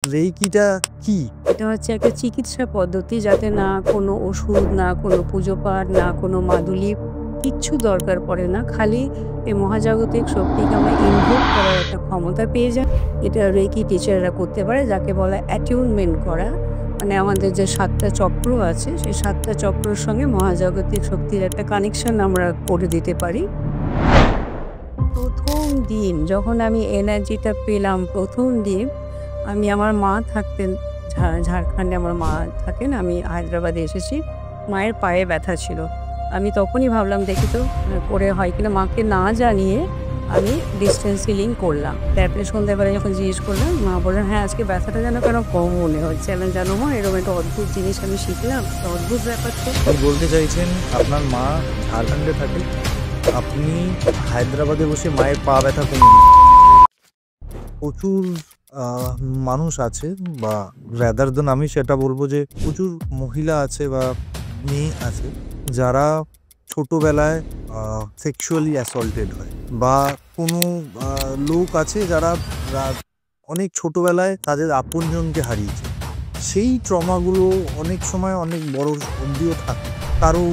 রেইকিটা কি? এটা হচ্ছে একটা চিকিৎসা পদ্ধতি যাতে না কোনো ওষুধ, না কোনো পুজো পাঠ, না কোনো মাদুলি কিচ্ছু দরকার পড়ে না। খালি এই মহাজাগতিক শক্তিকে আমরা ইনভোক করার একটা ক্ষমতা পেয়ে যাই। এটা রেকি টিচাররা করতে পারে, যাকে বলা অ্যাটিউনমেন্ট করা। মানে আমাদের যে ৭ টা চক্র আছে, সেই ৭ টা চক্রের সঙ্গে মহাজাগতিক শক্তির একটা কানেকশন আমরা করে দিতে পারি। প্রথম দিন যখন আমি এনার্জিটা পেলাম, প্রথম দিন আমি আমার মা থাকতেন ঝাড়খণ্ডে আমার মা থাকেন, আমি হায়দ্রাবাদে এসেছি। মায়ের পায়ে ব্যথা ছিল। আমি তখনই ভাবলাম দেখি তো করে হয় কিনা, মাকে না জানিয়ে আমি ডিস্টেন্স হিলিং করলাম। তারপরে সন্ধ্যাবেলা যখন জিজ্ঞেস করলাম, মা বললেন হ্যাঁ আজকে ব্যথাটা যেন কেন কম মনে হচ্ছে। আমি জানো মা এরকম একটা অদ্ভুত জিনিস আমি শিখলাম, অদ্ভুত ব্যাপার তো। আপনি বলতে চাইছেন আপনার মা ঝাড়খণ্ডে থাকে, আপনি হায়দ্রাবাদে বসে মায়ের পা ব্যথা কমিয়ে প্রচুর মানুষ আছে, বা রাদার দেন আমি সেটা বলবো যে প্রচুর মহিলা আছে বা মেয়ে আছে যারা ছোটোবেলায় সেক্সুয়ালি অ্যাসল্টেড হয়, বা কোনো লোক আছে যারা অনেক ছোটোবেলায় তাদের আপনজনকে হারিয়েছে। সেই ট্রমাগুলো অনেক সময় অনেক বড় অবধিও থাকে। কারো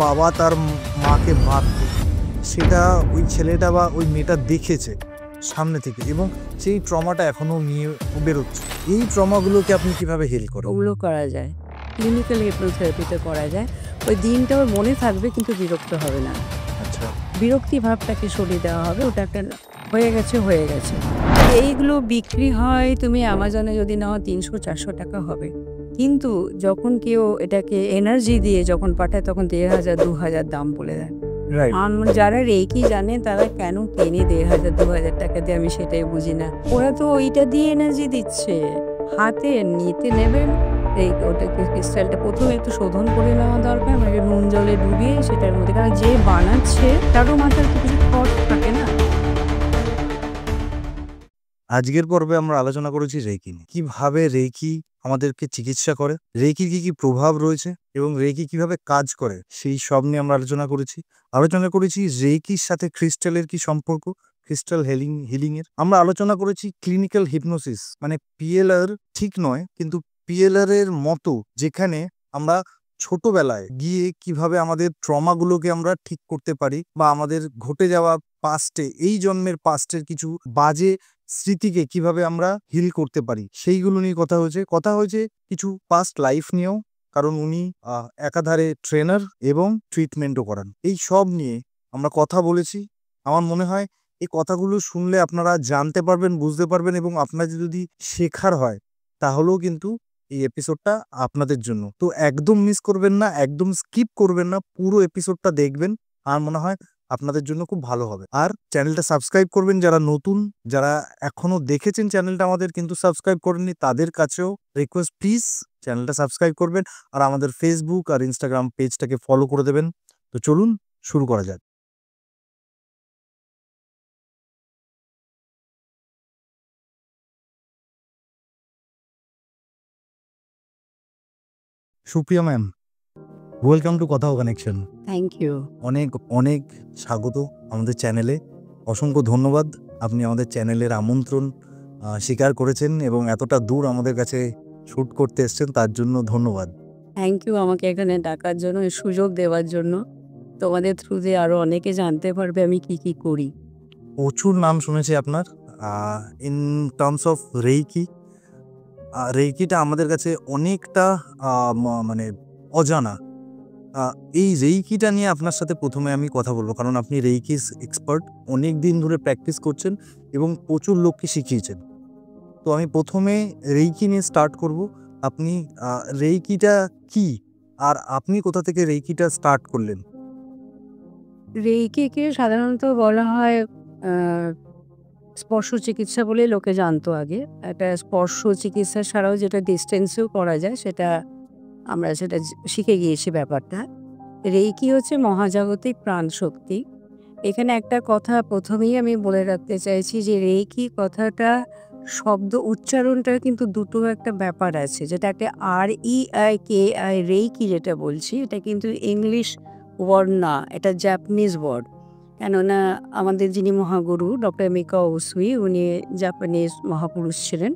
বাবা তার মাকে মারত, সেটা ওই ছেলেটা বা ওই মেয়েটা দেখেছে সামনে থেকে, এবং সেই ট্রমাটা এখনও নিয়ে বেরোচ্ছে। এই ট্রমাগুলোকে আপনি কিভাবে হিল করেন? ওগুলো করা যায়, ক্লিনিক্যাল হিপনোথেরাপিতে করা যায়। ওই দিনটা ওর মনে থাকবে কিন্তু বিরক্ত হবে না। আচ্ছা, বিরক্তি ভাবটাকে সরিয়ে দেওয়া হবে, ওটা একটা হয়ে গেছে হয়ে গেছে। এইগুলো বিক্রি হয় তুমি অ্যামাজনে যদি নাও ৩০০-৪০০ টাকা হবে, কিন্তু যখন কেউ এটাকে এনার্জি দিয়ে যখন পাঠায় তখন ১,৫০০-২,০০০ দাম বলে দেয়। রাইট। যারা রেকি জানে তারা কেন কেনে ১,৫০০-২,০০০ টাকা দিয়ে, আমি সেটাই বুঝি না। ওরা তো ওইটা দিয়ে এনার্জি দিচ্ছে। হাতে নিতে নেবেন ওটাকে, ক্রিস্টালটা প্রথমে একটু শোধন করে নেওয়া দরকার, মানে নুন জলে ডুবিয়ে সেটার মধ্যে, কারণ যে বানাচ্ছে তারও মাথার তো কিছু থট থাকে না। আজকের পর্বে আমরা আলোচনা করেছি রেকি নিয়ে। কিভাবে রেকি আমাদেরকে চিকিৎসা করে, রেকির কি কি প্রভাব রয়েছে, এবং রেকি কিভাবে কাজ করে সেই সব নিয়ে আমরা আলোচনা করেছি রেকির সাথে ক্রিস্টালের কি সম্পর্ক, ক্রিস্টাল হিলিং এর। আমরা আলোচনা করেছি ক্লিনিক্যাল হিপনোসিস, মানে পিএলআর ঠিক নয় কিন্তু পিএলআর এর মতো, যেখানে আমরা ছোটবেলায় গিয়ে কিভাবে আমাদের ট্রমাগুলোকে আমরা ঠিক করতে পারি, বা আমাদের ঘটে যাওয়া পাস্টে, এই জন্মের পাস্টের কিছু বাজে স্মৃতিকে কিভাবে আমরা হিল করতে পারি, সেইগুলো নিয়ে কথা হয়েছে কিছু পাস্ট লাইফ নিয়েও, কারণ উনি একাধারে ট্রেনার এবং ট্রিটমেন্টও করান। এই সব নিয়ে আমরা কথা বলেছি। আমার মনে হয় এই কথাগুলো শুনলে আপনারা জানতে পারবেন, বুঝতে পারবেন, এবং আপনাদের যদি শেখার হয় তাহলেও কিন্তু এই এপিসোডটা আপনাদের জন্য। তো একদম মিস করবেন না, একদম স্কিপ করবেন না, পুরো এপিসোডটা দেখবেন। আর মনে হয় আপনাদের জন্য খুব ভালো হবে। আর চ্যানেলটা সাবস্ক্রাইব করবেন যারা নতুন, যারা এখনো দেখেছেন চ্যানেলটা আমাদের কিন্তু সাবস্ক্রাইব করেননি, তাদের কাছেও রিকোয়েস্ট, প্লিজ চ্যানেলটা সাবস্ক্রাইব করবেন, আর আমাদের ফেসবুক আর ইনস্টাগ্রাম পেজটাকে ফলো করে দেবেন। তো চলুন শুরু করা যাক। সুপ্রিয়া ম্যাম, ওয়েলকাম টু কথা ও কানেকশন। Thank you. অনেক অনেক স্বাগত আমাদের চ্যানেলে। অসংখ্য ধন্যবাদ, আপনি আমাদের চ্যানেলের আমন্ত্রণ স্বীকার করেছেন এবং এতটা দূর আমাদের কাছে শ্যুট করতে এসেছেন, তার জন্য ধন্যবাদ। থ্যাংক ইউ আমাকে এখানে ডাকার জন্য, এই সুযোগ দেওয়ার জন্য। তোমাদের থ্রুতে আরও অনেকে জানতে পারবে আমি কি কি করি। প্রচুর নাম শুনেছি আপনার ইন টার্মস অফ রেইকি। রেইকিটা আমাদের কাছে অনেকটা মানে অজানা। এই রেইকিটা নিয়ে আপনার সাথে প্রথমে আমি কথা বলবো, কারণ আপনি রেইকিস এক্সপার্ট, অনেক দিন ধরে প্র্যাকটিস করছেন এবং প্রচুর লোককে শিখিয়েছেন। তো আমি প্রথমে রেইকি নিয়ে স্টার্ট করব। আপনি রেইকিটা কি, আর আপনি কোথা থেকে রেইকিটা স্টার্ট করলেন? রেইকিকে সাধারণত বলা হয় স্পর্শ চিকিৎসা বলে লোকে জানতো আগে। একটা স্পর্শ চিকিৎসা ছাড়াও যেটা ডিস্টেন্সেও করা যায়, সেটা আমরা শিখে গিয়েছি ব্যাপারটা। রেইকি হচ্ছে মহাজাগতিক প্রাণশক্তি। এখানে একটা কথা প্রথমেই আমি বলে রাখতে চাইছি যে রেইকি কথাটা শব্দ উচ্চারণটার কিন্তু দুটো একটা ব্যাপার আছে, যেটা একটা REIKI রেইকি যেটা বলছি, এটা কিন্তু ইংলিশ ওয়ার্ড না, এটা জাপানিজ ওয়ার্ড। কেননা আমাদের যিনি মহাগুরু ডক্টর মিকাও উসুই, উনি জাপানিজ মহাপুরুষ ছিলেন।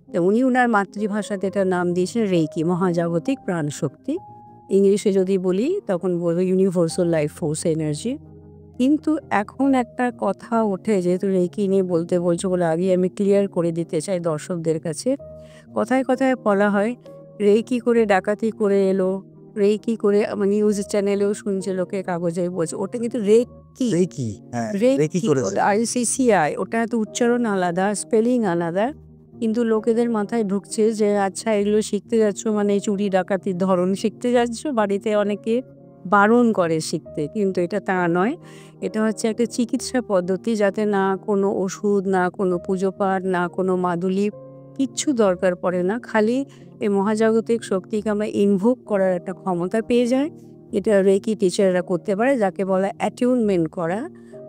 তো উনি ওনার মাতৃভাষাতে এটার নাম দিয়েছেন রেইকি, মহাজাগতিক প্রাণশক্তি। ইংলিশে যদি বলি তখন বলবো ইউনিভার্সাল লাইফ ফোর্স এনার্জি। কিন্তু এখন একটা কথা ওঠে, যেহেতু রেইকি নিয়ে বলতে বলছো বলে আগেই আমি ক্লিয়ার করে দিতে চাই দর্শকদের কাছে। কথায় কথায় বলা হয় রেইকি করে ডাকাতি করে এলো, রেইকি করে নিউজ চ্যানেলেও শুনছে, লোকে কাগজে বলছে, ওটা কিন্তু রেইকি। রেকি, হ্যাঁ, রেকি রেইকি করেছে। ওটা RCCI, ওটা এত উচ্চারণ আলাদা, স্পেলিং আলাদা। কিন্তু লোকেদের মাথায় ঢুকছে যে আচ্ছা এগুলো শিখতে যাচ্ছ মানে চুরি ডাকাতির ধরন শিখতে যাচ্ছ। বাড়িতে অনেকে বারণ করে শিখতে, কিন্তু এটা তা নয়। এটা হচ্ছে একটা চিকিৎসা পদ্ধতি, যাতে না কোনো ওষুধ, না কোনো পুজো পাঠ, না কোনো মাদুলি, কিচ্ছু দরকার পড়ে না। খালি এই মহাজাগতিক শক্তিকে আমরা ইনভোক করার একটা ক্ষমতা পেয়ে যাই। এটা রেকি টিচাররা করতে পারে, যাকে বলা অ্যাটিউনমেন্ট করা।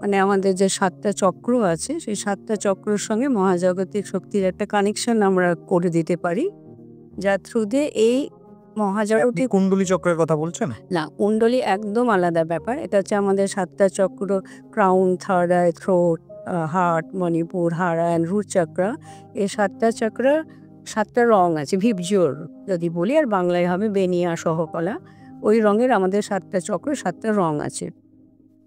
মানে আমাদের যে 7টা চক্র আছে, সেই 7টা চক্রের সঙ্গে মহাজাগতিক শক্তির একটা কানেকশন আমরা করে দিতে পারি, যার থ্রু দিয়ে এই আপনি মহাজাগতিক কুণ্ডলী চক্রের কথা বলছেন? না, কুণ্ডলী একদম আলাদা ব্যাপার। এটা হচ্ছে আমাদের 7টা চক্র, crown, third eye, throat, heart, Manipura, হাড়া অ্যান্ড রুট চক্রা। এই 7টা চক্রার 7টা রং আছে, ভিবজিওর যদি বলি, আর বাংলায় হবে বেনিয়া সহকলা। ওই রঙের আমাদের 7টা চক্র, 7টা রং আছে।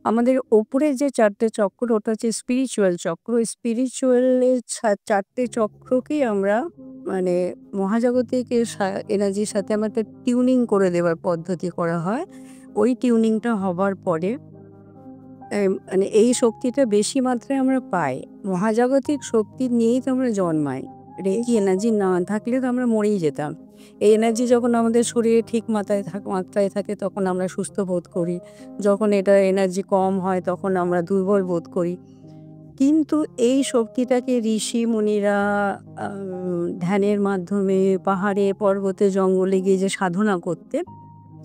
আমাদের ওপরে যে 4টে চক্র, ওটা হচ্ছে স্পিরিচুয়াল চক্র। স্পিরিচুয়ালের 4টে চক্রকেই আমরা মানে মহাজাগতিক এনার্জির সাথে আমরা একটা টিউনিং করে দেওয়ার পদ্ধতি করা হয়। ওই টিউনিংটা হবার পরে মানে এই শক্তিটা বেশি মাত্রায় আমরা পাই। মহাজাগতিক শক্তি নিয়েই তো আমরা জন্মাই। রেকি এনার্জি না থাকলে তো আমরা মরেই যেতাম। এই এনার্জি যখন আমাদের শরীরে ঠিক মাত্রায় থাকে তখন আমরা সুস্থ বোধ করি। যখন এটা এনার্জি কম হয় তখন আমরা দুর্বল বোধ করি। কিন্তু এই শক্তিটাকে ঋষি মুনিরা ধ্যানের মাধ্যমে পাহাড়ে, পর্বতে, জঙ্গলে গিয়ে যে সাধনা করতেন,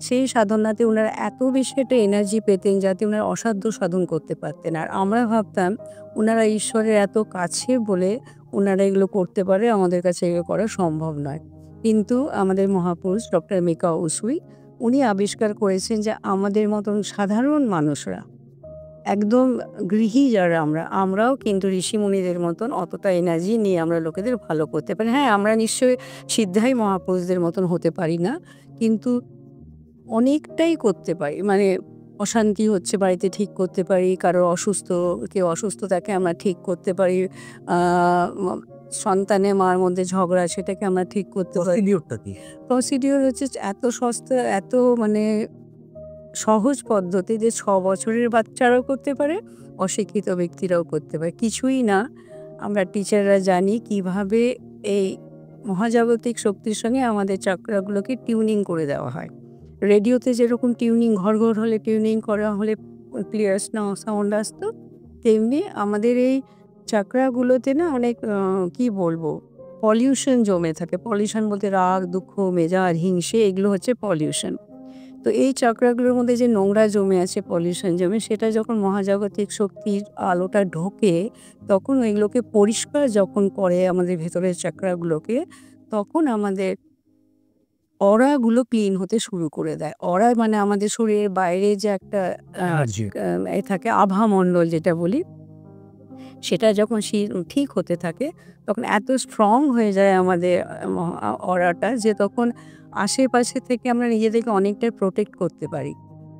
সেই সাধনাতে ওনারা এত বেশি একটা এনার্জি পেতেন যাতে ওনারা অসাধ্য সাধন করতে পারতেন। আর আমরা ভাবতাম ওনারা ঈশ্বরের এত কাছে বলে ওনারা এগুলো করতে পারে, আমাদের কাছে এগুলো করা সম্ভব নয়। কিন্তু আমাদের মহাপুরুষ ডক্টর মিকাও উসুই, উনি আবিষ্কার করেছেন যে আমাদের মতন সাধারণ মানুষরা, একদম গৃহী যারা আমরাও কিন্তু ঋষিমুনিদের মতন অতটা এনার্জি নিয়ে আমরা লোকেদের ভালো করতে পারি। হ্যাঁ, আমরা নিশ্চয়ই সিদ্ধাই মহাপুরুষদের মতন হতে পারি না, কিন্তু অনেকটাই করতে পারি। মানে অশান্তি হচ্ছে বাড়িতে ঠিক করতে পারি, কারো কেউ অসুস্থ তাকে আমরা ঠিক করতে পারি, সন্তানে মার মধ্যে ঝগড়া সেটাকে আমরা ঠিক করতে পারি। প্রসিডিউরটা কি? প্রসিডিওর হচ্ছে এত সস্তা, এত মানে সহজ পদ্ধতি যে 6 বছরের বাচ্চারাও করতে পারে, অশিক্ষিত ব্যক্তিরাও করতে পারে। কিছুই না, আমরা টিচাররা জানি কিভাবে এই মহাজাগতিক শক্তির সঙ্গে আমাদের চক্রাগুলোকে টিউনিং করে দেওয়া হয়। রেডিওতে যেরকম টিউনিং ঘর হলে টিউনিং করা হলে ক্লিয়ার সাউন্ড আসতো, তেমনি আমাদের এই চক্রাগুলোতে না অনেক কি বলবো, পলিউশন জমে থাকে। পলিউশন বলতে রাগ, দুঃখ, মেজাজ, হিংসে, এগুলো হচ্ছে পলিউশন। তো এই চক্রাগুলোর মধ্যে যে নোংরা জমে আছে, পলিউশন জমে, সেটা যখন মহাজাগতিক শক্তির আলোটা ঢোকে তখন ওইগুলোকে পরিষ্কার যখন করে আমাদের ভেতরের চক্রাগুলোকে, তখন আমাদের অরাগুলো ক্লিন হতে শুরু করে দেয়। অরা মানে আমাদের শরীরের বাইরে যে একটা এনার্জি। থাকে আভামণ্ডল যেটা বলি, সেটা যখন ঠিক হতে থাকে তখন এত স্ট্রং হয়ে যায় আমাদের অরাটা, যে তখন আশেপাশে থেকে আমরা নিজেদেরকে অনেকটা প্রোটেক্ট করতে পারি।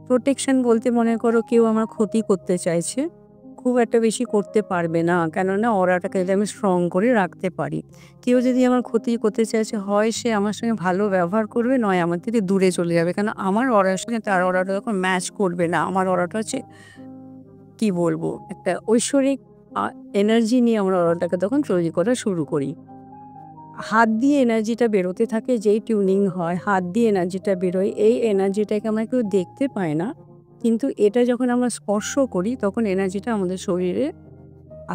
প্রোটেকশন বলতে মনে করো কেউ আমার ক্ষতি করতে চাইছে, খুব একটা বেশি করতে পারবে না, কেননা অরাটাকে যদি আমি স্ট্রং করে রাখতে পারি। কেউ যদি আমার ক্ষতি করতে চাইছে, হয় সে আমার সঙ্গে ভালো ব্যবহার করবে, নয় আমার থেকে দূরে চলে যাবে, কেন আমার অরার সঙ্গে তার অরাটা তখন ম্যাচ করবে না। আমার অরাটা হচ্ছে কি বলবো, একটা ঐশ্বরিক এনার্জি নিয়ে আমরা অরাটাকে তখন তৈরি করা শুরু করি। হাত দিয়ে এনার্জিটা বেরোতে থাকে, যেই টিউনিং হয় হাত দিয়ে এনার্জিটা বেরোয়। এই এনার্জিটাকে আমরা কেউ দেখতে পাই না, কিন্তু এটা যখন আমরা স্পর্শ করি তখন এনার্জিটা আমাদের শরীরে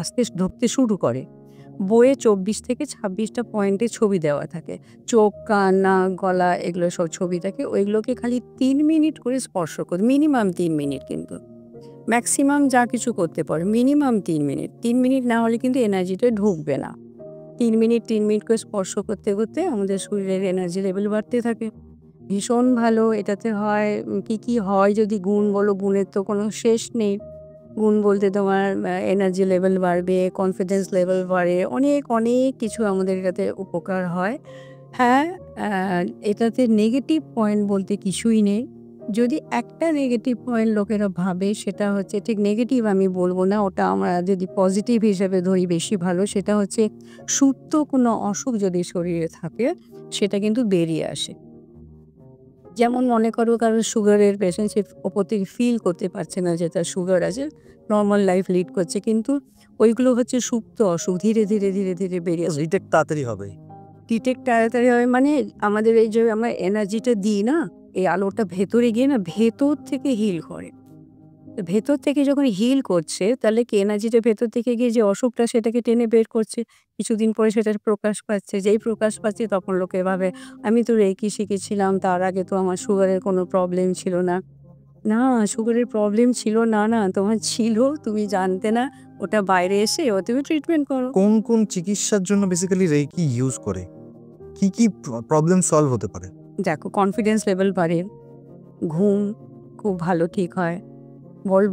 আস্তে ঢুকতে শুরু করে। বইয়ে 24 থেকে 26টা পয়েন্টে ছবি দেওয়া থাকে, চোখ, কান, নাক, গলা, এগুলো সব ছবি থাকে। ওইগুলোকে খালি 3 মিনিট করে স্পর্শ করি, মিনিমাম 3 মিনিট, কিন্তু ম্যাক্সিমাম যা কিছু করতে পারে মিনিমাম 3 মিনিট। 3 মিনিট না হলে কিন্তু এনার্জিটা ঢুকবে না। 3 মিনিট করে স্পর্শ করতে করতে আমাদের শরীরের এনার্জি লেভেল বাড়তে থাকে। ভীষণ ভালো এটাতে হয়। কি হয় যদি গুণ বলো, গুণের তো কোনো শেষ নেই। গুণ বলতে তোমার এনার্জি লেভেল বাড়বে, কনফিডেন্স লেভেল বাড়ে, অনেক অনেক কিছু আমাদের এটাতে উপকার হয়। হ্যাঁ, এটাতে নেগেটিভ পয়েন্ট বলতে কিছুই নেই। যদি একটা নেগেটিভ পয়েন্ট লোকেরা ভাবে সেটা হচ্ছে, ঠিক নেগেটিভ আমি বলবো না, ওটা আমরা যদি পজিটিভ হিসেবে ধরি বেশি ভালো। সেটা হচ্ছে সুপ্ত কোনো অসুখ যদি শরীরে থাকে সেটা কিন্তু বেরিয়ে আসে। যেমন মনে করো কারোর সুগারের পেশেন্ট, সে ওপর থেকে ফিল করতে পারছে না যে তার সুগার আছে, নর্মাল লাইফ লিড করছে, কিন্তু ওইগুলো হচ্ছে সুপ্ত অসুখ, ধীরে ধীরে ধীরে ধীরে বেরিয়ে আসে। রিটেক তাড়াতাড়ি হবে। ডিটেক্ট তাড়াতাড়ি হয় মানে আমাদের এই যে আমরা এনার্জিটা দিই না, এই আলোটা ভেতরে গিয়ে না ভেতর থেকে হিল করে। তো ভেতর থেকে যখন হিল করছে তাহলে কি এনার্জিটা ভেতর থেকে গিয়ে যে অসুখটা সেটাকে টেনে বের করছে। কিছুদিন পরে সেটার প্রকাশ পাচ্ছে। যেই প্রকাশ পাচ্ছে তখন লোকে ভাবে আমি তো রেকি শিখেছিলাম, তার আগে তো আমার সুগারের কোনো প্রবলেম ছিল না। না, সুগারের প্রবলেম ছিল না, না তোমার ছিল, তুমি জানতে না। ওটা বাইরে এসে তুমি ট্রিটমেন্ট করো। কোন কোন চিকিৎসার জন্য বেসিক্যালি রেকি ইউজ করে? কি কি প্রবলেম সলভ হতে পারে? দেখো, কনফিডেন্স লেভেল বাড়ে, ঘুম খুব ভালো ঠিক হয়।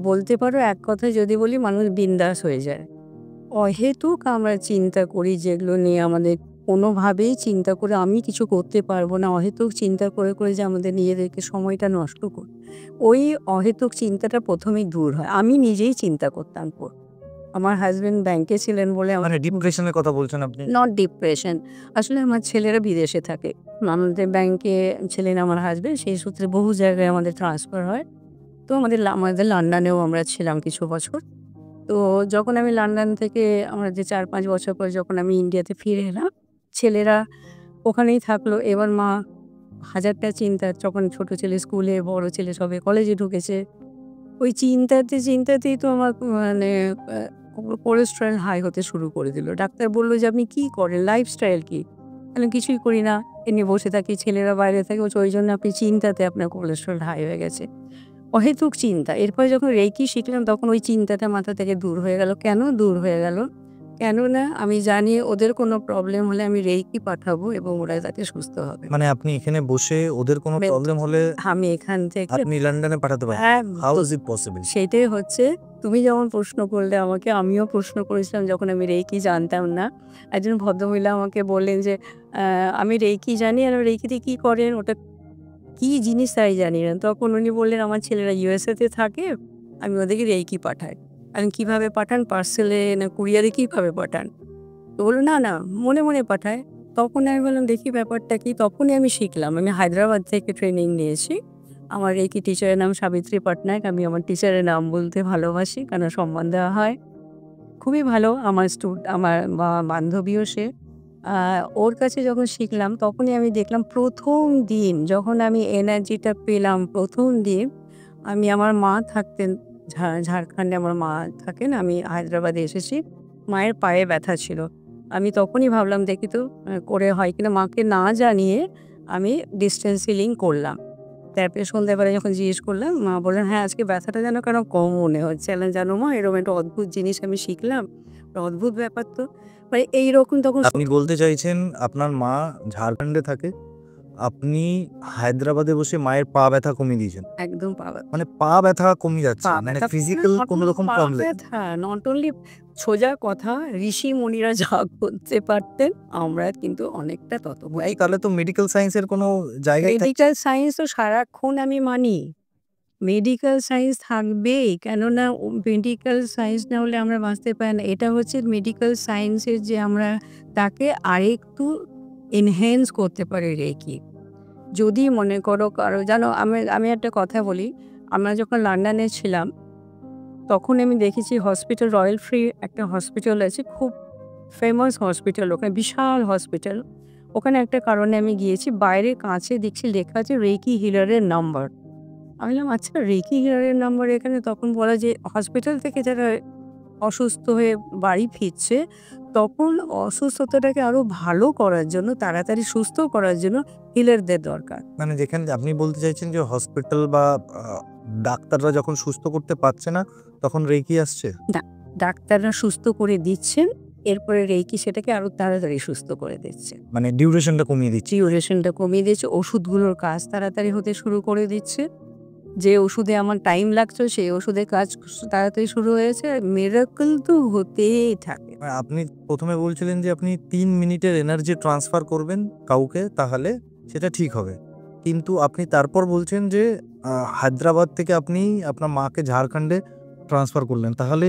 বলতে পারো এক কথায় যদি বলি, মানুষ বিন্দাস হয়ে যায়। অহেতুক আমরা চিন্তা করি যেগুলো নিয়ে আমাদের কোনোভাবেই চিন্তা করে আমি কিছু করতে পারবো না, অহেতুক চিন্তা করে করে যে আমাদের নিজেদেরকে সময়টা নষ্ট করি, ওই অহেতুক চিন্তাটা প্রথমেই দূর হয়। আমি নিজেই চিন্তা করতাম আমার হাজবেন্ড ব্যাংকে ছিলেন বলে আমার মানে ডিপ্রেশনের কথা বলছেন আপনি? নট ডিপ্রেশন, আসলে আমার ছেলেরা বিদেশে থাকে, আমাদের ব্যাংকে ছিলেন আমার হাজবেন্ড, সেই সূত্রে বহু জায়গায় আমাদের ট্রান্সফার হয়। তো আমাদের লন্ডনেও আমরা ছিলাম কিছু বছর। তো যখন আমি লন্ডন থেকে আমরা যে ৪-৫ বছর পরে যখন আমি ইন্ডিয়াতে ফিরে এলাম, ছেলেরা ওখানেই থাকলো। এবার মা হাজারটা চিন্তা, যখন ছোট ছেলে স্কুলে, বড় ছেলে সবে কলেজে ঢুকেছে। ওই চিন্তাতেই তো আমার মানে কোলেস্টেরল হাই হতে শুরু করে দিল। ডাক্তার বলল যে, "আপনি কি করেন? লাইফস্টাইল কি?" আমি কিছুই করি না। এমনি বসে থাকি, ছেলেরা বাইরে থাকে। বলছে, "ওই জন্য আপনি চিন্তাতে আপনার কোলেস্টেরল হাই হয়ে গেছে।" অহেতুক চিন্তা। এরপরে যখন রেকি শিখলাম তখন ওই চিন্তাটা মাথা থেকে দূর হয়ে গেল। কেন দূর হয়ে গেল? কেননা আমি জানি ওদের কোনো প্রবলেম হলে আমি রেকি পাঠাবো এবং ওরা তাতে সুস্থ হবে। মানে আপনি এখানে বসে ওদের কোনো বেশ। প্রবলেম হলে আমি এখান থেকে আপনি লন্ডনে পাঠাতে পারেন? হাউ একদম ইজ ইট পসিবল? সেটাই হচ্ছে, তুমি যেমন প্রশ্ন করলে আমাকে, আমিও প্রশ্ন করেছিলাম যখন আমি রেকি জানতাম না। একজন ভদ্রমহিলা আমাকে বললেন যে, আমি রেকি জানি, আর রেকিতে কি করেন? ওটা কি জিনিস তাই জানি না। তখন উনি বললেন, আমার ছেলেরা USA তে থাকে, আমি ওদেরকে রেকি পাঠাই। আমি কিভাবে পাঠান? পার্সেলে না কুরিয়ারে কিভাবে পাঠান? তো বলল, না, না, মনে, মনে পাঠায়। তখন আমি বললাম, দেখি ব্যাপারটা কি? তখনই আমি শিখলাম। আমি হায়দ্রাবাদ থেকে ট্রেনিং নিয়েছি। আমার রেকি টিচারের নাম সাবিত্রী পটনায়ক। আমি আমার টিচারের নাম বলতে ভালোবাসি, কারণ সম্মান দেওয়া হয়। খুবই ভালো আমার আমার বান্ধবীও সে। আ ওর কাছে যখন শিখলাম তখনই আমি দেখলাম ১ম দিন যখন আমি এনার্জিটা পেলাম, ১ম দিন আমার মা থাকতেন ঝাড়খণ্ডে আমার মা থাকেন। আমি হায়দ্রাবাদে এসেছি। মায়ের পায়ে ব্যথা ছিল। আমি তখনই ভাবলাম দেখি তো করে হয় কিনা। মাকে না জানিয়ে আমি ডিসট্যান্স হিলিং করলাম। তারপরে সন্ধ্যাবেলায় যখন জিজ্ঞেস করলাম, মা বললেন, "হ্যাঁ, আজকে ব্যথাটা যেন কেন কম মনে হচ্ছে।" আমি বললাম, "জানো মা, এরকম একটা অদ্ভুত জিনিস আমি শিখলাম। অদ্ভুত ব্যাপার তো।" মানে এইরকম তখন আপনি বলতে চাইছেন আপনার মা ঝাড়খণ্ডে থাকে, আপনি হায়দ্রাবাদে বসে মায়ের পা ব্যথা কমিয়ে দিয়েছেন। একদম পাওয়া মানে পা ব্যথা কমিয়ে যাচ্ছে, পা মানে ব্যথা, ফিজিক্যাল কোনো রকম পা প্রবলেম? ব্যথা নট অনলি, সোজা কথা, ঋষিমুনিরা যা করতে পারতেন আমরা কিন্তু অনেকটা তত এই তাহলে তো মেডিকেল সায়েন্স এর কোনো জায়গায় মেডিকেল সায়েন্স তো সারাক্ষণ আমি মানি। মেডিকেল সায়েন্স থাকবেই, কেননা মেডিকেল সায়েন্স না হলে আমরা বাঁচতে পারি না। এটা হচ্ছে মেডিকেল সায়েন্সের যে আমরা তাকে আরেকটু এনহ্যান্স করতে পারি রেকি। যদি মনে করো কারো, জানো, আমি একটা কথা বলি, আমরা যখন লন্ডনে ছিলাম তখন আমি দেখেছি হসপিটাল, রয়্যাল ফ্রি একটা হসপিটাল আছে, খুব ফেমাস হসপিটাল, ওখানে বিশাল হসপিটাল। ওখানে একটা কারণে আমি গিয়েছি, বাইরে কাঁচে দেখছি লেখা আছে রেকি হিলারের নাম্বার। আমি বললাম, আচ্ছা, রেকি হিলারের নাম্বার এখানে? তখন বলা যে হসপিটাল থেকে যারা অসুস্থ হয়ে বাড়ি ফিরছে তখন অসুস্থতাটাকে আরো ভালো করার জন্য, তাড়াতাড়ি সুস্থ করার জন্য হিলারদের দরকার। মানে যেখানে আপনি বলতে চাইছেন যে হসপিটাল বা ডাক্তাররা যখন সুস্থ করতে পারছে না তখন রেকি আসছে? ডাক্তাররা সুস্থ করে দিচ্ছেন, এরপরে রেকি সেটাকে আরো তাড়াতাড়ি সুস্থ করে দিচ্ছে। মানে ডিউরেশনটা কমিয়ে দিচ্ছে। ডিউরেশনটা কমিয়ে দিচ্ছে, ওষুধগুলোর কাজ তাড়াতাড়ি হতে শুরু করে দিচ্ছে। যে ওষুধে আমার টাইম লাগতো সেই ওষুধের কাজ তাড়াতাড়ি শুরু হয়েছে। আর মিরাকল তো হতেই থাকে। আপনি প্রথমে বলছিলেন যে আপনি 3 মিনিটের এনার্জি ট্রান্সফার করবেন কাউকে, তাহলে সেটা ঠিক হবে। কিন্তু আপনি তারপর বলছেন যে হায়দ্রাবাদ থেকে আপনি আপনার মাকে ঝাড়খণ্ডে ট্রান্সফার করলেন। তাহলে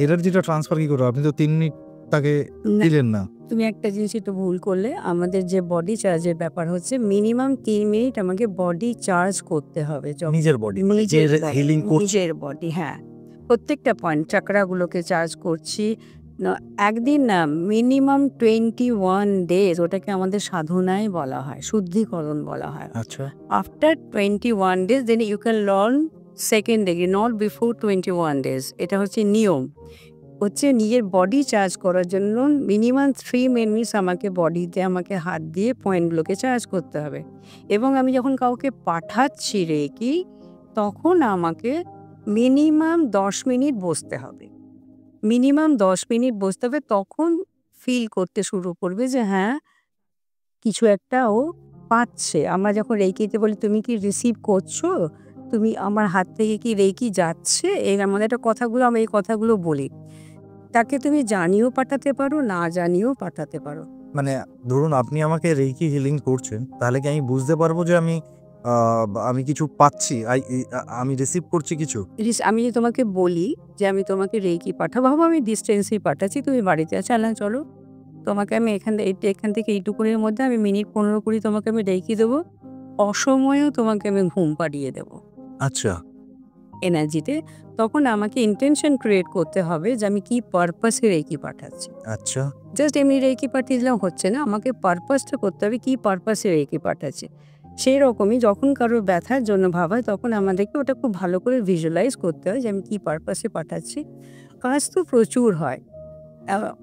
এনার্জিটা ট্রান্সফার কি করে? আপনি তো 3 মিনিট তাকে না, দিলেন না। তুমি একটা জিনিস একটু ভুল করলে। আমাদের যে বডি চার্জের ব্যাপার হচ্ছে মিনিমাম 3 মিনিট আমাকে বডি চার্জ করতে হবে। নিজের বডি নিজের যে body, হিলিং করছে। নিজের বডি, হ্যাঁ। প্রত্যেকটা পয়েন্ট চাকরাগুলোকে চার্জ করছি। একদিন না, মিনিমাম 21 ডেজ ওটাকে আমাদের সাধনায় বলা হয়, শুদ্ধিকরণ বলা হয়। আচ্ছা। After 21 days then you can learn second degree, not before 21 days. এটা হচ্ছে নিয়ম। হচ্ছে নিজের বডি চার্জ করার জন্য মিনিমাম 3 মিনিটস আমাকে বডিতে আমাকে হাত দিয়ে পয়েন্টগুলোকে চার্জ করতে হবে। এবং আমি যখন কাউকে পাঠাচ্ছি রেকি, তখন আমাকে মিনিমাম 10 মিনিট বসতে হবে। মিনিমাম 10 মিনিট বসতে হবে, তখন ফিল করতে শুরু করবে যে হ্যাঁ, কিছু একটা ও পাচ্ছে। আমরা যখন রেকিতে বলি তুমি কি রিসিভ করছো? তুমি আমার হাত থেকে কি রেকি যাচ্ছে? আমাদের একটা কথাগুলো, আমরা এই কথাগুলো বলি। তাকে তুমি জানিয়েও পাঠাতে পারো, না জানিয়েও পাঠাতে পারো। মানে ধরুন আপনি আমাকে রেকি হিলিং করছেন, তাহলে কি আমি বুঝতে পারবো যে আমি কিছু পাচ্ছি, আমি রিসিভ করছি কিছু? আমি যে তোমাকে বলি যে আমি তোমাকে রেকি পাঠাবো, ভাবো আমি ডিস্টেন্সেই পাঠাচ্ছি, তুমি বাড়িতে আছো, না চলো তোমাকে আমি এখান থেকে এইটুকুনের মধ্যে আমি মিনিট 15-20 তোমাকে আমি রেকি দেবো। অসময়েও তোমাকে আমি ঘুম পাড়িয়ে দেবো আচ্ছা। এনার্জিতে। তখন আমাকে ইন্টেনশন ক্রিয়েট করতে হবে যে আমি কি পারপাসে রেকি পাঠাচ্ছি। আচ্ছা। জাস্ট এমনি রেকি পাঠিয়ে দিলাম হচ্ছে না, আমাকে পারপাসটা করতে হবে, কি পারপাসে রেকি পাঠাচ্ছি। সেই রকমই যখন কারোর ব্যথার জন্য ভাবায়, তখন আমাদেরকে ওটা খুব ভালো করে ভিজুয়ালাইজ করতে হয় যে আমি কি পারপাসে পাঠাচ্ছি। কাজ তো প্রচুর হয়,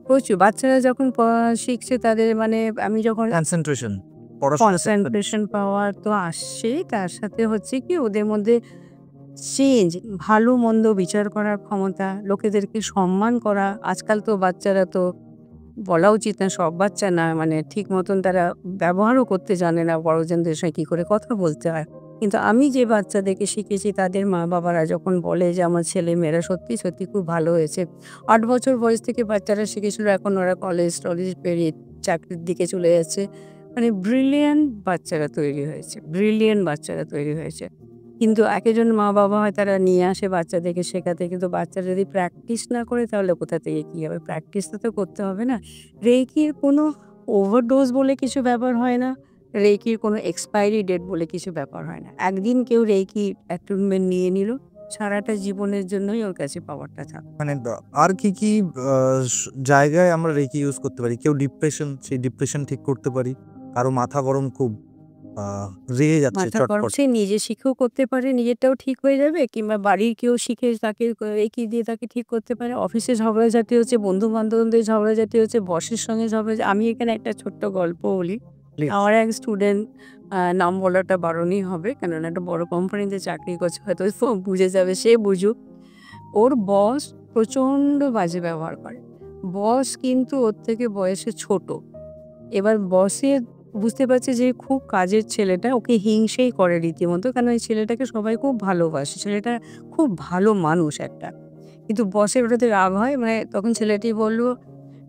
প্রচুর। বাচ্চারা যখন শিখছে তাদের মানে আমি যখন কনসেন্ট্রেশন, পড়াশোনাতে কনসেন্ট্রেশন পাওয়ার তো আসছেই, তার সাথে হচ্ছে কি ওদের মধ্যে চেঞ্জ, ভালো মন্দ বিচার করার ক্ষমতা, লোকেদেরকে সম্মান করা। আজকাল তো বাচ্চারা তো বলা উচিত না, সব বাচ্চা না, মানে ঠিক মতন তারা ব্যবহারও করতে জানে না, বড়জনদের সঙ্গে কী করে কথা বলতে হয়। কিন্তু আমি যে বাচ্চাদেরকে শিখেছি, তাদের মা বাবারা যখন বলে যে আমার ছেলে মেয়েরা সত্যি সত্যি খুব ভালো হয়েছে। 8 বছর বয়স থেকে বাচ্চারা শিখেছিল, এখন ওরা কলেজ টলেজ পেরিয়ে চাকরির দিকে চলে যাচ্ছে। মানে ব্রিলিয়ান্ট বাচ্চারা তৈরি হয়েছে, ব্রিলিয়ান্ট বাচ্চারা তৈরি হয়েছে। কিন্তু একজন মা বাবা হয় তারা নিয়ে আসে বাচ্চাদেরকে শেখাতে, কিন্তু বাচ্চা যদি প্র্যাকটিস না করে তাহলে কোথা থেকে কী হবে? প্র্যাকটিসটা তো করতে হবে না। রেকির কোনো ওভারডোজ বলে কিছু ব্যাপার হয় না। রেকির কোনো এক্সপায়ারি ডেট বলে কিছু ব্যাপার হয় না। একদিন কেউ রেকি অ্যাটুনমেন্ট নিয়ে নিল, সারাটা জীবনের জন্যই ওর কাছে পাওয়ারটা থাকবে। মানে আর কি জায়গায় আমরা রেকি ইউজ করতে পারি? কেউ ডিপ্রেশন, সেই ডিপ্রেশন ঠিক করতে পারি। কারো মাথা গরম খুব, রেগে যাচ্ছে মাথা গরম চটপট। সে নিজে শিখেও করতে পারে, নিজেরটাও ঠিক হয়ে যাবে, কিংবা বাড়ির কেউ শিখে তাকে রেকি দিয়ে তাকে ঠিক করতে পারে। অফিসে ঝগড়াঝাটি হচ্ছে, বন্ধু-বান্ধবদের ঝগড়াঝাটি হচ্ছে, বসের সঙ্গে আমি এখানে একটা ছোট্ট গল্প বলি। প্লিজ। আমার এক স্টুডেন্ট, নাম বলাটা বারণই হবে, কেননা একটা বড় কোম্পানিতে চাকরি করছে, হয়তো ও বুঝে যাবে, সে বুঝুক। ওর বস প্রচণ্ড বাজে ব্যবহার করে। বস কিন্তু ওর থেকে বয়সে ছোট। এবার বসের বুঝতে পারছে যে খুব কাজের ছেলেটা, ওকে হিংসেই করে রীতিমতো, কারণ এই ছেলেটাকে সবাই খুব ভালোবাসে, ছেলেটা খুব ভালো মানুষ একটা। কিন্তু বসের ওটাতে রাগ হয়, মানে তখন ছেলেটি বলল,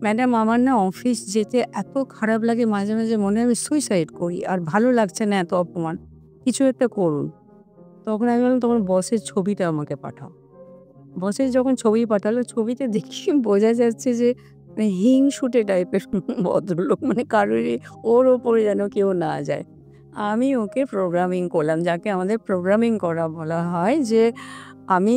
ম্যাডাম আমার না অফিস যেতে এত খারাপ লাগে, মাঝে মাঝে মনে হয় আমি সুইসাইড করি, আর ভালো লাগছে না এত অপমান, কিছু একটা করুন। তখন আমি বললাম তোমার বসের ছবিটা আমাকে পাঠাও। বসের যখন ছবি পাঠালো, ছবিতে দেখি বোঝা যাচ্ছে যে মানে হিংসুটে টাইপের ভদ্রলোক, মানে কারোরই ওর ওপরে যেন কেউ না যায়। আমি ওকে প্রোগ্রামিং করলাম, যাকে আমাদের প্রোগ্রামিং করা বলা হয়, যে আমি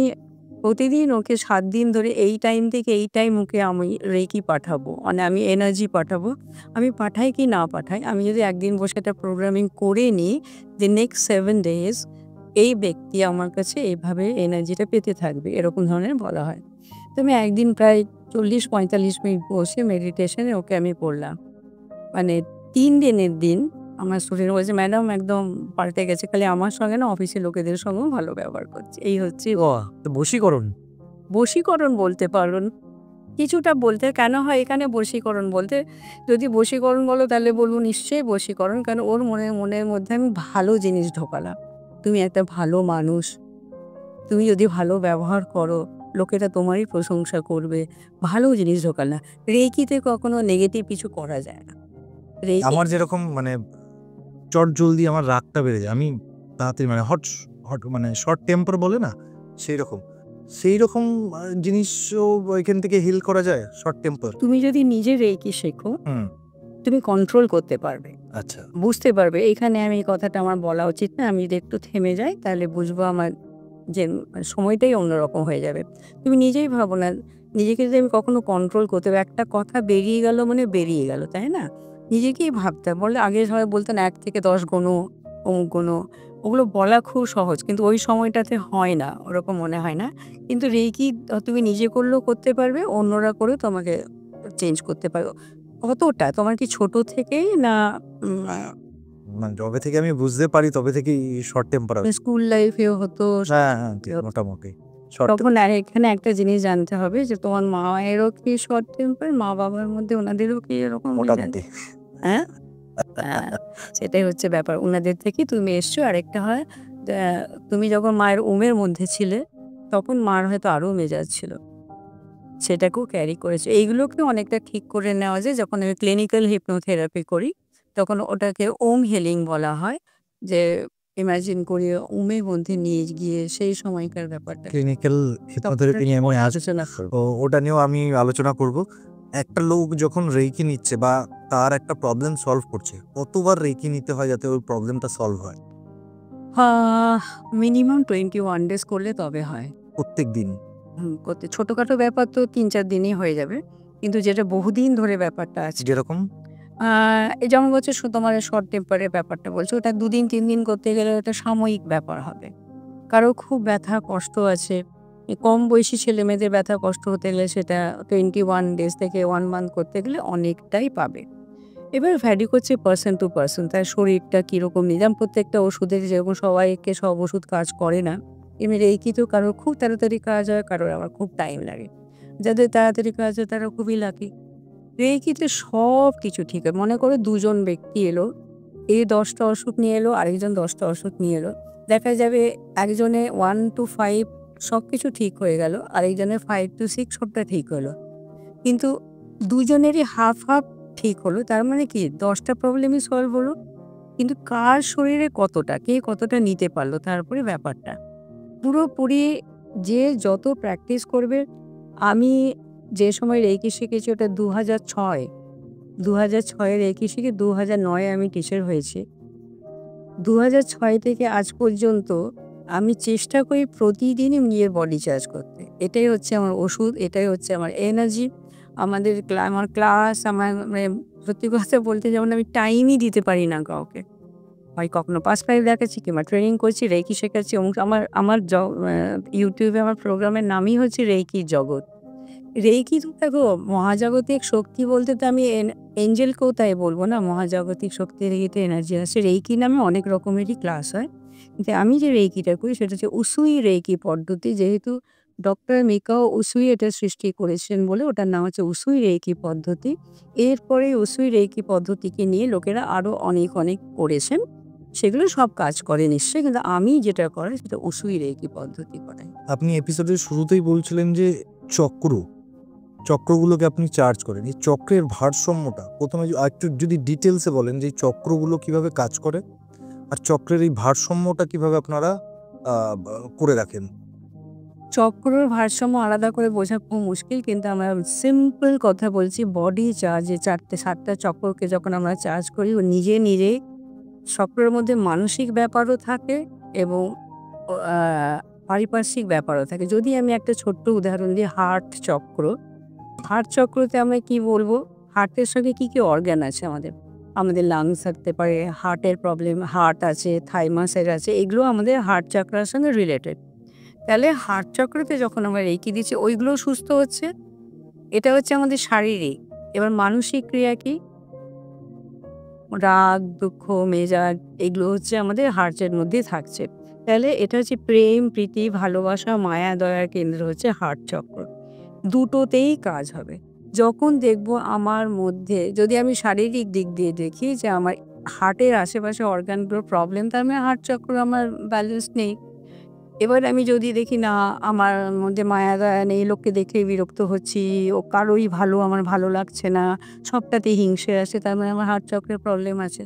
প্রতিদিন ওকে ৭ দিন ধরে এই টাইম থেকে এই টাইম ওকে আমি রেকি পাঠাবো, মানে আমি এনার্জি পাঠাবো। আমি পাঠাই কি না পাঠাই, আমি যদি একদিন বসে একটা প্রোগ্রামিং করে নিই, দি নেক্সট 7 ডেজ এই ব্যক্তি আমার কাছে এইভাবে এনার্জিটা পেতে থাকবে, এরকম ধরনের বলা হয়। তো আমি একদিন প্রায় ৪০-৪৫ মিনিট বসে মেডিটেশনে ওকে আমি করলাম। মানে ৩ দিনের দিন আমার স্টুডেন্ট বলছে, ম্যাডাম একদম পাল্টে গেছে, খালি আমার সঙ্গে না অফিসের লোকেদের সঙ্গেও ভালো ব্যবহার করছে। এই হচ্ছে তো বশীকরণ। বশীকরণ বলতে পারুন। কিছুটা বলতে কেন হয় এখানে বশীকরণ বলতে, যদি বশীকরণ বলো তাহলে বলবো নিশ্চয়ই বশীকরণ, কারণ ওর মনের মধ্যে আমি ভালো জিনিস ঢোকালাম। তুমি একটা ভালো মানুষ, তুমি যদি ভালো ব্যবহার করো, লোকেরা তোমারই প্রশংসা করবে। ভালো জিনিস ঢোকাল না। রেইকিতে কখনো নেগেটিভ কিছু করা যায় না। রেইকি আমার যেরকম মানে চটজলদি আমার রাগটা বেড়ে যায়, আমি তাড়াতাড়ি মানে হট হট মানে শর্ট টেম্পার বলে না, সেই রকম জিনিসও এখান থেকে হিল করা যায়, শর্ট টেম্পার। তুমি যদি নিজে রেইকি শেখো, হুম। তুমি কন্ট্রোল করতে পারবে। আচ্ছা। বুঝতে পারবে এখানে আমি এই কথাটা আমার বলা উচিত না, আমি যদি একটু থেমে যাই তাহলে বুঝবো আমার যে সময়টাই অন্যরকম হয়ে যাবে। তুমি নিজেই ভাবো না, নিজেকে যদি আমি কখনো কন্ট্রোল করতে পারি, একটা কথা বেরিয়ে গেল মানে বেরিয়ে গেল, তাই না? নিজেকেই ভাবতে হবে। বললে আগে সবাই বলতেন ১ থেকে ১০ গোনো, অমুক গোনো। ওগুলো বলা খুব সহজ, কিন্তু ওই সময়টাতে হয় না, ওরকম মনে হয় না। কিন্তু রেইকি তুমি নিজে করলেও করতে পারবে, অন্যরা করেও তোমাকে চেঞ্জ করতে পারবে। কতটা? তোমার কি ছোট থেকেই না আ মানে যবে থেকে আমি বুঝতে পারি তবে থেকেই শর্ট টেম্পার আছে। স্কুল লাইফেও হতো? হ্যাঁ, মোটামুটি শর্ট তখন আর এখানে একটা জিনিস জানতে হবে যে তোমার মায়েরও কি শর্ট টেম্পার? মা-বাবার মধ্যে ওনাদেরও কি এরকম মেজাজ? মোটামুটি। হ্যাঁ? হ্যাঁ, সেটাই হচ্ছে ব্যাপার। উনাদের থেকেই তুমি এসছো। আরেকটা হয় তুমি যখন মায়ের মধ্যে ছিলে, তখন মার হয়তো আরো মেজাজ ছিল। সেটাকেও ক্যারি করেছে। এইগুলোকেও অনেকটা ঠিক করে নেওয়া যায়। যখন আমি ক্লিনিক্যাল হিপনোথেরাপি করি, তখন ওটাকে ওম হিলিং বলা হয়। যে ইমাজিন করি ওমের মধ্যে নিয়ে গিয়ে সেই সময়কার ব্যাপারটা ক্লিনিক্যাল তখন হিপনোথেরাপি নিয়ে আমি আলোচনা করব। ওটা নিয়েও আমি আলোচনা করব। একটা লোক যখন রেইকি নিচ্ছে বা তার একটা প্রবলেম সলভ করছে, কতবার রেইকি নিতে হয় যাতে ওই প্রবলেমটা সলভ হয়? মিনিমাম 21 ডেজ করলে তবে হয়। প্রত্যেকদিন? করতে ছোটখাটো ব্যাপার তো ৩-৪ দিনেই হয়ে যাবে। কিন্তু যেটা বহুদিন ধরে ব্যাপারটা আছে, যেরকম? আ এই যেমন হচ্ছে তোমার শর্ট টেম্পারের ব্যাপারটা বলছো, ওটা ২ দিন ৩ দিন করতে গেলে ওটা সাময়িক ব্যাপার হবে। কারো খুব ব্যথা কষ্ট আছে। কম বয়সী ছেলেমেয়েদের ব্যথা কষ্ট হতে গেলে সেটা 21 ডেজ থেকে 1 মান্থ করতে গেলে অনেকটাই পাবে। এবার ভ্যারি করছে পারসন টু পারসন, তার শরীরটা কীরকম নিজাম, প্রত্যেকটা ওষুধের যেরকম সবাইকে সব ওষুধ কাজ করে না। এমনি রেইকিতেও কারোর খুব তাড়াতাড়ি কাজ হয়, কারোর আবার খুব টাইম লাগে। যাদের তাড়াতাড়ি কাজ হয় তারা খুবই লাকি। রেইকিতে সব কিছু ঠিক হয়। মনে করো ২ জন ব্যক্তি এলো, এ ১০ টা অসুখ নিয়ে এলো, আরেকজন ১০ টা অসুখ নিয়ে এলো। দেখা যাবে একজনে 1 to 5 সবকিছু ঠিক হয়ে গেল, আরেকজনের 5 to 6 সবটা ঠিক হলো। কিন্তু দুজনেরই হাফ, হাফ ঠিক হলো। তার মানে কি ১০ টা প্রবলেমই সলভ হলো। কিন্তু কার শরীরে কতটা, কে কতটা নিতে পারলো তার উপরে ব্যাপারটা। পুরোপুরি যে যত প্র্যাকটিস করবে, আমি যে সময় রেইকি শিখেছি ওটা ২০০৬। ২০০৬ এ রেইকি শিখে ২০০৯ এ আমি টিচার হয়েছি। ২০০৬ থেকে আজ পর্যন্ত আমি চেষ্টা করি প্রতিদিনই নিজের বডি চার্জ করতে। এটাই হচ্ছে আমার ওষুধ, এটাই হচ্ছে আমার এনার্জি। আমার ক্লাস, আমার মানে সত্যি কথা বলতে যেমন আমি টাইমই দিতে পারি না কাউকে। হয় কখনো পাস ফাইল দেখাচ্ছি কিংবা ট্রেনিং করছি, রেইকি শেখাচ্ছি অমুক। আমার আমার ইউটিউবে আমার প্রোগ্রামের নামই হচ্ছে রেইকির জগৎ। রেইকি তো দেখো মহাজাগতিক শক্তি বলতে তো আমি এঞ্জেলকেও তাই বলব না, মহাজাগতিক শক্তির ইয়েতে এনার্জি আছে। রেইকি নামে অনেক রকমেরই ক্লাস হয়। কিন্তু আমি যে রেইকিটা করি সেটা হচ্ছে উসুই রেইকি পদ্ধতি। যেহেতু ডক্টর মিকাও উসুই এটা সৃষ্টি করেছেন বলে ওটার নাম হচ্ছে উসুই রেইকি পদ্ধতি। এরপরে উসুই রেইকি পদ্ধতিকে নিয়ে লোকেরা আরও অনেক, অনেক করেছেন। সেগুলো সব কাজ করে নিশ্চয়ই। কিন্তু আমি যেটা করাই সেটা উসুই রেইকি পদ্ধতি করাই। আপনি এপিসোডের শুরুতেই বলছিলেন যে চক্রগুলোকে আপনি চার্জ করেন। এই চক্রের ভারসাম্যটা ১ম এ আরেকটু যদি ডিটেইলসে বলেন যে এই চক্রগুলো কিভাবে কাজ করে? আর চক্রের এই ভারসাম্যটা কিভাবে আপনারা আ বা করে রাখেন? চক্রর ভারসাম্য আলাদা করে বোঝা খুব মুশকিল, কিন্তু আমরা সিম্পল কথা বলছি। বডি চার্জ, যে ৪-৭টা চক্রকে যখন আমরা চার্জ করি, ও নিজে নিজেই চক্রের মধ্যে মানসিক ব্যাপারও থাকে এবং পারিপার্শ্বিক ব্যাপারও থাকে। যদি আমি একটা ছোট্ট উদাহরণ দিই, হার্ট চক্রতে আমরা কি বলবো, হার্টের সঙ্গে কি কি অর্গান আছে আমাদের? আমাদের লাংস থাকতে পারে, হার্টের প্রবলেম, হার্ট আছে, থাইমাসের আছে, এগুলো আমাদের হার্ট চক্রের সঙ্গে রিলেটেড। তাহলে হার্ট চক্রতে যখন আমরা রেখে দিচ্ছি ওইগুলো সুস্থ হচ্ছে। এটা হচ্ছে আমাদের শারীরিক। এবার মানসিক ক্রিয়া কি? রাগ, দুঃখ, মেজাজ, এগুলো হচ্ছে আমাদের হার্টের মধ্যে থাকছে। তাহলে এটা হচ্ছে প্রেম, প্রীতি, ভালোবাসা, মায়া, দয়ার কেন্দ্র হচ্ছে হার্ট চক্র। দুটোতেই কাজ হবে। যখন দেখব আমার মধ্যে, যদি আমি শারীরিক দিক দিয়ে দেখি যে আমার হার্টের আশেপাশে অর্গানগুলোর প্রবলেম, তার মানে হার্ট চক্র আমার ব্যালেন্স নেই। এবার আমি যদি দেখি না আমার মধ্যে মায়া দয়া নেই, লোককে দেখে বিরক্ত হচ্ছি, ও কারোই ভালো আমার ভালো লাগছে না, সবটাতে হিংসে আসে, তার মানে আমার হার্ট চক্রের প্রবলেম আছে।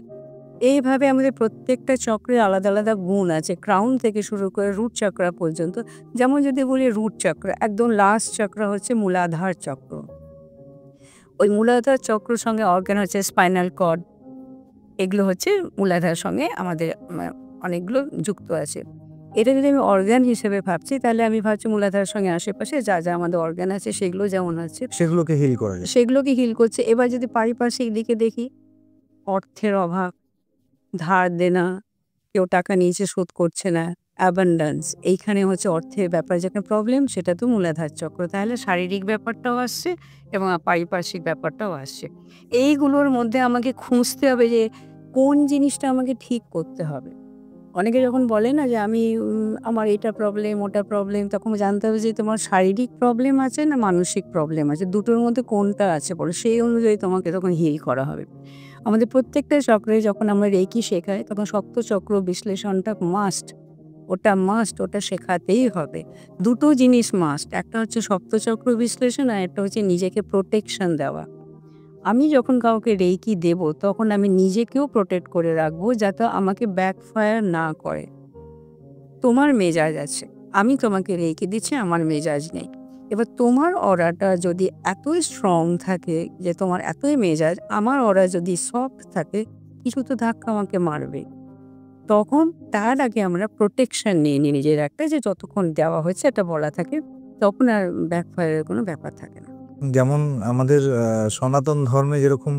এইভাবে আমাদের প্রত্যেকটা চক্রের আলাদা আলাদা গুণ আছে, ক্রাউন থেকে শুরু করে রুট চক্রা পর্যন্ত। যেমন যদি বলি রুট চক্র, একদম লাস্ট চক্র হচ্ছে মূলাধার চক্র। ওই মূলাধার চক্রের সঙ্গে অর্গান হচ্ছে স্পাইনাল কর্ড, এগুলো হচ্ছে মূলাধারের সঙ্গে আমাদের অনেকগুলো যুক্ত আছে। এটা যদি আমি অর্গান হিসেবে ভাবছি, তাহলে আমি ভাবছি মূলাধারের সঙ্গে আশেপাশে যা যা আমাদের অর্গান আছে সেগুলো যেমন আছে সেগুলোকে হিল করা যায়। সেগুলোকে হিল করছে। এবার যদি পারিপার্শ্বিক দিকে দেখি, অর্থের অভাব, ধার দেনা, কেউ টাকা নিয়েছে শোধ করছে না, অ্যাবান্ডান্স, এইখানে হচ্ছে অর্থের ব্যাপার যেখানে প্রবলেম, সেটা তো মূলাধার চক্র। তাহলে শারীরিক ব্যাপারটাও আসছে এবং পারিপার্শ্বিক ব্যাপারটাও আসছে। এইগুলোর মধ্যে আমাকে খুঁজতে হবে যে কোন জিনিসটা আমাকে ঠিক করতে হবে। অনেকে যখন বলে না যে আমি আমার এটা প্রবলেম ওটা প্রবলেম, তখন জানতে হবে যে তোমার শারীরিক প্রবলেম আছে না মানসিক প্রবলেম আছে, দুটোর মধ্যে কোনটা আছে বলো, সেই অনুযায়ী তোমাকে তখন হিল করা হবে। আমাদের প্রত্যেকটা চক্রে যখন আমরা রেকি শেখাই, তখন সপ্তচক্র বিশ্লেষণটা মাস্ট, ওটা শেখাতেই হবে। দুটো জিনিস মাস্ট, একটা হচ্ছে সপ্তচক্র বিশ্লেষণ আর একটা হচ্ছে নিজেকে প্রোটেকশন দেওয়া। আমি যখন কাউকে রেকি দেব, তখন আমি নিজেকেও প্রোটেক্ট করে রাখবো যাতে আমাকে ব্যাকফায়ার না করে। তোমার মেজাজ আছে, আমি তোমাকে রেকি দিচ্ছি, আমার মেজাজ নেই। এবার তোমার অরাটা যদি এতই স্ট্রং থাকে যে তোমার এতই মেজাজ, আমার অরা যদি সফট থাকে, কিছু তো ধাক্কা আমাকে মারবে। তখন তার আগে আমরা প্রোটেকশন নিয়ে নিই নিজের একটা, যে যতক্ষণ দেওয়া হয়েছে এটা বলা থাকে, তখন আর ব্যাকফায়ারের কোনো ব্যাপার থাকে না। যেমন আমাদের সনাতন ধর্মে যেরকম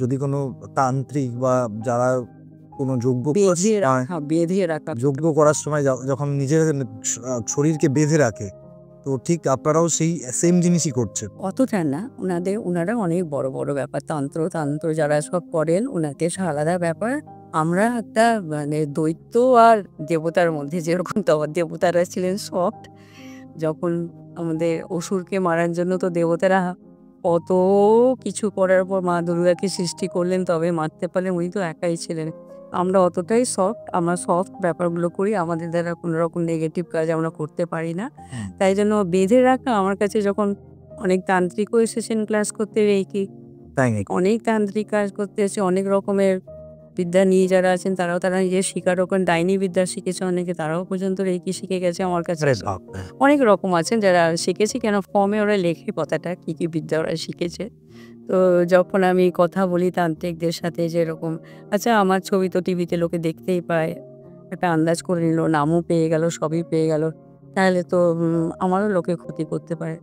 যদি কোনো তান্ত্রিক বা যারা কোনো যজ্ঞ বেঁধে রাখা যজ্ঞ করার সময় যখন নিজের শরীরকে বেঁধে রাখে, তো ঠিক আপনারাও সেই সেম জিনিসই করছেন। অতটা না, ওনারা অনেক বড় বড় ব্যাপার, তন্ত্র যারা সব করেন ওনাদের আলাদা ব্যাপার। আমরা একটা মানে দৈত্য আর দেবতার মধ্যে যেরকম দেবতারা ছিলেন সফট, যখন আমাদের অসুরকে মারার জন্য তো দেবতারা কত কিছু করার পর মা দুর্গাকে সৃষ্টি করলেন, তবে মারতে পারলেন, উনি তো একাই ছিলেন। আমরা অতটাই সফট, আমরা সফট ব্যাপারগুলো করি, আমাদের দ্বারা কোনো রকম নেগেটিভ কাজ আমরা করতে পারি না। তাই জন্য বেঁধে রাখা, আমার কাছে যখন অনেক তান্ত্রিকও এসেছেন ক্লাস করতে রেকি, তাই নাকি? অনেক তান্ত্রিক কাজ করতে এসে অনেক রকমের বিদ্যা নিয়ে যারা আছেন, তারা নিজের শিকারও করেন, ডাইনি বিদ্যা শিখেছে অনেকে, তারাও পর্যন্ত রেকি শিখে গেছে আমার কাছে। আরে বাপরে! অনেক রকম আছেন যারা শিখেছে, কেন ফর্মে ওরা লেখে কথাটা কি কি বিদ্যা ওরা শিখেছে। তো যখন আমি কথা বলি তান্ত্রিকদের সাথে, যেরকম আচ্ছা আমার ছবি তো টিভিতে লোকে দেখতেই পায়, একটা আন্দাজ করে নিল, নামও পেয়ে গেল, সবই পেয়ে গেল, তাহলে তো আমারও লোকে ক্ষতি করতে পারে।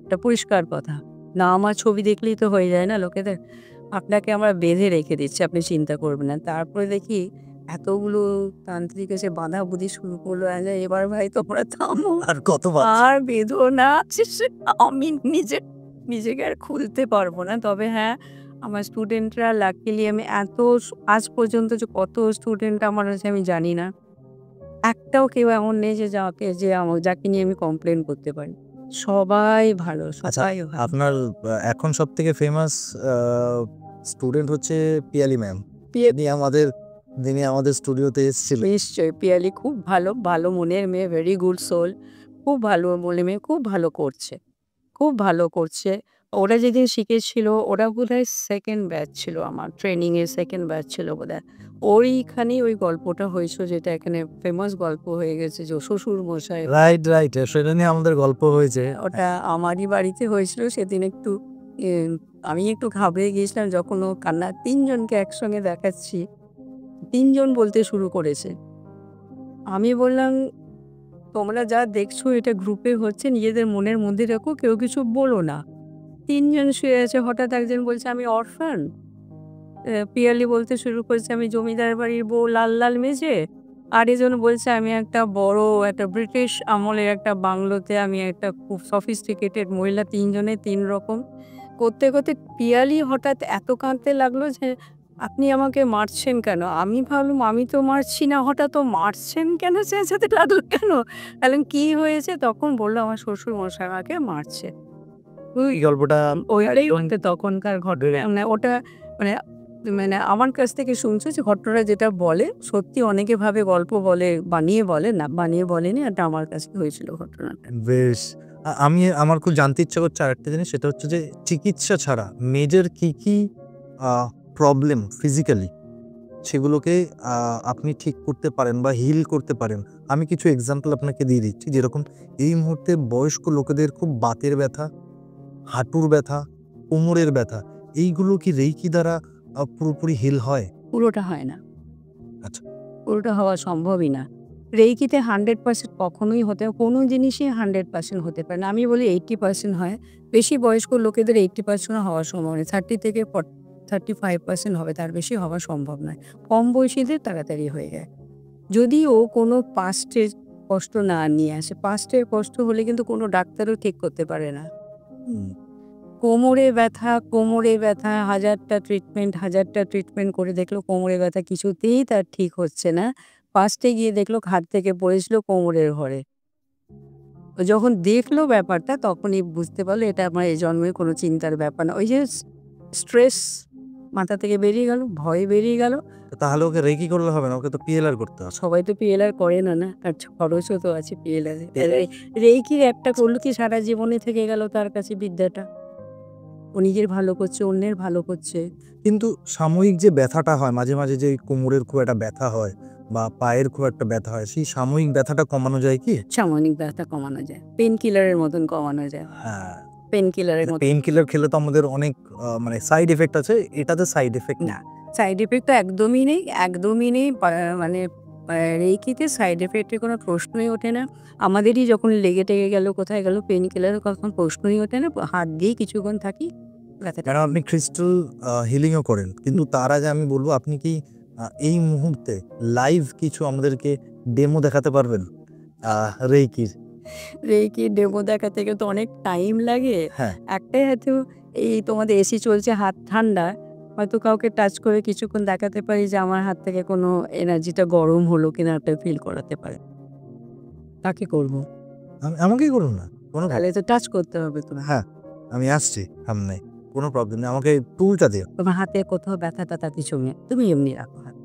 এটা পরিষ্কার কথা। না আমার ছবি দেখলেই তো হয়ে যায় না লোকেদের। আপনাকে আমরা বেঁধে রেখে দিচ্ছি, আপনি চিন্তা করবেন না। তারপরে দেখি এতগুলো তান্ত্রিক এসে বাঁধাবুধি শুরু করলো, এবার ভাই তোমরা থামো, আর কত আর বেঁধো না। আমি নিজেকে আর খুলতে পারবো না। তবে হ্যাঁ, আমার স্টুডেন্টরা লাকিলি, আমি আজ পর্যন্ত যে কত স্টুডেন্ট আমার আছে আমি জানি না। একটাও কেউ এমন নেই যে যাকে নিয়ে আমি কমপ্লেন করতে পারি। সবাই ভালো, আচ্ছা, সবাই ভালো। আপনার এখন সবথেকে ফেমাস স্টুডেন্ট হচ্ছে পিয়ালি ম্যাম। যিনি আমাদের স্টুডিওতে এসেছিলেন। নিশ্চয়ই পিয়ালি খুব ভালো, ভালো মনের মেয়ে, ভেরি গুড সোল। খুব ভালো মনের মেয়ে, খুব ভালো করছে, খুব ভালো করছে। ওরা যেদিন শিখেছিল, ওরা বোধহয় সেকেন্ড ব্যাচ ছিল, আমার ট্রেনিংয়ের সেকেন্ড ব্যাচ ছিল বোধহয়। ওইখানেই ওই গল্পটা হয়েছিল, যেটা এখানে ফেমাস গল্প হয়ে গেছে, যে শ্বশুরমশাই। রাইট, সেটা নিয়ে আমাদের গল্প হয়েছে। ওটা আমারই বাড়িতে হয়েছিল। সেদিন আমি একটু ঘাবড়ে গিয়েছিলাম যখন ও কান্না, ৩ জনকে একসঙ্গে দেখাচ্ছি। ৩ জন বলতে শুরু করেছে। আমি বললাম, তোমরা যা দেখছো এটা গ্রুপে হচ্ছে, নিজেদের মনের মধ্যে রেখো, কেউ কিছু বলো না। ৩ জন শুয়ে আছে, হঠাৎ একজন বলছে আমি অরফান। পিয়ালি বলতে শুরু করেছে আমি জমিদার বাড়ির বউ, লাল লাল মেজে। আর এজন বলছে আমি একটা ব্রিটিশ আমলের একটা বাংলোতে আমি একটা খুব সফিস্টিকেটেড মহিলা। ৩ জনে ৩ রকম। করতে করতে পিয়ালি হঠাৎ এত কাঁদতে লাগলো যে, আপনি আমাকে মারছেন কেন? আমি ভাবলাম আমি তো মারছি না, হঠাৎ ও মারছেন কেন, চেঁচাতে লাগলো কেন? বললাম কি হয়েছে? তখন বললো আমার শ্বশুরমশাই আমাকে মারছে। এই গল্পটা তখনকার ঘটনা, মানে ওটা মানে মানে আমার কাছ থেকে শুনছো যে ঘটনাটা যেটা বলে সত্যি অনেকে ভাবে গল্প বলে, বানিয়ে বলে, না বানিয়ে বলেনি, এটা আমার কাছে হয়েছিল ঘটনাটা। বেশ। আমার খুব জানতে ইচ্ছা করছে আরেকটা জিনিস, সেটা হচ্ছে যে চিকিৎসা ছাড়া মেয়েদের কি প্রবলেম ফিজিক্যালি সেগুলোকে আপনি ঠিক করতে পারেন বা হিল করতে পারেন। আমি কিছু এক্সাম্পল আপনাকে দিয়ে দিচ্ছি। যেরকম এই মুহূর্তে বয়স্ক লোকেদের খুব বাতের ব্যথা, হাঁটুর ব্যথা, কোমরের ব্যথা, এইগুলো কি রেইকি দ্বারা পুরোপুরি হিল হয়? পুরোটা হয় না। আচ্ছা। পুরোটা হওয়া সম্ভবই না। রেইকিতে 100% কখনোই কোনো জিনিসই 100% হতে পারে না। আমি বলি 80% হয়। বেশি বয়স্ক লোকেদের 80% হওয়া সম্ভব নয়। 30 থেকে 35% হবে, তার বেশি হওয়া সম্ভব নয়। কম বয়সীদের তাড়াতাড়ি হয়ে যায়। যদি ও কোনো পাস্টের কষ্ট না নিয়ে আসে। পাস্টের কষ্ট হলে কিন্তু কোনো ডাক্তারও ঠিক করতে পারে না। হুম। কোমরে ব্যথা 1000টা ট্রিটমেন্ট করে দেখলো কোমরে ব্যথা কিছুতেই তার ঠিক হচ্ছে না। ফার্স্টে গিয়ে দেখলো ঘাট থেকে পড়েছিল কোমরের ঘরে। ও যখন দেখলো ব্যাপারটা তখনই বুঝতে পারলো এটা আমার এ জন্মের কোনো চিন্তার ব্যাপার না। ওই যে স্ট্রেস মাথা থেকে বেরিয়ে গেল, ভয় বেরিয়ে গেল। তো তাহলে ওকে রেকি করলে হবে না, ওকে তো পিএলআর করতে হবে। সবাই তো পিএলআর করে না, না? আর খরচও তো আছে পিএলআর এ। রেইকির একটা করলো কি সারা জীবনে থেকে গেল তার কাছে বিদ্যাটা। ও নিজের ভালো করছে, অন্যের ভালো করছে। কিন্তু সাময়িক যে ব্যথাটা হয় মাঝে, মাঝে যে কোমরের খুব একটা ব্যথা হয় বা পায়ের খুব একটা ব্যথা হয়, সেই সাময়িক ব্যথাটা কমানো যায় কি? সাময়িক ব্যথা কমানো যায়। পেইন কিলারের মতন কমানো যায়। হ্যাঁ। পেইন কিলারের মতো পেইন কিলার খেলে তো আমাদের অনেক মানে সাইড ইফেক্ট আছে। এটাতে সাইড ইফেক্ট না। সাইড ইফেক্ট তো একদমই নেই, একদমই নেই। মানে রেইকিতে সাইড ইফেক্টের কোনো প্রশ্নই ওঠে না। আমাদেরই যখন লেগে-টেগে গেল, কোথায় গেল, পেইন কিলারের কখন প্রশ্নই ওঠে না। হাত দিয়েই কিছুক্ষণ থাকি, ব্যথাটা কারণ আপনি ক্রিস্টাল হিলিংও করেন। কিন্তু তার আগে আমি বলব, আপনি কি এই মুহূর্তে লাইভ কিছু আমাদেরকে ডেমো দেখাতে পারবেন রেইকির? রেইকি ডেমো দেখাতে গেলে তো অনেক টাইম লাগে। হ্যাঁ। একটাই হয়তো এই তোমাদের এসি চলছে, হাত ঠান্ডা। হয়তো কাউকে টাচ করে কিছুক্ষণ দেখাতে পারি যে আমার হাত থেকে কোনো এনার্জিটা গরম হলো কিনা ওটা ফিল করাতে পারে। তাকে করব। আমাকেই করুন না। তাহলে তো টাচ করতে হবে তোমার। হ্যাঁ, আমি আসছি সামনে। কোনো প্রবলেম নেই। আমাকে টুলটা দিন। তোমার হাতে কোথাও ব্যথা-ট্যাথা কিছু নেই। তুমি এমনি রাখো হাত।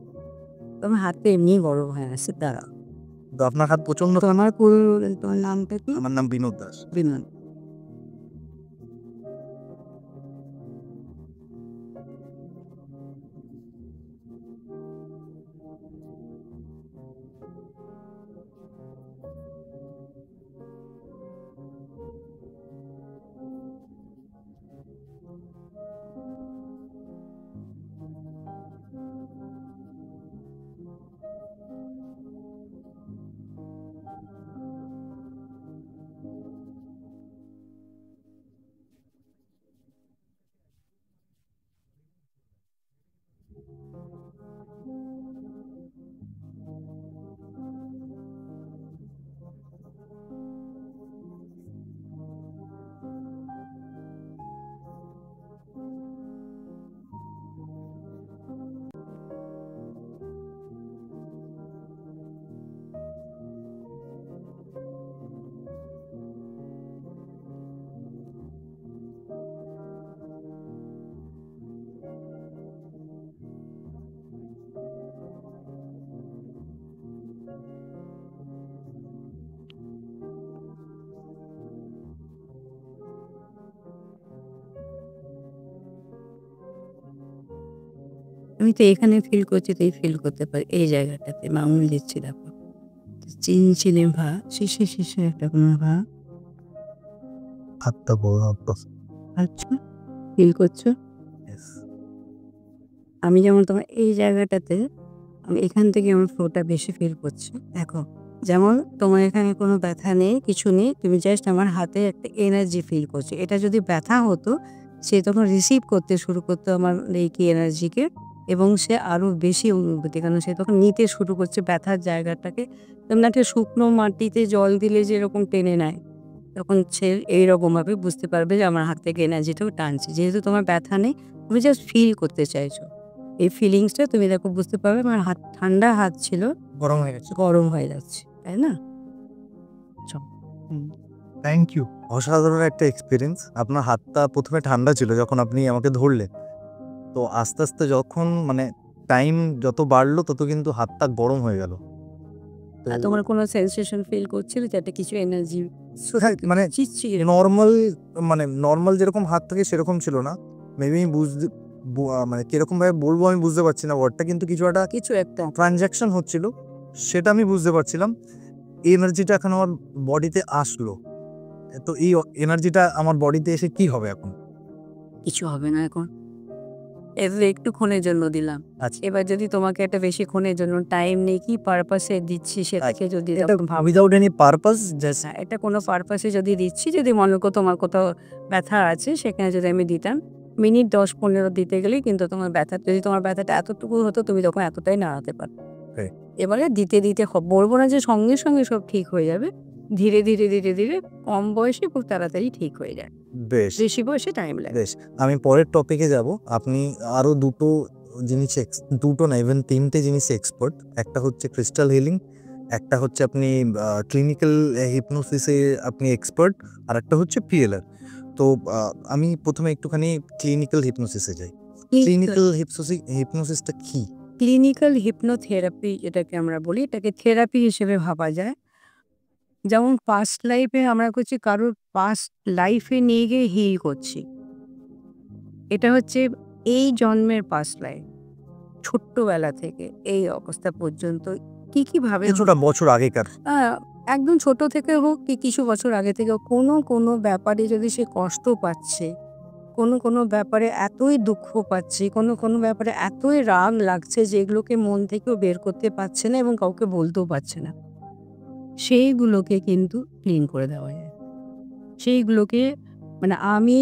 তোমার হাত তো এমনিই গরম হয়ে আছে। দাঁড়াও। তো আপনার হাত প্রচন্ড। তোমার নামটা কি? আমার নাম বিনোদ দাস। বিমান। আমি তো এখানে ফিল করছি, তুই ফিল করতে পারি এই জায়গাটাতে। আঙুল দিচ্ছি দেখো। চিনচিনে ভাব, শিশির একটা কোনো ভাব। হাতটা বড় আচ্ছা, ফিল করছো? আমি যেমন তোমার এই জায়গাটাতে, আমি এখান থেকে আমার ফ্লোটা বেশি ফিল করছি। দেখো, যেমন তোমার এখানে কোনো ব্যথা নেই, কিছু নেই। তুমি জাস্ট আমার হাতে একটা এনার্জি ফিল করছো। এটা যদি ব্যথা হতো, সে তখন রিসিভ করতে শুরু করতো আমার রেইকি এনার্জিকে, এবং সে আরও বেশি অনুভূতি, কারণ সে তখন নিতে শুরু করছে ব্যথার জায়গাটাকে। তেমন একটা শুকনো মাটিতে জল দিলে যেরকম টেনে নেয়, তখন সে এইরকমভাবে বুঝতে পারবে যে আমার হাত থেকে এনার্জিটাও টানছে। যেহেতু তোমার ব্যথা নেই, তুমি জাস্ট ফিল করতে চাইছো। এই ফিলিংসটা তুমি দেখো বুঝতে পারবে। আমার হাত ঠান্ডা হাত ছিল, গরম হয়ে গেছে। গরম হয়ে যাচ্ছে, তাই না? Thank you. অসাধারণ একটা এক্সপেরিয়েন্স। আপনার হাতটা ১ম এ ঠান্ডা ছিল যখন আপনি আমাকে ধরলেন। তো তো আস্তে আস্তে যখন মানে টাইম যত বাড়লো তত কিন্তু হাতটা গরম হয়ে গেল। তো আর তোমার কোনো সেন্সেশন ফিল করছিল যে একটা কিছু এনার্জি হ্যাঁ, মানে চিচ্ছির নর্মাল, মানে নর্মাল যেরকম হাত থাকে সেরকম ছিল না। মেবি আমি বুঝতে মানে কিরকম ভাবে বলবো আমি বুঝতে পারছি না ওয়ার্ডটা, কিন্তু কিছু একটা কিছু একটা ট্রানজাকশন হচ্ছিল সেটা আমি বুঝতে পারছিলাম। এই এনার্জিটা এখন আমার বডিতে আসলো। তো এই এনার্জিটা আমার বডিতে এসে কি হবে এখন? কিছু হবে না এখন। এবার একটুক্ষণের জন্য দিলাম। আচ্ছা, এবার যদি তোমাকে একটা বেশিক্ষণের জন্য টাইম নেই, কি পারপাসে দিচ্ছি সেটাকে যদি এটা তখন ভাবো। উইদাউট এনি পারপাস, জাস্ট হ্যাঁ, এটা কোনো পারপাসে যদি দিচ্ছি, যদি মনে করো তোমার কোথাও ব্যথা আছে সেখানে যদি আমি দিতাম, মিনিট ১০-১৫ দিতে গেলেই কিন্তু তোমার ব্যথা, যদি তোমার ব্যথাটা এতটুকু হতো তুমি তখন এতটাই নাড়াতে পারতে। হ্যাঁ। এবারে দিতে, দিতে বলব না যে সঙ্গে, সঙ্গে সব ঠিক হয়ে যাবে। ধীরে, ধীরে, ধীরে, ধীরে কম বয়সে খুব তাড়াতাড়ি ঠিক হয়ে যায়। বেশ, বেশি বয়সে টাইম লাগে। বেশ। আমি পরের টপিকে যাব। আপনি আরো দুটো জিনিস দুটো না ইভেন ৩ টে জিনিসে এক্সপার্ট। একটা হচ্ছে ক্রিস্টাল হিলিং, একটা হচ্ছে আপনি ক্লিনিক্যাল হিপনোসিসে আপনি এক্সপার্ট, আর একটা হচ্ছে পিএলআর। তো আমি প্রথমে একটুখানি ক্লিনিক্যাল হিপনোসিসে যাই। ক্লিনিক্যাল হিপনোসিসটা কি? ক্লিনিক্যাল হিপনোথেরাপি যেটাকে আমরা বলি, এটাকে থেরাপি হিসেবে ভাবা যায়। যেমন পাস্ট লাইফে আমরা করছি কারোর পাস্ট লাইফে নিয়ে গিয়ে হিল করছি। এটা হচ্ছে এই জন্মের পাস্ট লাইফ। ছোট্টবেলা থেকে এই অবস্থা পর্যন্ত কি ভাবে কিছুটা বছর আগেকার। একদম ছোট থেকে হোক কি কিছু বছর আগে থেকে হোক, কোনো ব্যাপারে যদি সে কষ্ট পাচ্ছে, কোনো ব্যাপারে এতই দুঃখ পাচ্ছে, কোনো ব্যাপারে এতই রাগ লাগছে যেগুলোকে মন থেকেও বের করতে পারছে না এবং কাউকে বলতেও পারছে না, সেইগুলোকে কিন্তু ক্লিন করে দেওয়া যায়। সেইগুলোকে মানে আমি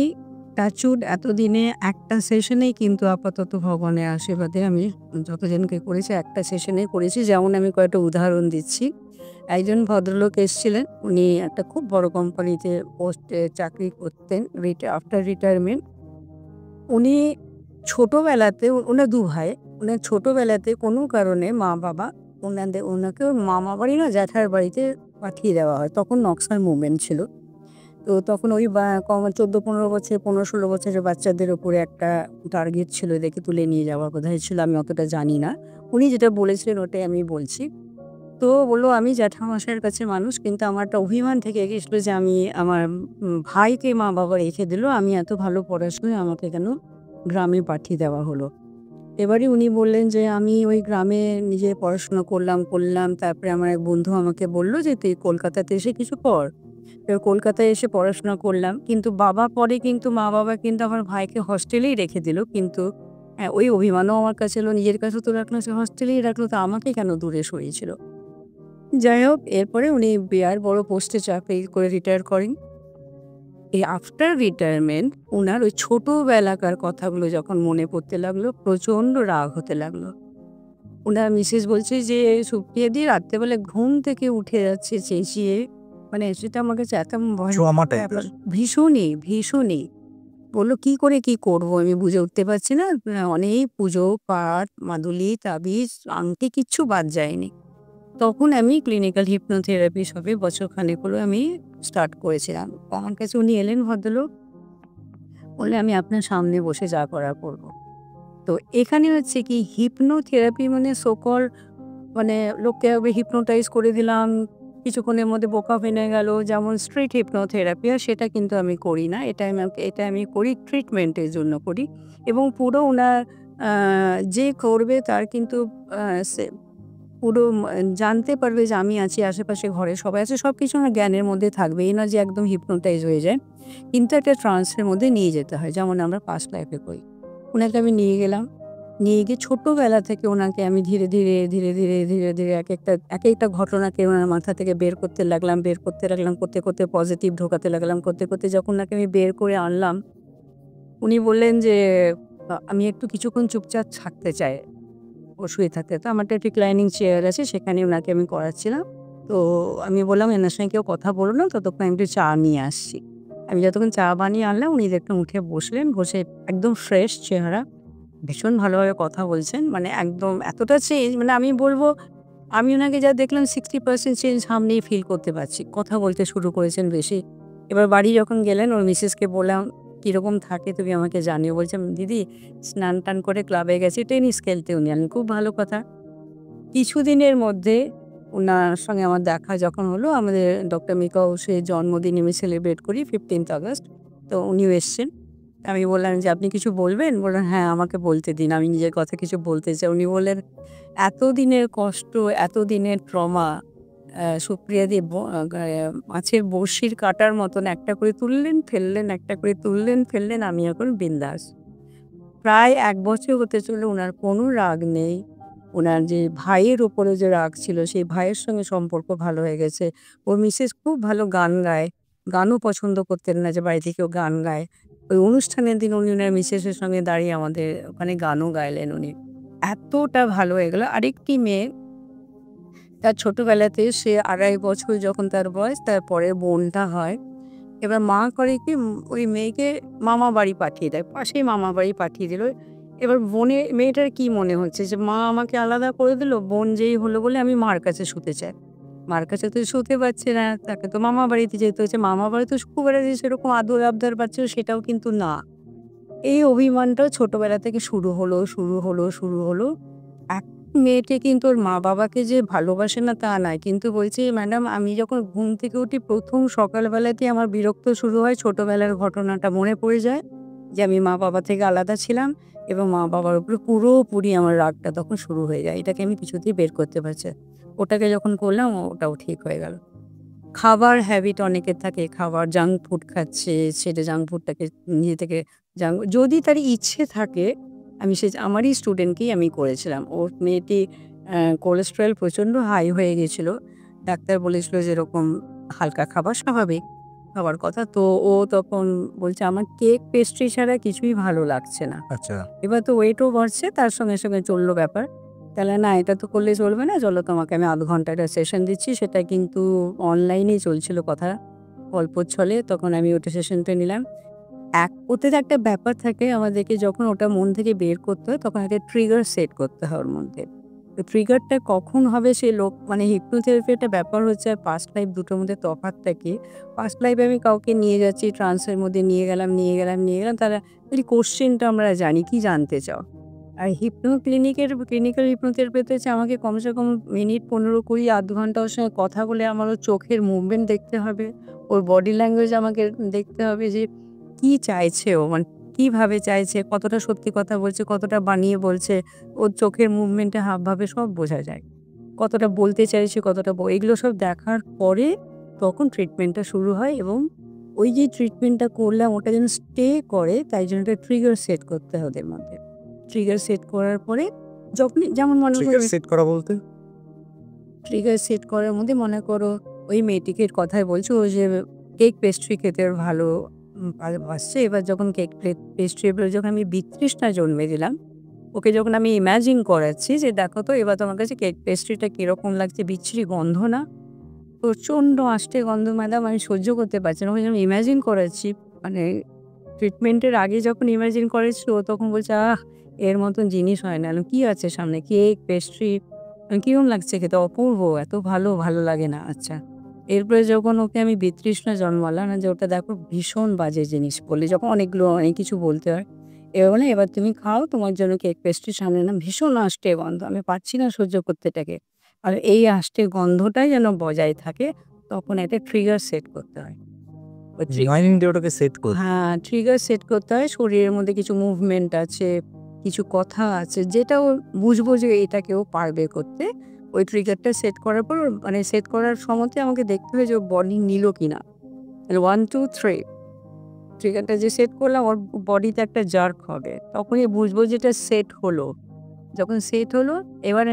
টাচউড এতদিনে একটা সেশনেই কিন্তু আপাতত ভগবানের আশীর্বাদে আমি যতজনকে করেছি একটা সেশনে করেছি। যেমন আমি কয়েকটা উদাহরণ দিচ্ছি। একজন ভদ্রলোক এসেছিলেন, উনি একটা খুব বড় কোম্পানিতে পোস্টে চাকরি করতেন আফটার রিটায়ারমেন্ট। উনি ছোটোবেলাতে ওনার ২ ভাই, ওনার ছোটোবেলাতে কোনো কারণে মা-বাবা ওনাকে ওর মামা বাড়ি না জ্যাঠার বাড়িতে পাঠিয়ে দেওয়া হয়। তখন নক্সাল মুভমেন্ট ছিল। তো তখন ওই ১৪-১৫ বছর ১৫-১৬ বছরের বাচ্চাদের উপরে একটা টার্গেট ছিল, এদেরকে তুলে নিয়ে যাওয়া বোধহয় ছিল, আমি অতটা জানি না। উনি যেটা বলেছিলেন ওটাই আমি বলছি। তো বলল, "আমি জ্যাঠামশাইয়ের কাছে মানুষ, কিন্তু আমার একটা অভিমান থেকে গেছিল যে আমি আমার ভাইকে মা-বাবা রেখে দিল। আমি এত ভালো পড়াশোনায় আমাকে কেন গ্রামে পাঠিয়ে দেওয়া হলো?" এবারে উনি বললেন যে, "আমি ওই গ্রামে নিজে পড়াশোনা করলাম। তারপরে আমার এক বন্ধু আমাকে বলল যে, 'তুই কলকাতাতে এসে কিছু কর।' এবার কলকাতায় এসে পড়াশোনা করলাম। কিন্তু বাবা পরে কিন্তু মা-বাবা কিন্তু আমার ভাইকে হস্টেলেই রেখে দিল। কিন্তু ওই অভিমানও আমার কাছে এলো, নিজের কাছেও তো রাখলো, সে হস্টেলেই রাখলো, তো আমাকে কেন দূরে সরিয়েছিল?" যাই হোক, এরপরে উনি বিরাট বড় পোস্টে চাকরি করে রিটায়ার করেন। এই আফটার রিটায়ারমেন্ট উনার ওই ছোটবেলাকার কথাগুলো যখন মনে পড়তে লাগলো, প্রচণ্ড রাগ হতে লাগলো। উনার মিসেস বলছে যে, "সুপ্রিয়া দি রাত্রেবেলা ঘুম থেকে উঠে যাচ্ছে চেঁচিয়ে।" মানে সেটা আমার কাছে এত ট্রমা ভয়ঙ্কর ব্যাপার। টাইপের। ভীষণই। বলল, "কি করে কি করব আমি বুঝে উঠতে পারছি না। অনেক পুজো, পাঠ, মাদুলি, তাবিজ, আংটি কিচ্ছু বাদ যায়নি।" তখন আমি ক্লিনিক্যাল হিপনোথেরাপি সবে বছরখানেক হলো আমি স্টার্ট করেছিলাম। আমার কাছে উনি এলেন ভদ্রলোক, বললেন, "আমি আপনার সামনে বসে যা করার করব।" তো এখানে হচ্ছে কি হিপনোথেরাপি মানে মানে লোককে হিপনোটাইজ করে দিলাম, কিছুক্ষণের মধ্যে বোকা ভেঙে গেল, যেমন স্ট্রিট হিপনোথেরাপি, আর সেটা কিন্তু আমি করি না। এটা আমি করি ট্রিটমেন্টের জন্য করি, এবং পুরো ওনার যে করবে তার কিন্তু সে পুরো জানতে পারবে যে আমি আছি, আশেপাশে ঘরে সবাই আছে, সবকিছু আমার জ্ঞানের মধ্যে থাকবে। এই না যে একদম হিপনোটাইজ হয়ে যায়। কিন্তু একটা ট্রান্সের মধ্যে নিয়ে যেতে হয়, যেমন আমরা পাস্ট লাইফে করি। উনাকে আমি নিয়ে গেলাম। নিয়ে গিয়ে ছোটবেলা থেকে ওনাকে আমি ধীরে ধীরে একেকটা ঘটনাকে ওনার মাথা থেকে বের করতে লাগলাম। করতে পজিটিভ ঢোকাতে লাগলাম। করতে যখন ওনাকে আমি বের করে আনলাম, উনি বললেন যে, "আমি একটু কিছুক্ষণ চুপচাপ থাকতে চাই।" ও শুয়ে থাকতে। তো আমার একটা রিক্লাইনিং চেয়ার আছে, সেখানে ওনাকে আমি করাচ্ছিলাম। তো আমি বললাম, "এনার সঙ্গে কেউ কথা বলো না, ততক্ষণ আমি একটু চা নিয়ে আসছি।" আমি যতক্ষণ চা বানিয়ে আনলাম, উনি দেখলাম উঠে বসলেন। বসে একদম ফ্রেশ চেহারা, ভীষণ ভালোভাবে কথা বলছেন। মানে একদম এতটা চেঞ্জ, মানে আমি বলব, আমি ওনাকে যা দেখলাম 60% চেঞ্জ সামনেই ফিল করতে পারছি। কথা বলতে শুরু করেছেন বেশি। এবার বাড়ি যখন গেলেন ওর মিসেসকে বললাম, কীরকম থাকে তুমি আমাকে জানিও। বলছে, দিদি স্নান টান করে ক্লাবে গেছি টেনিস খেলতে উনি। আমি খুব ভালো কথা। কিছুদিনের মধ্যে উনার সঙ্গে আমার দেখা যখন হলো, আমাদের ডক্টর মিকা ঘোষের জন্মদিন আমি সেলিব্রেট করি 15th আগস্ট। তো উনিও এসছেন। আমি বললাম যে, আপনি কিছু বলবেন? বললেন, হ্যাঁ আমাকে বলতে দিন, আমি নিজের কথা কিছু বলতে চাই। উনি বললেন, এতদিনের কষ্ট, এতদিনের ট্রমা সুপ্রিয়াদি মাছের বড়শির কাঁটার মতন একটা করে তুললেন, ফেললেন, একটা করে তুললেন, ফেললেন। আমি এখন বিন্দাস। প্রায় ১ বছর হতে চললো, উনার কোনো রাগ নেই। উনার যে ভাইয়ের উপরে যে রাগ ছিল, সেই ভাইয়ের সঙ্গে সম্পর্ক ভালো হয়ে গেছে। ওর মিসেস খুব ভালো গান গায়। গানও পছন্দ করতেন না যে বাড়িতে কেউ গান গায়। ওই অনুষ্ঠানের দিন উনি উনার মিসেসের সঙ্গে দাঁড়িয়ে আমাদের ওখানে গানও গাইলেন উনি। এতটা ভালো হয়ে গেল। আরেকটি মেয়ে, তার ছোটবেলাতে সে ২.৫ বছর যখন তার বয়স, তারপরে বোনটা হয়। এবার মা করে কি, ওই মেয়েকে মামা বাড়ি পাঠিয়ে দেয়। পাশেই মামা বাড়ি পাঠিয়ে দিল। এবার মেয়েটার কি মনে হচ্ছে যে মা আমাকে আলাদা করে দিল, বোন যেই হলো বলে আমি মার কাছে শুতে চাই। মার কাছে তো শুতে পারছে না, তাকে তো মামা বাড়িতে যেতে হচ্ছে। মামা বাড়ি তো খুব একটা যে সেরকম আদর আবদার পাচ্ছিল সেটাও কিন্তু না। এই অভিমানটাও ছোটবেলা থেকে শুরু হলো, শুরু হলো, শুরু হলো। এখন মেয়েটি কিন্তু ওর মা-বাবাকে যে ভালোবাসে না তা নয়। কিন্তু বলছে, ম্যাডাম আমি যখন ঘুম থেকে উঠি ১ম সকালবেলাতেই আমার বিরক্ত শুরু হয়। ছোটবেলার ঘটনাটা মনে পড়ে যায় যে আমি মা-বাবা থেকে আলাদা ছিলাম এবং মা-বাবার উপরে পুরোপুরি আমার রাগটা তখন শুরু হয়ে যায়। এটাকে আমি কিছুতেই বের করতে পারছি না। ওটাকে যখন করলাম ওটাও ঠিক হয়ে গেল। খাবার হ্যাবিট অনেকের থাকে, খাবার জাঙ্ক ফুড খাচ্ছে, সেটা জাঙ্ক ফুডটাকে নিজে থেকে যদি তার ইচ্ছে থাকে, আমি আমারই স্টুডেন্টকেই আমি করেছিলাম। ওর মেয়েটি কোলেস্টেরল প্রচণ্ড হাই হয়ে গেছিলো। ডাক্তার বলেছিল যে এরকম হালকা খাবার স্বাভাবিক খাবার কথা। তো ও তখন বলছে, আমার কেক পেস্ট্রি ছাড়া কিছুই ভালো লাগছে না। আচ্ছা। এবার তো ওয়েটও বাড়ছে, তার সঙ্গে, সঙ্গে চললো ব্যাপার। তাহলে না, এটা তো করলে চলবে না। চলো তোমাকে আমি ০.৫ ঘন্টা একটা সেশন দিচ্ছি। সেটা কিন্তু অনলাইনেই চলছিল কথা, গল্পর ছলে। তখন আমি ওটা সেশনটা নিলাম। ওতে তো একটা ব্যাপার থাকে, আমাদেরকে যখন ওটা মন থেকে বের করতে হয় তখন একটা ট্রিগার সেট করতে হয় ওর মধ্যে। তো ট্রিগারটা কখন হবে সে মানে হিপনোথেরাপি একটা ব্যাপার হচ্ছে, আর পাস্ট লাইফ দুটোর মধ্যে তফাৎটা কি? পাস্ট লাইফে আমি কাউকে নিয়ে যাচ্ছি, ট্রান্সের মধ্যে নিয়ে গেলাম, নিয়ে গেলাম, নিয়ে গেলাম। তারা খালি কোশ্চেনটা আমরা জানি, কি জানতে চাও? আর ক্লিনিক্যাল হিপনোথেরাপিতে হচ্ছে আমাকে কমসে কম মিনিট ১৫-২০ ০.৫ ঘন্টা ওর সঙ্গে কথা বলে আমার ওর চোখের মুভমেন্ট দেখতে হবে। ওর বডি ল্যাঙ্গুয়েজ আমাকে দেখতে হবে যে কি চাইছে ও, মানে কিভাবে চাইছে, কতটা সত্যি কথা বলছে, কতটা বানিয়ে বলছে। ওর চোখের মুভমেন্টে, হাবভাবে সব বোঝা যায়। কতটা বলতে চাইছে, কতটা এগুলো সব দেখার পরে তখন ট্রিটমেন্টটা শুরু হয় এবং ওই যে ট্রিটমেন্টটা করলাম ওটা যেন স্টে করে, তাই জন্য একটা ট্রিগার সেট করতে হয় ওদের মধ্যে। ট্রিগার সেট করার পরে যখনই, যেমন মনে ট্রিগার করো সেট করা বলতে? ট্রিগার সেট করার মধ্যে মনে করো ওই মেয়েটিকে কথাই বলছো, ও যে কেক পেস্ট্রি খেতে ওর ভালো ভালোবাসছে। এবার যখন কেক পেস্ট্রি এবার যখন আমি বিতৃষ্ণা জন্মে দিলাম, ওকে যখন আমি ইমাজিন করাচ্ছি যে দেখো তো এবার তোমার কাছে কেক পেস্ট্রিটা কীরকম লাগছে, বিচ্ছিরি গন্ধ না? প্রচণ্ড আষ্টে গন্ধ ম্যাডাম, আমি সহ্য করতে পারছি না। ওকে যখন ইমাজিন করাচ্ছি, মানে ট্রিটমেন্টের আগে যখন ইমাজিন করেছি, ও তখন বলছে, আহ এর মতন জিনিস হয় না। কি আছে সামনে? কেক, পেস্ট্রি, কিরম লাগছে খেতে? অপূর্ব, এত ভালো, ভালো লাগে না। আচ্ছা। এরপরে যখন ওকে আমি বিতৃষ্ণা জন্মালাম না যে ওটা দেখো ভীষণ বাজে জিনিস বললে, যখন অনেক কিছু বলতে হয়। এবার বলে, এবার তুমি খাও, তোমার জন্য কেক পেস্ট্রি সামনে না, ভীষণ আষ্টে গন্ধ। আমি পারছি না সহ্য করতে এটাকে। আর এই আষ্টে গন্ধটাই যেন বজায় থাকে, তখন একটা ট্রিগার সেট করতে হয়। ওই রিমাইন্ডিং দিয়ে ওটাকে সেট করতে। হ্যাঁ, ট্রিগার সেট করতে হয়। শরীরের মধ্যে কিছু মুভমেন্ট আছে, কিছু কথা আছে, যেটা ও বুঝবো যে এটাকে ও পারবে করতে। ওই ট্রিগারটা সেট করার পর মানে সেট করার সময়তে আমাকে দেখতে হয় যে ও বডি নিল কিনা। মানে 1, 2, 3 ট্রিগারটা যে সেট করলাম, ওর বডিতে একটা জার্ক হবে। তখনই বুঝবো যে এটা সেট হলো। যখন সেট হলো, এবার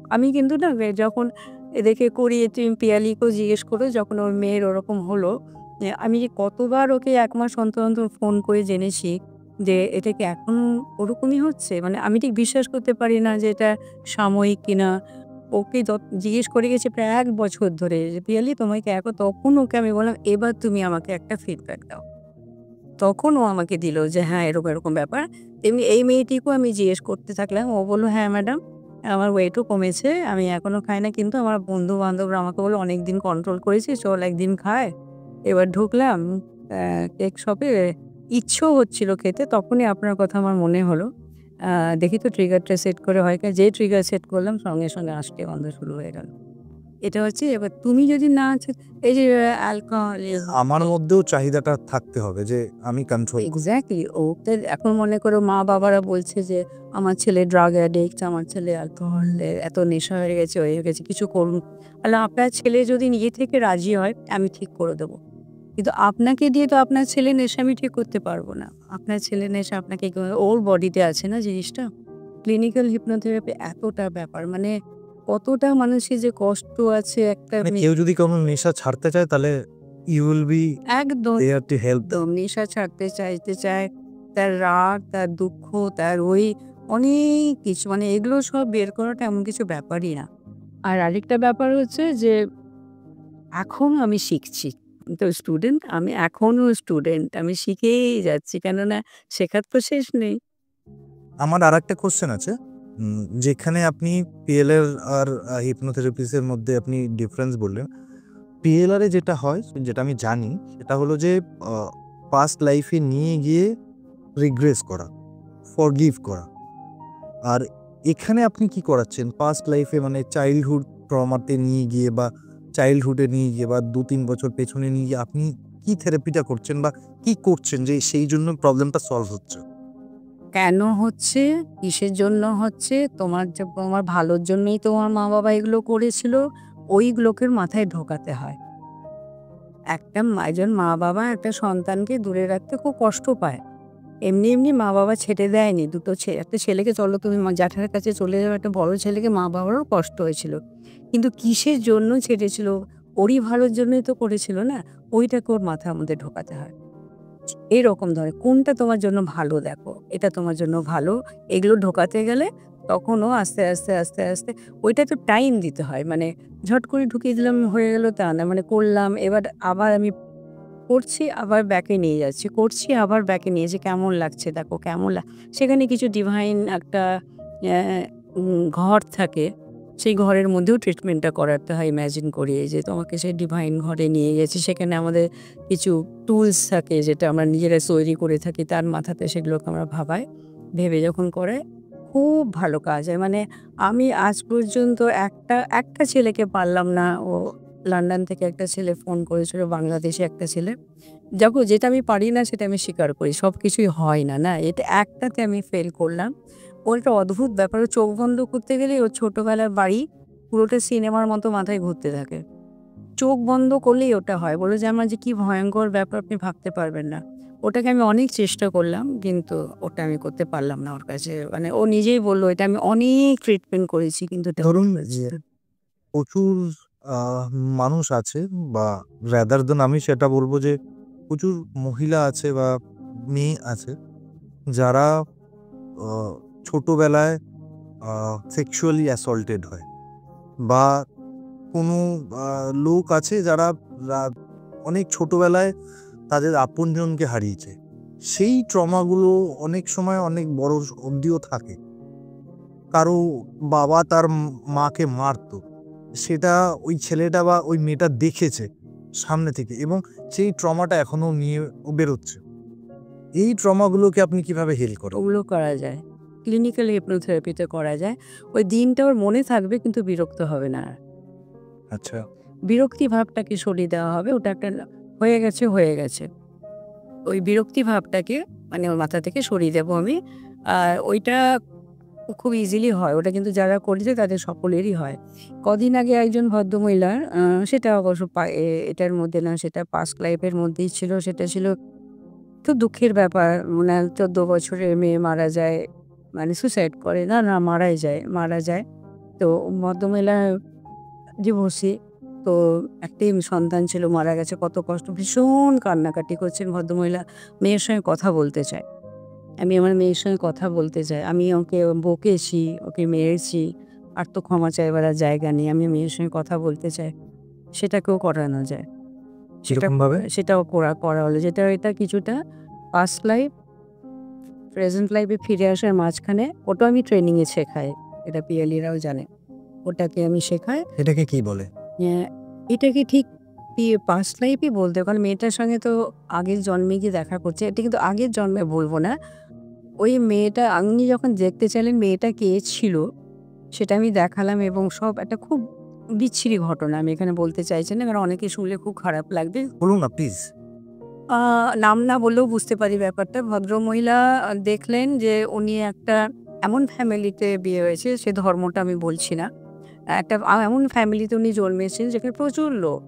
আমি কিন্তু না যখন এদেরকে করিয়ে, তুমি পিয়ালিকেও জিজ্ঞেস করো, যখন ওর মেয়ের ওরকম হলো, আমি যে কতবার ওকে ১ মাস অন্তর, অন্তর ফোন করে জেনেছি যে এটা কি এখনো ওরকমই হচ্ছে? মানে আমি ঠিক বিশ্বাস করতে পারি না যে এটা সাময়িক কিনা। ওকে জিজ্ঞেস করে গেছি প্রায় ১ বছর ধরে যে, "পিয়ালি তোমাকে তখন ওকে আমি বললাম, "এবার তুমি আমাকে একটা ফিডব্যাক দাও।" তখন ও আমাকে দিল যে হ্যাঁ, এরকম, এরকম ব্যাপার। তেমনি এই মেয়েটিকেও আমি জিজ্ঞেস করতে থাকলাম। ও বলল, "হ্যাঁ ম্যাডাম, আমার ওয়েটও কমেছে। আমি এখনো খাই না, কিন্তু আমার বন্ধু-বান্ধবরা আমাকে বলল অনেকদিন কন্ট্রোল করেছি, চল একদিন খাই।" এবার ঢুকলাম কেক শপে, ইচ্ছেও হচ্ছিল খেতে, তখনই আপনার কথা আমার মনে হলো। দেখি তো ট্রিগারটা সেট করে হয় কি? যেই ট্রিগার সেট করলাম সঙ্গে, সঙ্গে আষ্টে গন্ধ শুরু হয়ে গেল। এটা হচ্ছে এবার তুমি যদি না এই যে অ্যালকোহল আমার মধ্যেও চাহিদাটা থাকতে হবে যে আমি কন্ট্রোল করব। এক্সাক্টলি ওদের এখন মনে করো মা-বাবারা বলছে যে আমার ছেলে ড্রাগ অ্যাডিক্ট, আমার ছেলে অ্যালকোহলের এত নেশা হয়ে গেছে, হয়ে গেছে, কিছু করুন। তাহলে আপনার ছেলে যদি নিজে থেকে রাজি হয়, আমি ঠিক করে দেবো। কিন্তু আপনাকে দিয়ে তো আপনার ছেলের নেশা আমি ঠিক করতে পারবো না। আপনার ছেলের নেশা আপনাকে ওর বডিতে আছে না জিনিসটা। ক্লিনিক্যাল হিপনোথেরাপি এতটা ব্যাপার, মানে কতটা মানুষের যে কষ্ট আছে একটা মানে কেউ যদি কোনো নেশা ছাড়তে চায় তাহলে ইউ উইল বি একদম দেয়ার টু হেল্প দেম। একদম নেশা ছাড়তে চাইতে চায়, তার রাগ, তার দুঃখ, তার ওই অনেক কিছু, মানে এগুলো সব বের করাটা এমন কিছু ব্যাপারই না। আর আরেকটা ব্যাপার হচ্ছে যে এখন আমি শিখছি। আমি তো স্টুডেন্ট, আমি এখনো স্টুডেন্ট। আমি শিখেই যাচ্ছি। কেননা শেখার তো শেষ নেই। আমার আরেকটা কোয়েশ্চেন আছে। যেখানে আপনি পিএলআর আর হিপনোথেরাপিস এর মধ্যে আপনি ডিফারেন্স বললেন। পিএলআর এ যেটা হয়, যেটা আমি জানি, সেটা হলো যে পাস্ট লাইফে নিয়ে গিয়ে রিগ্রেস করা, ফরগিভ করা। আর এখানে আপনি কি করাচ্ছেন? পাস্ট লাইফে মানে চাইল্ডহুড ট্রমাতে নিয়ে গিয়ে বা চাইল্ডহুডে নিয়ে গিয়ে বা ২-৩ বছর পেছনে নিয়ে গিয়ে আপনি কি থেরাপিটা করছেন বা কি করছেন যে সেই জন্য প্রবলেমটা সলভ হচ্ছে? কেন হচ্ছে? কিসের জন্য হচ্ছে? তোমার ভালোর জন্যই তোমার মা-বাবা এগুলো করেছিল। ওইগুলোকে মাথায় ঢোকাতে হয়। একজন মা-বাবা একটা সন্তানকে দূরে রাখতে খুব কষ্ট পায়। এমনি, এমনি মা-বাবা ছেড়ে দেয়নি। একটা ছেলেকে চলো তুমি জ্যাঠার কাছে চলে যাও, একটা বড় ছেলেকে মা-বাবারও কষ্ট হয়েছিল। কিন্তু কিসের জন্য ছেড়েছিল? ওরই ভালোর জন্যই তো করেছিল না? ওইটাকে ওর মাথার মধ্যে ঢোকাতে হয়। এরকম ধরনের কোনটা তোমার জন্য ভালো দেখো, এটা তোমার জন্য ভালো। এগুলো ঢোকাতে গেলে তখন ও আস্তে, আস্তে, আস্তে, আস্তে ওইটা তো টাইম দিতে হয়। মানে ঝট করে ঢুকিয়ে দিলাম হয়ে গেল তা না। মানে করলাম, এবার আবার আমি করছি, আবার ব্যাকে নিয়ে যাচ্ছি। করছি, আবার ব্যাকে নিয়ে যে কেমন লাগছে দেখো, সেখানে কিছু ডিভাইন একটা অ্যা ঘর থাকে। সেই ঘরের মধ্যেও ট্রিটমেন্টটা করাতে হয় ইমাজিন করিয়ে যে তোমাকে সেই ডিভাইন ঘরে নিয়ে গেছি। সেখানে আমাদের কিছু টুলস থাকে যেটা আমরা নিজেরা তৈরি করে থাকি। তার মাথাতে সেগুলোকে আমরা ভাবাই। ভেবে যখন করে খুব ভালো কাজ হয়। মানে আমি আজ পর্যন্ত একটা ছেলেকে পারলাম না। ও লন্ডন থেকে একটা ছেলে ফোন করেছিল, বাংলাদেশি একটা ছেলে। দেখো যেটা আমি পারি না সেটা আমি স্বীকার করি। সবকিছুই হয় না, না? এটা একটাতে আমি ফেল করলাম। ওর একটা অদ্ভুত ব্যাপার, ও চোখ বন্ধ করতে গেলেই ওর ছোটবেলার বাড়ি পুরোটা সিনেমার মতো মাথায় ঘুরতে থাকে। চোখ বন্ধ করলেই ওটা হয়। বলল যে, "আমার যে কি ভয়ঙ্কর ব্যাপার আপনি ভাবতে পারবেন না।" ওটাকে আমি অনেক চেষ্টা করলাম কিন্তু ওটা আমি করতে পারলাম না ওর কাছে। মানে ও নিজেই বলল, "এটা আমি অনেক ট্রিটমেন্ট করেছি কিন্তু এটা ধরুন হচ্ছে যে না।" প্রচুর মানুষ আছে বা রাদার দেন আমি সেটা বলব যে প্রচুর মহিলা আছে বা মেয়ে আছে যারা আ ছোটবেলায় সেক্সুয়ালি অ্যাসল্টেড হয় বা কোনো আ লোক আছে যারা রা অনেক ছোটবেলায় তাদের আপনজনকে হারিয়েছে। সেই ট্রমাগুলো অনেক সময় অনেক বড় অবধিও থাকে। কারো বাবা তার মাকে মারতো। সেটা ওই ছেলেটা বা ওই মেয়েটা দেখেছে সামনে থেকে এবং সেই ট্রমাটা এখনো নিয়ে ও বেরোচ্ছে। এই ট্রমাগুলোকে আপনি কিভাবে হিল করেন? ওগুলো করা যায়। ক্লিনিক্যাল হিপনোথেরাপিতে করা যায়। ওই দিনটা ওর মনে থাকবে কিন্তু বিরক্ত হবে না আর। আচ্ছা। বিরক্তি ভাবটাকে সরিয়ে দেওয়া হবে। ওটা একটা হয়ে গেছে, হয়ে গেছে। ওই বিরক্তি ভাবটাকে মানে ওর মাথা থেকে সরিয়ে দেবো আমি। আর ওইটা খুব ইজিলি হয়। ওটা কিন্তু যারা করেছে তাদের সকলেরই হয়। কদিন আগে একজন ভদ্রমহিলার সেটা অবশ্য এটার মধ্যে না, সেটা পাস্ট লাইফ এর মধ্যেই ছিল। সেটা ছিল খুব দুঃখের ব্যাপার। মানে ১৪ বছরের মেয়ে মারা যায়। মানে সুসাইড করে। না, না, মারাই যায়, মারা যায়। তো ভদ্রমহিলা ডিভোর্সি। তো একটাই সন্তান ছিল, মারা গেছে। কত কষ্ট, ভীষণ কান্নাকাটি করছেন ভদ্রমহিলা। মেয়ের সঙ্গে কথা বলতে চায়। আমি আমার মেয়ের সঙ্গে কথা বলতে চাই। আমি ওকে বকেছি, ওকে মেরেছি। আর তো ক্ষমা চাইবার আর জায়গা নেই। আমি মেয়ের সঙ্গে কথা বলতে চাই। সেটাকেও করানো যায়। সেটা কিরকম ভাবে? সেটাও করা হলো। এটা কিছুটা পাস্ট লাইফ, প্রেজেন্ট লাইফ এ ফিরে আসার মাঝখানে ওটাও আমি ট্রেনিং এ শেখাই। এটা পিএলইরাও জানে। ওটাকে আমি শেখাই। এটাকে কি বলে? অ্যা এটাকে ঠিক পাস্ট লাইফই বলতে, কারণ মেয়েটার সঙ্গে তো আগের জন্মে গিয়ে দেখা করছে। এটা কিন্তু আগের জন্মে বলবো না। ওই মেয়েটা আপনি যখন দেখতে চাইলেন মেয়েটা কে ছিল, সেটা আমি দেখালাম এবং সব একটা খুব বিচ্ছিরি ঘটনা। আমি এখানে বলতে চাইছি না, কারণ অনেকে শুনলে খুব খারাপ লাগবে। বলুন না প্লিজ। আ নাম না বললেও বুঝতে পারি ব্যাপারটা। ভদ্রমহিলা দেখলেন যে উনি একটা এমন ফ্যামিলিতে বিয়ে হয়েছে, সে ধর্মটা আমি বলছি না। একটা এমন ফ্যামিলিতে উনি জন্মেছেন যেখানে প্রচুর লোক,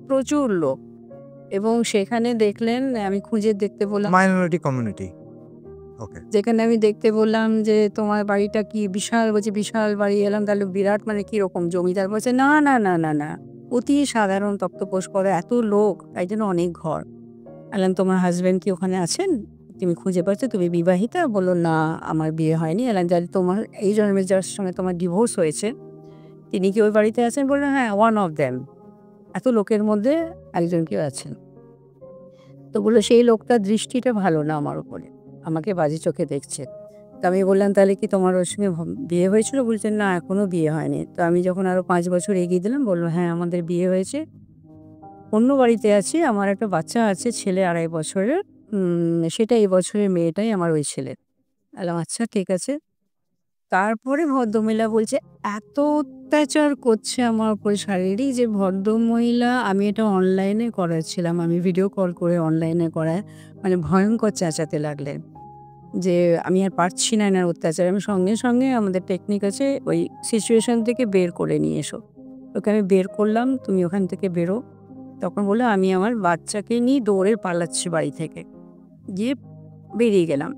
প্রচুর লোক, এবং সেখানে দেখলেন আমি খুঁজে দেখতে বললাম, মাইনরিটি কমিউনিটি। ওকে। যেখানে আমি দেখতে বললাম যে, "তোমার বাড়িটা কি বিশাল?" বলছে, "বিশাল বাড়ি।" এলাম, "তাহলে বিরাট মানে কিরকম জমিদার?" বলছে, "না, না, না, না, না। অতি সাধারণ তক্তপোশ করা, এত লোক তাই জন্য অনেক ঘর।" বললাম, "তোমার হাসব্যান্ড কি ওখানে আছেন? তুমি খুঁজে পাচ্ছ? তুমি বিবাহিতা?" বলল, "না, আমার বিয়ে হয়নি।" বললাম, "তাহলে তোমার এই জন্মে যার সঙ্গে তোমার ডিভোর্স হয়েছে, তিনি কি ওই বাড়িতে আছেন?" বলল, "হ্যাঁ, one of them." এত লোকের মধ্যে একজন কেউ আছেন। তো বলল, "সেই লোকটার দৃষ্টিটা ভালো না আমার উপরে। আমাকে বাজে চোখে দেখছে।" তো আমি বললাম, "তাহলে কি তোমার ওর সঙ্গে বিয়ে হয়েছিল?" বলছে, "না, এখনো বিয়ে হয়নি।" তো আমি যখন আরো ৫ বছর এগিয়ে দিলাম, বলল, "হ্যাঁ, আমাদের বিয়ে হয়েছে। অন্য বাড়িতে আছি। আমার একটা বাচ্চা আছে, ছেলে ২.৫ বছরের। সেটা এই বছরের মেয়েটাই আমার ওই ছেলে।" বললাম, "আচ্ছা, ঠিক আছে।" তারপরে ভদ্রমহিলা বলছে, এত অত্যাচার করছে আমার উপরে শারীরিক, যে ভদ্রমহিলা, আমি এটা অনলাইনে করাচ্ছিলাম। আমি ভিডিও কল করে অনলাইনে করায়, মানে ভয়ঙ্কর চেঁচাতে লাগলেন যে, "আমি আর পারছি না এনার অত্যাচার।" আমি সঙ্গে, সঙ্গে আমাদের টেকনিক আছে, ওই সিচুয়েশন থেকে বের করে নিয়ে এসো। ওকে আমি বের করলাম, "তুমি ওখান থেকে বেরো।" তখন বলল, "আমি আমার বাচ্চাকে নিয়ে দৌড়ে পালাচ্ছি বাড়ি থেকে।" গিয়ে বেরিয়ে গেলাম।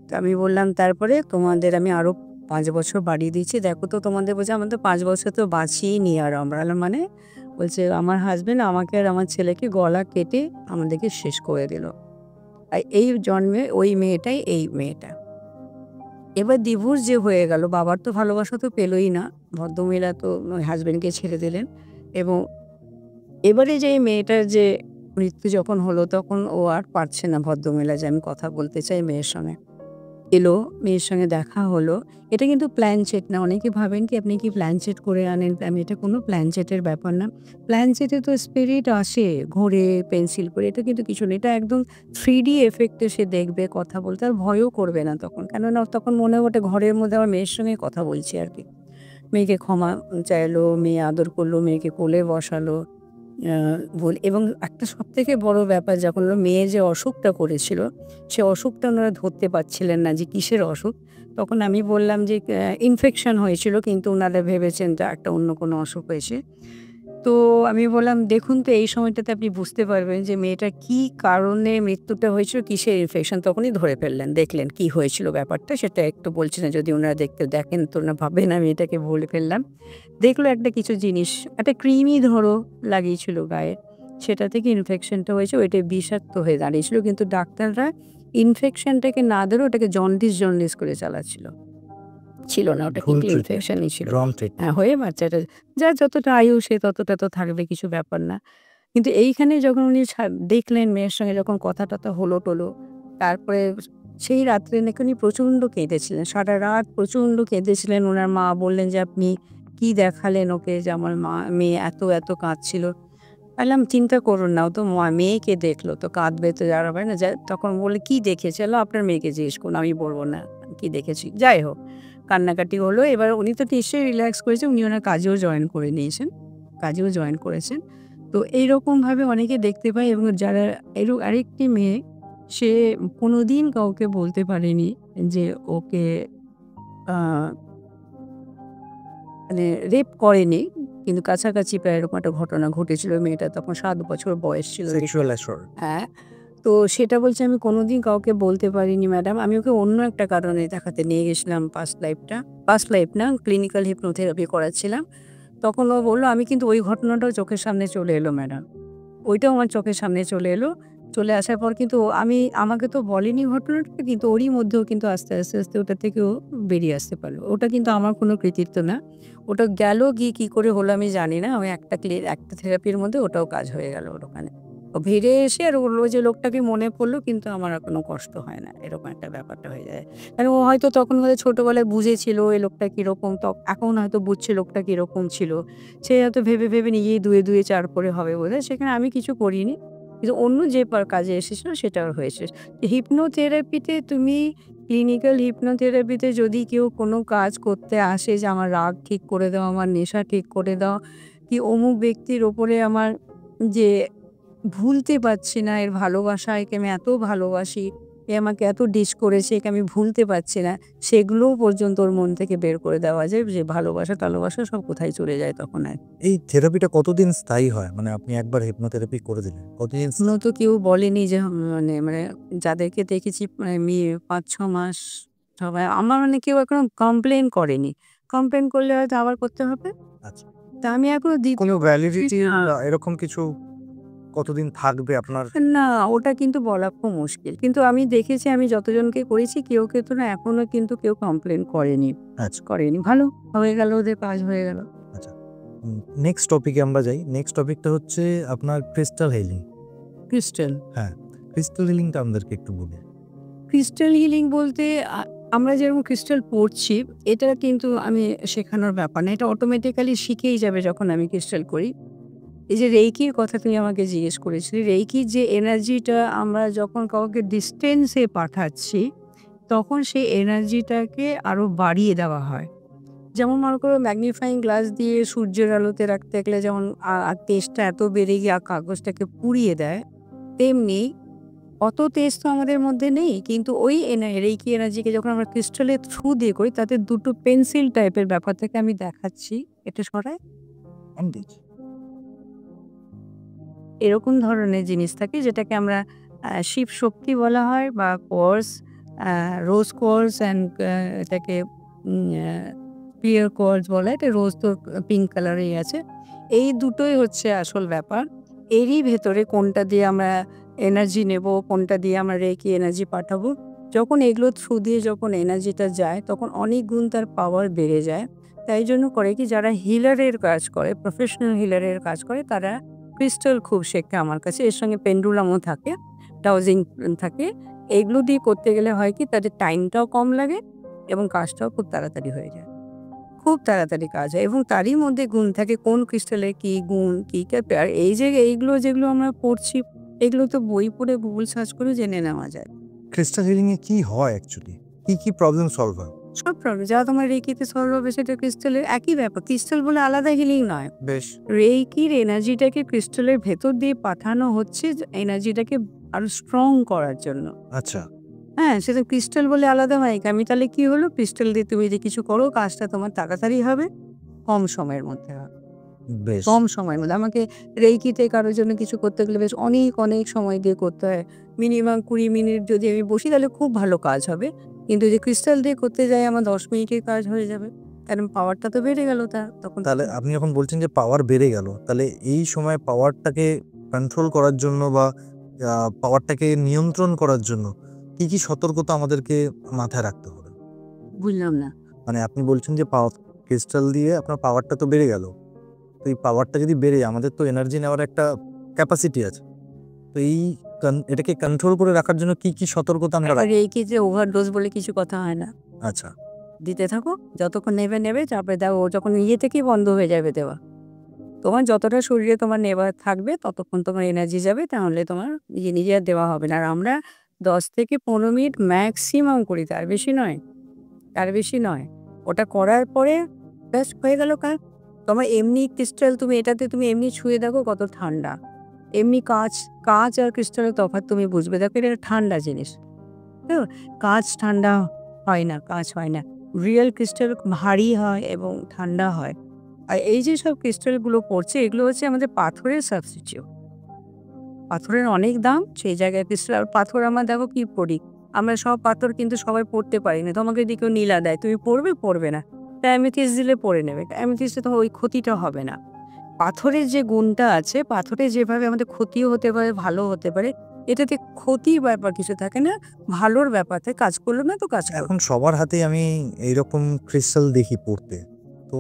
তো আমি বললাম, "তারপরে তোমাদের আমি আরো ৫ বছর বাড়িয়ে দিচ্ছি। দেখো তো তোমাদের।" বলছে, "আমাদের তো ৫ বছর তো বাঁচিয়েইনি আরো আমরা।" বললাম, "মানে?" বলছে, "আমার হাসব্যান্ড আমাকে আর আমার ছেলেকে গলা কেটে আমাদেরকে শেষ করে দিল। আর এই জন্মে ওই মেয়েটাই এই মেয়েটা।" এবার ডিভোর্স যে হয়ে গেল, বাবার তো ভালোবাসা তো পেলই না। ভদ্রমহিলা তো ওই হাসব্যান্ডকে ছেড়ে দিলেন, এবং এবারে যে এই মেয়েটার যে মৃত্যু যখন হলো, তখন ও আর পারছে না, ভদ্রমহিলা, যে আমি কথা বলতে চাই মেয়ের সঙ্গে। এলো, মেয়ের সঙ্গে দেখা হলো। এটা কিন্তু প্ল্যান চেট না। অনেকে ভাবেন কি আপনি কি প্ল্যান চেট করে আনেন? এটা কোনো প্ল্যান চেটের ব্যাপার না। প্ল্যান চেটে তো স্পিরিট আসে, ঘোরে, পেন্সিল করে। এটা কিন্তু কিছু না। এটা একদম 3D এফেক্টে সে দেখবে, কথা বলতে আর ভয়ও করবে না তখন। কেননা তখন মনে ওঠে ঘরের মধ্যে আমার মেয়ের সঙ্গে কথা বলছি আরকি। মেয়েকে ক্ষমা চাইলো, মেয়ে আদর করলো, মেয়েকে কোলে বসালো। আ এবং একটা সবথেকে বড় ব্যাপার, যখন ওর মেয়ে যে অসুখটা করেছিল, সে অসুখটা ওনারা ধরতে পারছিলেন না যে কিসের অসুখ। তখন আমি বললাম যে ইনফেকশন হয়েছিল, কিন্তু ওনারা ভেবেছেন যে একটা অন্য কোনো অসুখ হয়েছে। তো আমি বললাম, "দেখুন তো এই সময়টাতে আপনি বুঝতে পারবেন যে মেয়েটার কী কারণে মৃত্যুটা হয়েছিল, কিসের ইনফেকশন।" তখনই ধরে ফেললেন, দেখলেন কী হয়েছিল ব্যাপারটা, সেটা একটু বলছি না, যদি ওনারা দেখেন তো ওনারা ভাববেন আমি এটাকে বলে ফেললাম। দেখলো একটা কিছু জিনিস, একটা কৃমি ধরো লাগিয়েছিল গায়ে। সেটা থেকে ইনফেকশনটা হয়েছে, ওইটা বিষাক্ত হয়ে দাঁড়িয়েছিল। কিন্তু ডাক্তাররা ইনফেকশনটাকে না ধরে ওটাকে জন্ডিস করে চালাচ্ছিল। ছিল না, ওটা ভুল কিন্তু ট্রিটমেন্ট, ইনফেকশনই ছিল। রং ট্রিটমেন্ট। হ্যাঁ, হয়ে বাচ্চাটা, যার যতটা আয়ু সে ততটা তো থাকবে, কিছু ব্যাপার না। কিন্তু এইখানে যখন উনি দেখলেন মেয়ের সঙ্গে যখন কথা-টথা হলো-টলো, তারপরে সেই রাত্রে নাকি উনি প্রচণ্ড কেঁদেছিলেন। সারারাত প্রচণ্ড কেঁদেছিলেন। উনার মা বললেন যে, "আপনি কি দেখালেন ওকে যে আমার মেয়ে এত কাঁদছিল?" বললাম, "চিন্তা করুন না, ও তো মেয়েকে দেখলো, তো কাঁদবে তো, যারা হয় না?" তখন বললে, "কি দেখেছে?" বললাম, "আপনার মেয়েকে জিজ্ঞেস করুন, আমি বলব না কি দেখেছি।" যাই হোক, কান্নাকাটি হলো। এবার উনি তো নিশ্চয়ই রিল্যাক্স করেছেন, উনি ওনার কাজেও জয়েন করে নিয়েছেন, কাজেও জয়েন করেছেন। তো এইরকমভাবে অনেকে দেখতে পায়, এবং যারা আরেকটি মেয়ে, সে কোনোদিন কাউকে বলতে পারেনি যে ওকে আ মানে রেপ করেনি। কিন্তু কাছাকাছি প্রায় এরকম একটা ঘটনা ঘটেছিল। মেয়েটার তখন ৭ বছর বয়স ছিল। Sexual assault. হ্যাঁ, তো সেটা বলছে, "আমি কোনোদিন কাউকে বলতে পারিনি ম্যাডাম।" আমি ওকে অন্য একটা কারণে দেখাতে নিয়ে গেছিলাম, পাস্ট লাইফ না, ক্লিনিক্যাল হিপনোথেরাপি করাচ্ছিলাম। তখন ও বলল, "আমি কিন্তু ওই ঘটনাটাও চোখের সামনে চলে এলো ম্যাডাম। ওইটাও আমার চোখের সামনে চলে এলো। চলে আসার পর কিন্তু আমাকে তো বলেনি ঘটনাটা, কিন্তু ওরই মধ্যেও কিন্তু আস্তে ওটা থেকেও বেরিয়ে আসতে পারল। ওটা কিন্তু আমার কোনো কৃতিত্ব না। ওটা গেল গিয়ে কী করে হলো আমি জানি না। ওই একটা থেরাপির মধ্যে ওটাও কাজ হয়ে গেল ওর ওখানে। ভিড়ে এসে আর বললো যে লোকটাকে মনে পড়লো, কিন্তু আমার আর কোনো কষ্ট হয় না, এরকম একটা ব্যাপারটা হয়ে যায়। কারণ ও হয়তো তখন হয়তো ছোটোবেলায় বুঝেছিল এই লোকটা কীরকম, এখন হয়তো বুঝছে লোকটা কীরকম ছিল। সে হয়তো ভেবে ভেবে নিজেই 2 এ 2 4 করে হবে বোধহয়, সেখানে আমি কিছু করিনি। কিন্তু অন্য যে কাজে এসেছিলো সেটা ওর হয়েছে। হিপনোথেরাপিতে তুমি ক্লিনিক্যাল হিপনোথেরাপিতে যদি কেউ কোনো কাজ করতে আসে যে আমার রাগ ঠিক করে দাও, আমার নেশা ঠিক করে দাও, কি অমুক ব্যক্তির ওপরে আমার যে ভুলতে পারছি না এর ভালোবাসা, একে আমি এত ভালোবাসি, এ আমাকে এত ডিস করেছে, একে আমি ভুলতে পারছি না, সেগুলোও পর্যন্ত ওর মন থেকে বের করে দেওয়া যায়। যে ভালোবাসা সব কোথায় চলে যায় তখন আর। এই থেরাপিটা কতদিন স্থায়ী হয়? মানে আপনি একবার হিপনোথেরাপি করে দিলেন, কতদিন এখনো তো কেউ বলেনি যে মানে মানে যাদেরকে দেখেছি মানে ৫-৬ মাস সবাই আমার মানে কেউ এখনো কমপ্লেন করেনি। কমপ্লেন করলে হয়তো আবার করতে হবে। আচ্ছা, তা আমি এখনো কোনো ভ্যালিডিটি না, এরকম কিছু কতদিন থাকবে আপনার? না ওটা কিন্তু বলা খুব মুশকিল। কিন্তু আমি দেখেছি আমি যতজনকে করেছি কেউ তো না এখনো কিন্তু কেউ কমপ্লেন করেনি। আচ্ছা, করেনি। ভালো হয়ে গেল, ওদের কাজ হয়ে গেল। আচ্ছা। নেক্সট টপিকে আমরা যাই। নেক্সট টপিকটা হচ্ছে আপনার ক্রিস্টাল হিলিং। ক্রিস্টাল। হ্যাঁ, ক্রিস্টাল হিলিংটা আমাদেরকে একটু বলুন। ক্রিস্টাল হিলিং বলতে আমরা যেরকম ক্রিস্টাল পড়ছি, এটা কিন্তু আমি শেখানোর ব্যাপার না। এটা অটোমেটিক্যালি শিখেই যাবে যখন আমি ক্রিস্টাল করি। এই যে রেইকির কথা তুমি আমাকে জিজ্ঞেস করেছিলে, রেইকির যে এনার্জিটা আমরা যখন কাউকে ডিস্টেন্সে পাঠাচ্ছি, তখন সেই এনার্জিটাকে আরও বাড়িয়ে দেওয়া হয়। যেমন মনে করো ম্যাগনিফাইং গ্লাস দিয়ে সূর্যের আলোতে রাখতে গেলে যেমন তেজটা এত বেড়ে গিয়ে কাগজটাকে পুড়িয়ে দেয়, তেমনি অত তেজ তো আমাদের মধ্যে নেই, কিন্তু ওই রেইকি এনার্জিকে যখন আমরা ক্রিস্টালের থ্রু দিয়ে করি, তাতে দুটো পেন্সিল টাইপের ব্যাপার থেকে আমি দেখাচ্ছি, এটা সরাই এরকম ধরনের জিনিস থাকে যেটাকে আমরা শিব শক্তি বলা হয় বা কোয়ার্স, রোজ কোয়ার্স অ্যান্ড এটাকে ক্লিয়ার কোয়ার্স বলা হয়। এটা রোজ তো পিঙ্ক কালারেই আছে। এই দুটোই হচ্ছে আসল ব্যাপার। এরই ভেতরে কোনটা দিয়ে আমরা এনার্জি নেব, কোনটা দিয়ে আমরা রেকি এনার্জি পাঠাবো, যখন এগুলো থ্রু দিয়ে যখন এনার্জিটা যায় তখন অনেক গুণ তার পাওয়ার বেড়ে যায়। তাই জন্য করে কি যারা হিলারের কাজ করে, প্রফেশনাল হিলারের কাজ করে, তারা ক্রিস্টাল খুব শেখে আমার কাছে। এর সঙ্গে পেন্ডুলামও থাকে, ডাউজিং থাকে। এগুলো দিয়ে করতে গেলে হয় কি তাদের টাইমটাও কম লাগে এবং কাজটাও খুব তাড়াতাড়ি হয়ে যায়। খুব তাড়াতাড়ি কাজ হয় এবং তারই মধ্যে গুণ থাকে কোন ক্রিস্টালে কী গুণ, কী আর এই যে এইগুলো যেগুলো আমরা পড়ছি, এগুলো তো বই পড়ে গুগল সার্চ করে জেনে নেওয়া যায়। ক্রিস্টাল হিলিং এ কি হয় অ্যাকচুয়ালি? কি প্রবলেম সলভ হয়? সব প্রবলেম যা তোমার রেকিতে সলভ হবে সেটা ক্রিস্টালের একই ব্যাপার। ক্রিস্টাল বলে আলাদা হিলিং নয়। বেশ। রেইকির এনার্জিটাকে ক্রিস্টালের ভেতর দিয়ে পাঠানো হচ্ছে এনার্জিটাকে আরো স্ট্রং করার জন্য। আচ্ছা, হ্যাঁ, সেটা ক্রিস্টাল বলে আলাদা হয়। আমি তাহলে কি হলো, ক্রিস্টাল দিয়ে তুমি যে কিছু করো কাজটা তোমার তাড়াতাড়ি হবে, কম সময়ের মধ্যে হবে। বেশ। কম সময়ের মধ্যে আমাকে রেইকিতে কারোর জন্য কিছু করতে গেলে বেশ অনেক সময় দিয়ে করতে হয়। মিনিমাম ২০ মিনিট যদি আমি বসি তাহলে খুব ভালো কাজ হবে। কিন্তু যে ক্রিস্টাল দিয়ে করতে যাই আমার ১০ মিনিটেই কাজ হয়ে যাবে। কারণ পাওয়ারটা তো বেড়ে গেল তখন। তাহলে আপনি যখন বলছেন যে পাওয়ার বেড়ে গেল, তাহলে এই সময় পাওয়ারটাকে কন্ট্রোল করার জন্য বা পাওয়ারটাকে নিয়ন্ত্রণ করার জন্য কি সতর্কতা আমাদেরকে মাথায় রাখতে হবে? বুঝলাম না। মানে আপনি বলছেন যে ক্রিস্টাল দিয়ে আপনার পাওয়ারটা তো বেড়ে গেল। তো এই পাওয়ারটা যদি বেড়ে যায়, আমাদের তো এনার্জি নেওয়ার একটা ক্যাপাসিটি আছে। তো এটাকে কন্ট্রোল করে রাখার জন্য কি সতর্কতা আমরা আর রেইকিতে ওভারডোজ বলে কিছু কথা হয় না। আচ্ছা, দিতে থাকো, যতক্ষণ নেবে, তারপরে দাও, ও যখন নিজে থেকেই বন্ধ হয়ে যাবে দেওয়া। তোমার যতটা শরীরে তোমার নেওয়া থাকবে ততক্ষণ তোমার এনার্জি যাবে, তাহলে তোমার নিজে আর দেওয়া হবে না। আর আমরা ১০ থেকে ১৫ মিনিট ম্যাক্সিমাম করি, তার বেশি নয়, তার বেশি নয়। ওটা করার পরে ব্যাস হয়ে গেল কাজ। তোমার এমনি ক্রিস্টাল তুমি এটাতে তুমি এমনি ছুঁয়ে দেখো কত ঠান্ডা। এমনি কাঁচ আর ক্রিস্টালের তফাৎ তুমি বুঝবে। দেখো এটা ঠান্ডা জিনিস। তো কাঁচ ঠান্ডা হয় না, কাঁচ হয় না। রিয়েল ক্রিস্টাল ভারী হয় এবং ঠান্ডা হয়। আর এই যে সব ক্রিস্টালগুলো পড়ছে এগুলো হচ্ছে আমাদের পাথরের সাবস্টিটিউট। পাথরের অনেক দাম, সেই জায়গায় ক্রিস্টাল আর পাথর আমরা দেখো কি পড়ি। আমরা সব পাথর কিন্তু সবাই পড়তে পারি না। তোমাকে যদি কেউ নীলা দেয় তুমি পড়বে না। তা অ্যামেথিস্ট দিলে পড়ে নেবে। অ্যামেথিস্টে তো ওই ক্ষতিটা হবে না। পাথরের যে গুণটা আছে, পাথরে যেভাবে আমাদের ক্ষতিও হতে পারে, ভালো হতে পারে, এটাতে ক্ষতির ব্যাপার কিছু থাকে না, ভালোর ব্যাপার থাকে। কাজ করলো না তো কাজ করলো। এখন সবার হাতেই আমি এইরকম ক্রিস্টাল দেখি পড়তে। তো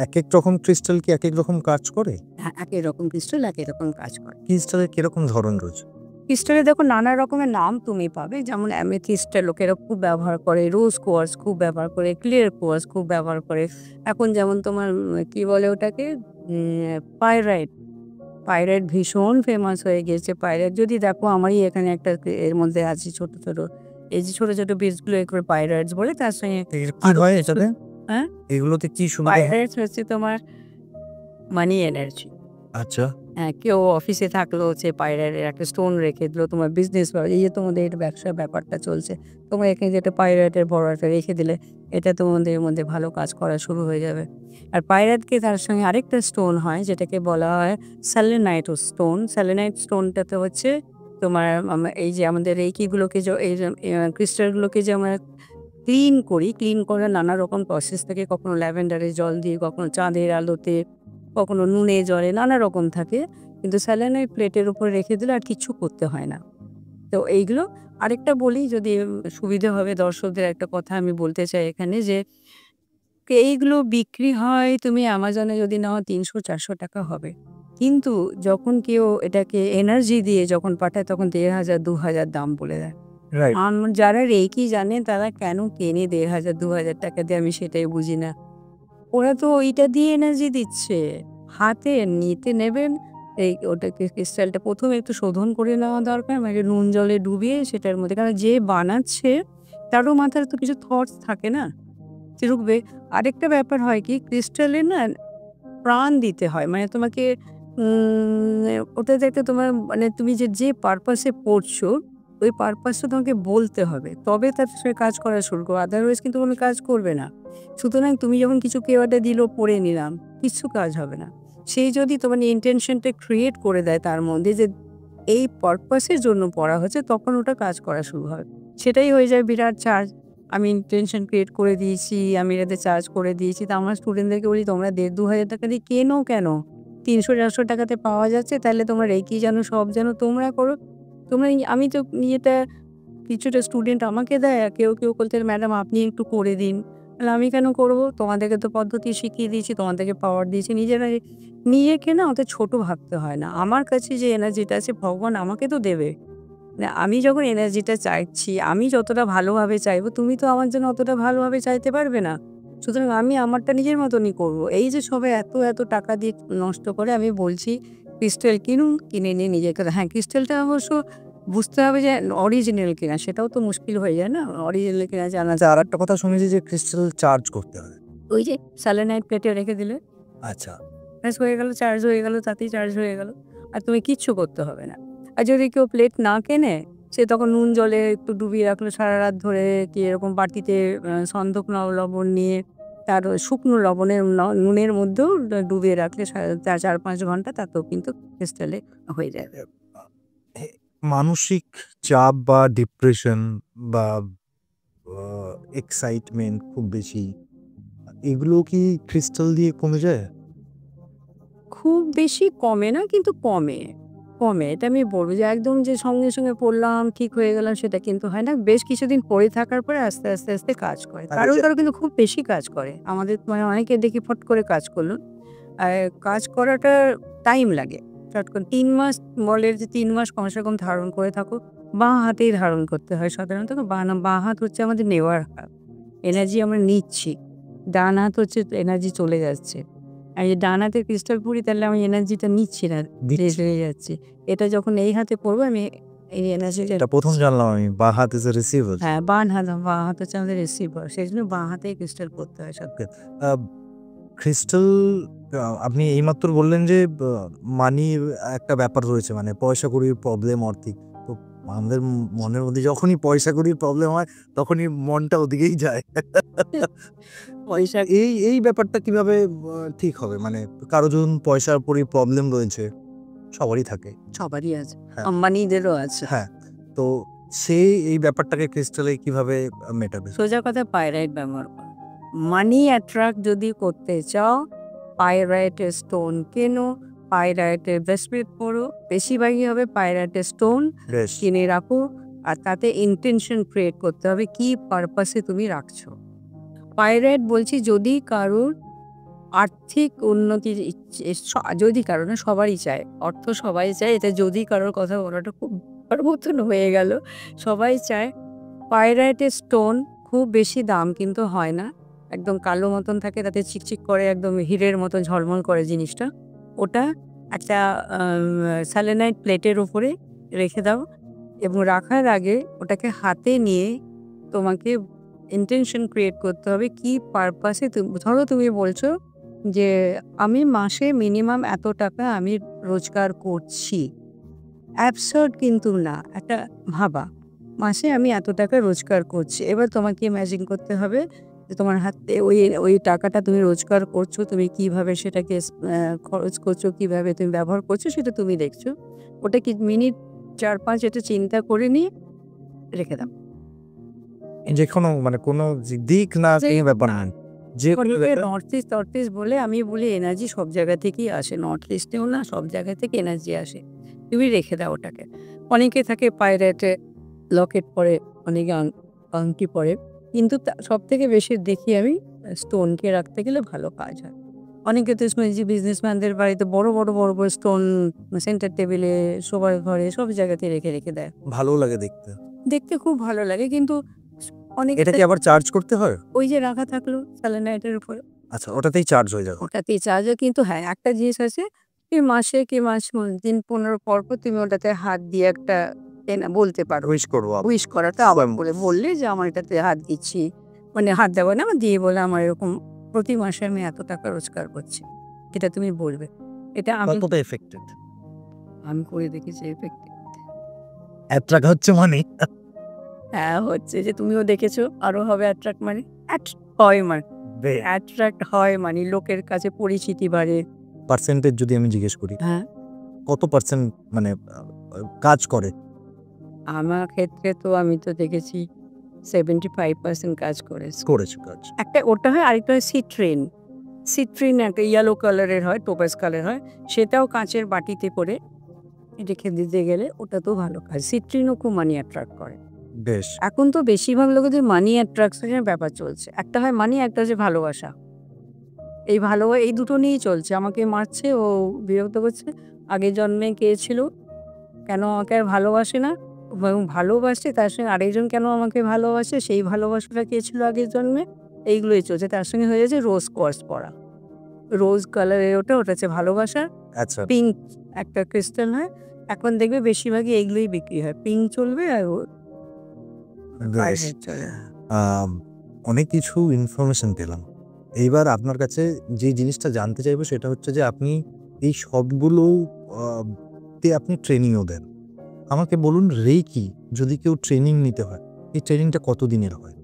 এক এক রকম ক্রিস্টাল কি এক এক রকম কাজ করে? হ্যাঁ, একই রকম ক্রিস্টাল একই রকম কাজ করে। ক্রিস্টালের কিরকম ধরন রয়েছে? ক্রিস্টালে দেখো নানা রকমের নাম তুমি পাবে, যেমন অ্যামেথিস্টটা লোকেরা খুব ব্যবহার করে, রোজ কোয়ার্টজ খুব ব্যবহার করে, ক্লিয়ার কোয়ার্টজ খুব ব্যবহার করে। এখন যেমন তোমার কি বলে ওটাকে, পাইরাইট। পাইরাইট ভীষণ ফেমাস হয়ে গিয়েছে। পাইরাইট যদি দেখো আমারই এখানে একটা এর মধ্যে আছে ছোট ছোট, এই যে ছোট ছোট বীজগুলো করে পাইরাইটস বলে, তার সঙ্গে এর কি হয় এটাতে? হ্যাঁ, এগুলোতে কি সুবিধা হয়? পাইরাইটস হচ্ছে তোমার মানি এনার্জি। আচ্ছা, হ্যাঁ, কেউ অফিসে থাকলো, হচ্ছে পাইরাইটের একটা স্টোন রেখে দিল, তোমার বিজনেস এই যে তোমাদের এটা ব্যবসার ব্যাপারটা চলছে, তোমরা এখানে যেটা পাইরাইটের বড় একটা রেখে দিলে, এটা তোমাদের মধ্যে ভালো কাজ করা শুরু হয়ে যাবে। আর পাইরাইটকে তার সঙ্গে আরেকটা স্টোন হয় যেটাকে বলা হয় সেলেনাইট স্টোন। সেলেনাইট স্টোনটাতে হচ্ছে তোমার এই যে আমাদের রেকিগুলোকে এই যে ক্রিস্টালগুলোকে যে আমরা ক্লিন করি, ক্লিন করার নানা রকম প্রসেস থাকে, কখনো ল্যাভেন্ডারের জল দিয়ে, কখনো চাঁদের আলোতে, কখনো নুনে জলে, নানা রকম থাকে। কিন্তু স্যালাইনাইট প্লেটের উপর রেখে দিলে আর কিচ্ছু করতে হয় না। তো এইগুলো আরেকটা বলি, যদি সুবিধা হবে দর্শকদের, একটা কথা আমি বলতে চাই এখানে, যে এইগুলো বিক্রি হয় তুমি অ্যামাজনে যদি নাও ৩০০-৪০০ টাকা হবে। কিন্তু যখন কেউ এটাকে এনার্জি দিয়ে যখন পাঠায় তখন ১,৫০০-২,০০০ দাম বলে দেয়। রাইট। যারা রেকি জানে তারা কেন কেনে ১,৫০০-২,০০০ টাকা দিয়ে, আমি সেটাই বুঝি না। ওরা তো ওইটা দিয়ে এনার্জি দিচ্ছে। হাতে নিতে নেবেন, এই ওটাকে ক্রিস্টালটা ১ম একটু শোধন করে নেওয়া দরকার, মানে নুন জলে ডুবিয়ে সেটার মধ্যে, কারণ যে বানাচ্ছে তারও মাথায় তো কিছু থটস থাকে না, যে ঢুকবে। আরেকটা ব্যাপার হয় কি, ক্রিস্টালে না প্রাণ দিতে হয়। মানে তোমাকে ওটাতে একটা তোমার মানে তুমি যে পারপাসে পড়ছো, ওই পারপাসটা তোমাকে বলতে হবে। তবে তার সঙ্গে কাজ করা শুরু করো। আদারওয়াইজ কিন্তু কোনো কাজ করবে না। সুতরাং তুমি যখন কিছু কেউ একটা দিল, পড়ে নিলাম, কিচ্ছু কাজ হবে না। সেই যদি তোমার ইনটেনশনটা ক্রিয়েট করে দেয় তার মধ্যে, যে এই পারপাসের জন্য পড়া হচ্ছে, তখন ওটা কাজ করা শুরু হয়। সেটাই হয়ে যায় বিরাট চার্জ। আমি ইনটেনশন ক্রিয়েট করে দিয়েছি, আমি এটাতে চার্জ করে দিয়েছি। তো আমার স্টুডেন্টদেরকে বলি, তোমরা ১,৫০০-২,০০০ টাকা দিয়ে কেনো কেন? ৩০০-৪০০ টাকাতে পাওয়া যাচ্ছে, তাহলে তোমরা রেকি জানো, সব জানো, তোমরা করো। তোমরা আমি তো এটা কিছুটা স্টুডেন্ট আমাকে দেয়, আর কেউ বলতে, ম্যাডাম আপনি একটু করে দিন। তাহলে আমি কেন করব? তোমাদেরকে তো পদ্ধতি শিখিয়ে দিয়েছি, তোমাদেরকে পাওয়ার দিয়েছি। নিজেকে না অত ছোট ভাবতে হয় না। আমার কাছে যে এনার্জিটা আছে ভগবান আমাকে তো দেবে। না, আমি যখন এনার্জিটা চাইছি, আমি যতটা ভালোভাবে চাইবো, তুমি তো আমার জন্য অতটা ভালোভাবে চাইতে পারবে না। সুতরাং আমি আমারটা নিজের মতনই করব। এই যে সবাই এত টাকা দিয়ে নষ্ট করে, আমি বলছি ক্রিস্টাল কিনুন, কিনে নিয়ে নিজেকে, হ্যাঁ, ক্রিস্টালটা অবশ্য বুঝতে হবে যে অরিজিনাল কিনা, সেটাও তো মুশকিল হয়ে যায় না? অরিজিনাল কিনা জানা আচ্ছা, আরেকটা কথা শুনেছি যে ক্রিস্টাল চার্জ করতে হয়। ওই যে সেলেনাইট প্লেটে রেখে দিলে আচ্ছা, ব্যাস হয়ে গেল, চার্জ হয়ে গেল, তাতেই চার্জ হয়ে গেল। আর তুমি কিচ্ছু করতে হবে না। আর যদি কেউ প্লেট না কেনে, সে তখন নুন জলে একটু ডুবিয়ে রাখলো সারারাত ধরে, কি এরকম বাটিতে সন্দক লবণ নিয়ে, তার ওই শুকনো লবণের নুনের মধ্যেও ডুবিয়ে রাখলে ৪-৫ ঘন্টা, তাতেও কিন্তু ক্রিস্টালে হয়ে যাবে। এ মানসিক চাপ বা ডিপ্রেশন বা এক্সাইটমেন্ট খুব বেশি, এগুলো কি ক্রিস্টাল দিয়ে কমে যায়? খুব বেশি কমে না, কিন্তু কমে। কমে। এটা আমি বলব যে একদম যে সঙ্গে পড়লাম, ঠিক হয়ে গেলাম, সেটা কিন্তু হয় না। বেশ কিছুদিন পড়ে থাকার পরে আস্তে আস্তে কাজ করে। আর এই কারো কিন্তু খুব বেশি কাজ করে। আমাদের মানে অনেকে দেখি ফট করে কাজ করল। আর কাজ করাটা টাইম লাগে। চট করে ৩ মাস, বলে যে ৩ মাস কমসে কম ধারণ করে থাকো। বাঁ হাতেই ধারণ করতে হয় সাধারণত। বাঁ হাত হচ্ছে আমাদের নেওয়ার হাত। এনার্জি আমরা নিচ্ছি। ডান হাত হচ্ছে এনার্জি চলে যাচ্ছে। আমি যদি ডান হাতে ক্রিস্টাল পড়ি, তাহলে আমি এনার্জিটা নিচ্ছি না, দিচ্ছি। চলে যাচ্ছি। এটা যখন এই হাতে পড়বো, আমি এই এনার্জিটা, এটা ১ম জানলাম আমি। বাঁ হাত ইজ এ রিসিভার। হ্যাঁ, বাঁ হাত হচ্ছে আমাদের রিসিভার। সেজন্য বাঁ হাতেই ক্রিস্টাল পড়তে হয় সব। ওকে। আ ক্রিস্টাল, আপনি এইমাত্র বললেন যে মানি একটা ব্যাপার রয়েছে, মানে পয়সা-কড়ির প্রবলেম, আর্থিক। তো আমাদের মনের মধ্যে যখনই পয়সা-কড়ির প্রবলেম হয়, তখনই মনটা ওদিকেই যায়। পয়সা এই ব্যাপারটা কিভাবে ঠিক হবে? মানে কারো যখন পয়সার উপরই প্রবলেম রয়েছে, সবারই থাকে। সবারই আছে। হ্যাঁ। আম্বানিদেরও আছে। হ্যাঁ, তো সে এই ব্যাপারটাকে ক্রিস্টালে কিভাবে মেটাবে? সোজা কথা, পাইরাইট ব্যবহার করো। মানি অ্যাট্রাক্ট যদি করতে চাও, পাইরাইটের স্টোন কেনো, পাইরাইটের ব্রেসলেট পরো। বেশিরভাগই হবে পাইরাইটের স্টোন বেশ। কিনে রাখো। আর তাতে ইনটেনশন ক্রিয়েট করতে হবে, কি পারপাসে তুমি রাখছো। পাইরাইট বলছি, যদি কারোর আর্থিক উন্নতির যদি কারণে সবারই চায়, অর্থ সবাই চায়, এটা যদি কারোর কথা বলাটা খুব বড় মতন হয়ে গেল। সবাই চায়। পাইরাইটের স্টোন খুব বেশি দাম কিন্তু হয় না, একদম কালো মতন থাকে, তাতে চিকচিক করে, একদম হীরের মতো ঝলমল করে জিনিসটা। ওটা একটা স্যালেনাইট প্লেটের উপরে রেখে দাও এবং রাখার আগে ওটাকে হাতে নিয়ে তোমাকে ইন্টেনশন ক্রিয়েট করতে হবে কি পারপাসে। ধরো তুমি বলছো যে আমি মাসে মিনিমাম এত টাকা আমি রোজগার করছি। অ্যাবসার্ড কিন্তু না, একটা ভাবা মাসে আমি এত টাকা রোজগার করছি। এবার তোমাকে ইম্যাজিন করতে হবে যে তোমার হাতে ওই টাকাটা তুমি রোজগার করছো, তুমি কিভাবে সেটাকে খরচ করছো, কিভাবে তুমি ব্যবহার করছো, সেটা তুমি দেখছো। ওটা কি মিনিট 4-5 এটা চিন্তা করে নিয়ে রেখে দাও। যে কোনো মানে কোনো দিক না এই ব্যাপার না, যে নর্থ ইস্ট বলে আমি বলি এনার্জি সব জায়গা থেকেই আসে, নর্থ ইস্টেও না, সব জায়গা থেকে এনার্জি আসে। তুমি রেখে দাও ওটাকে। অনেকে থাকে পায়রাটে লকেট পরে, অনেকে আংটি পরে, কিন্তু সব থেকে বেশি দেখি আমি স্টোনকে রাখতে গেলে ভালো কাজ হয়। অনেকে তো শুনেছি বিজনেসম্যানদের বাড়িতে বড় বড় বড় বড় স্টোন সেন্টার টেবিলে, শোবার ঘরে, সব জায়গাতে রেখে রেখে দেয়। ভালো লাগে দেখতে। দেখতে খুব ভালো লাগে, কিন্তু অনেক এটা কি আবার চার্জ করতে হয়? ওই যে রাখা থাকলো স্যালেনাইটের উপরে, আচ্ছা, ওটাতেই চার্জ হয়ে যাবে। ওটাতেই চার্জ হয়। কিন্তু হ্যাঁ, একটা জিনিস আছে, তুমি মাসে কি দিন 15 পর পর তুমি ওটাতে হাত দিয়ে একটা বলতে পারো, উইশ করবো উইশ করাটা আবার বললে যে আমার এটাতে হাত দিচ্ছি, মানে হাত দেওয়া না, আমার দিয়ে বলে আমার এরকম প্রতি মাসে আমি এত টাকা রোজগার করছি, এটা তুমি বলবে। এটা আমি কতটা এফেক্টেড? আমি করে দেখেছি এফেক্ট। অ্যাট্রাক্ট হচ্ছে মানে হ্যাঁ, হচ্ছে যে তুমিও দেখেছো, আরো হবে অ্যাট্রাক্ট মানে হয় মানে অ্যাট্রাক্ট হয় মানে লোকের কাছে পরিচিতি বাড়ে। পার্সেন্টেজ যদি আমি জিজ্ঞেস করি, হ্যাঁ, কত পার্সেন্ট মানে কাজ করে? আমার ক্ষেত্রে তো আমি তো দেখেছি 75% কাজ করেছে। করেছে কাজ। একটা ওটা হয়, আরেকটা হয় সিট্রিন। সিট্রিন একটা ইয়েলো কালারের হয়, টোপাজ কালার হয়, সেটাও কাঁচের বাটিতে করে রেখে দিতে গেলে ওটাতেও ভালো কাজ। সিট্রিনও খুব মানি অ্যাট্রাক্ট করে। বেশ। এখন তো বেশিরভাগ লোকেদের মানি অ্যাট্রাকশনের ব্যাপার চলছে। একটা হয় মানি, একটা হচ্ছে ভালোবাসা। এই দুটো নিয়েই চলছে। আমাকে মারছে, ও বিরক্ত করছে। আগের জন্মে কে ছিল? কেন আমাকে আর ভালোবাসে না? এবং ভালোবাসে তার সঙ্গে আরেকজন কেন আমাকে ভালোবাসে? সেই ভালোবাসাটা কে ছিল আগের জন্মে? এইগুলোই চলছে। তার সঙ্গে হয়ে যাচ্ছে রোজ কোয়ার্টজ পরা। রোজ কালারের ওটা হচ্ছে ভালোবাসা। আচ্ছা, পিঙ্ক একটা ক্রিস্টাল হয়। এখন দেখবে বেশিরভাগই এইগুলোই বিক্রি হয়। পিঙ্ক চলবে আর বেশ। চলে। অনেক কিছু ইনফরমেশন পেলাম। এইবার আপনার কাছে যে জিনিসটা জানতে চাইবো সেটা হচ্ছে যে আপনি এই সবগুলো তে আপনি ট্রেনিংও দেন। আমাকে বলুন, রেকি যদি কেউ ট্রেনিং নিতে হয়, এই ট্রেনিংটা কতদিনের হয়?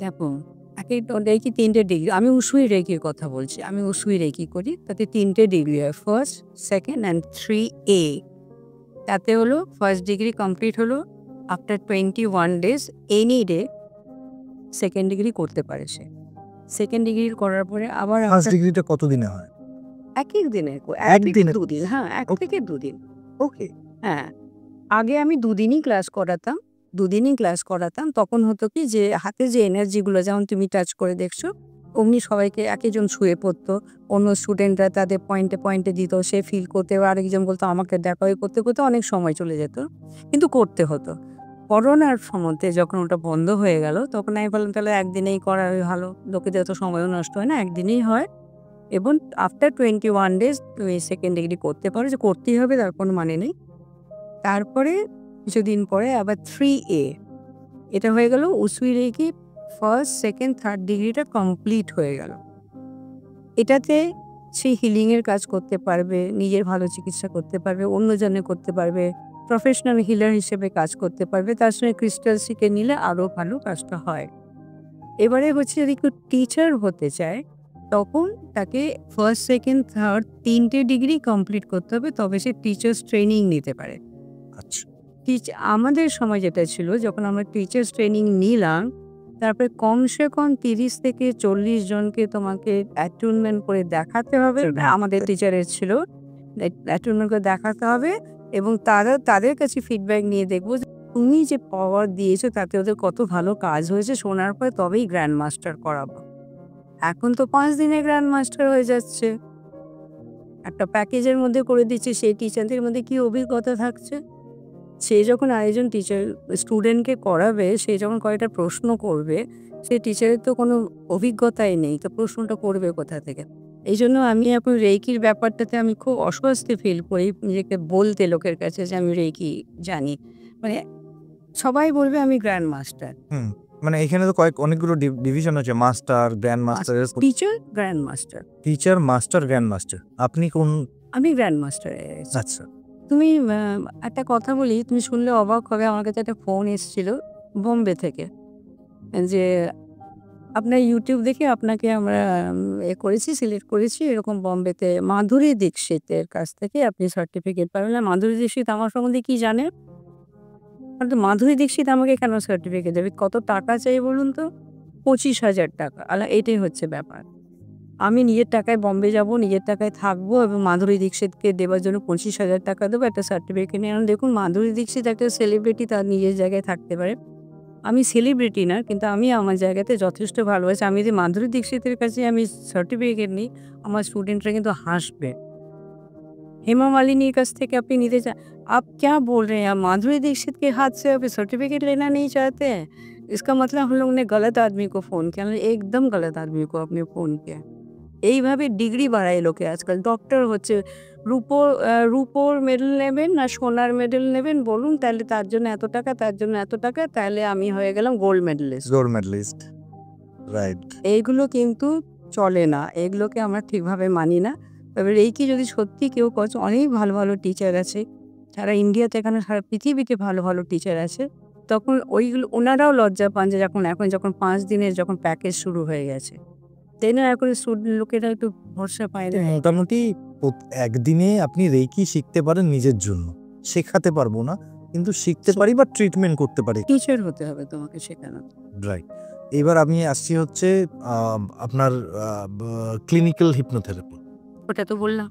দেখো, রেকি ৩টে ডিগ্রি। আমি উসুই রেকির কথা বলছি। আমি উসুই রেকি করি। তাতে ৩টে ডিগ্রি হয়। First, second and 3A। তাতে হলো ফার্স্ট ডিগ্রি কমপ্লিট হলো after 21 days, any day second degree করতে পারে সে। সেকেন্ড ডিগ্রি করার পরে আবার ফার্স্ট ডিগ্রিটা কতদিনে হয়? একেক দিনে একদিনে? ২ দিন। হ্যাঁ, ১ থেকে ২ দিন। ওকে। হ্যাঁ, আগে আমি ২ দিনই ক্লাস করাতাম। ২ দিনই ক্লাস করাতাম। তখন হতো কি যে হাতে যে এনার্জিগুলো যেমন তুমি টাচ করে দেখছো, অমনি সবাইকে একেকজন ছুঁয়ে পড়তো। অন্য স্টুডেন্টরা তাদের পয়েন্টে পয়েন্টে দিত। সে ফিল করতে, আরেকজন বলতো আমাকে দেখো। এই করতে করতে অনেক সময় চলে যেত। কিন্তু করতে হতো। করোনার সময়তে যখন ওটা বন্ধ হয়ে গেল, তখন আমি বললাম তাহলে একদিনেই করাই ভালো। লোকেদের তো সময়ও নষ্ট হয় না, একদিনেই হয়। এবং আফটার 21 ডেজ তুমি সেকেন্ড ডিগ্রি করতে পারো, যে করতেই হবে তার কোনো মানে নেই। তারপরে কিছুদিন পরে আবার 3A, এটা হয়ে গেল Usui Reiki. First, second, third ডিগ্রিটা কমপ্লিট হয়ে গেল। এটাতে সে হিলিংয়ের কাজ করতে পারবে, নিজের ভালো চিকিৎসা করতে পারবে, অন্যজনের করতে পারবে, প্রফেশনাল হিলার হিসেবে কাজ করতে পারবে। তার সঙ্গে ক্রিস্টাল শিখে নিলে আরও ভালো কাজটা হয়। এবারে হচ্ছে যদি কেউ টিচার হতে চায়, তখন তাকে ফার্স্ট, সেকেন্ড, থার্ড ৩টে ডিগ্রি কমপ্লিট করতে হবে, তবে সে টিচার্স ট্রেনিং নিতে পারে। আচ্ছা। আমাদের সময় যেটা ছিল, যখন আমরা টিচার্স ট্রেনিং নিলাম, তারপরে কমসে কম ৩০ থেকে ৪০ জনকে তোমাকে অ্যাটেনমেন্ট করে দেখাতে হবে। আমাদের টিচারের ছিল, অ্যাটেনমেন্ট করে দেখাতে হবে এবং তাদের কাছে ফিডব্যাক নিয়ে দেখবো যে তুমি যে পাওয়ার দিয়েছো তাতে ওদের কত ভালো কাজ হয়েছে, শোনার পরে তবেই গ্র্যান্ড মাস্টার করাবো। এখন তো 5 দিনে গ্র্যান্ড মাস্টার হয়ে যাচ্ছে। একটা প্যাকেজের মধ্যে করে দিচ্ছে, সেই টিচারদের মধ্যে কি অভিজ্ঞতা থাকছে? সে যখন আরেকজন টিচার স্টুডেন্টকে করাবে, সে যখন কয়েকটা প্রশ্ন করবে, সেই টিচারের তো কোনো অভিজ্ঞতাই নেই। তো প্রশ্নটা করবে কোথা থেকে? এইজন্য আমি এখন রেইকির ব্যাপারটাতে আমি খুব অস্বস্তি ফিল করি নিজেকে বলতে লোকের কাছে যে আমি রেইকি জানি। মানে সবাই বলবে আমি গ্র্যান্ড মাস্টার। হুম। মানে এখানে তো অনেকগুলো ডিভিশন আছে, master, grand master, teacher, grand master. Teacher, master, grand master. আপনি কোন? আমি গ্র্যান্ড মাস্টার হয়ে গেছি। আচ্ছা। তুমি একটা কথা বলি, তুমি শুনলে অবাক হবে। আমার কাছে একটা ফোন এসেছিল বোম্বে থেকে। যে আপনার YouTube দেখে আপনাকে আমরা করেছি, সিলেক্ট করেছি। এরকম বোম্বেতে মাধুরী দীক্ষিতের কাছ থেকে আপনি সার্টিফিকেট পাবেন। আর মাধুরী দীক্ষিত আমার সম্বন্ধে কি জানে? কিন্তু মাধুরী দীক্ষিত আমাকে কেন সার্টিফিকেট দেবে? কত টাকা চাই বলুন তো? 25,000 টাকা। এটাই হচ্ছে ব্যাপার। আমি নিজের টাকায় বম্বে যাব, নিজের টাকায় থাকবো এবং মাধুরী দীক্ষিতকে দেবার জন্য 25,000 টাকা দেবো, একটা সার্টিফিকেট নিয়ে। এখন দেখুন, মাধুরী দীক্ষিত একটা সেলিব্রিটি, তার নিজের জায়গায় থাকতে পারে। আমি সেলিব্রিটি না, কিন্তু আমি আমার জায়গাতে যথেষ্ট ভালোবাসি। আমি যদি মাধুরী দীক্ষিতের কাছে আমি সার্টিফিকেট নিই, আমার স্টুডেন্টরা কিন্তু হাসবে। हेमा मालिनी के काछ থেকে আপনি নিতে চান, आप क्या बोल रहे हैं? आप माधुरी दीक्षित के हाथ से अभी सर्टिफिकेट लेना नहीं चाहते हैं? इसका मतलब हम लोग ने गलत आदमी को फ़ोन किया। हमने एकदम गलत आदमी को आपने फ़ोन किया। এইভাবে ডিগ্রি বাড়ায় লোকে আজকাল। ডক্টর হচ্ছে, রূপোর মেডেল নেবেন না সোনার মেডেল নেবেন বলুন, তাহলে তার জন্য এত টাকা, তার জন্য এত টাকা, তাহলে আমি হয়ে গেলাম gold medalist. Gold medalist, right. এইগুলো কিন্তু চলে না। এগুলোকে আমরা ঠিকভাবে মানি না। তবে রেইকি যদি সত্যি কেউ করছে, অনেক ভালো, ভালো টিচার আছে। সারা ইন্ডিয়াতে, এখানে সারা পৃথিবীতে ভালো, ভালো টিচার আছে। তখন ওইগুলো ওনারাও লজ্জা পান যে যখন 5 দিনের যখন প্যাকেজ শুরু হয়ে গেছে। তাই না? এখন লোকেরা একটু ভরসা পায় না। মোটামুটি একদিনে আপনি রেইকি শিখতে পারেন নিজের জন্য। শেখাতে পারবো না, কিন্তু শিখতে পারি বা ট্রিটমেন্ট করতে পারি। টিচার হতে হবে তোমাকে শেখানো। রাইট। এবার আমি আসছি হচ্ছে আপনার ক্লিনিক্যাল হিপনোথেরাপি। ওটা তো বললাম,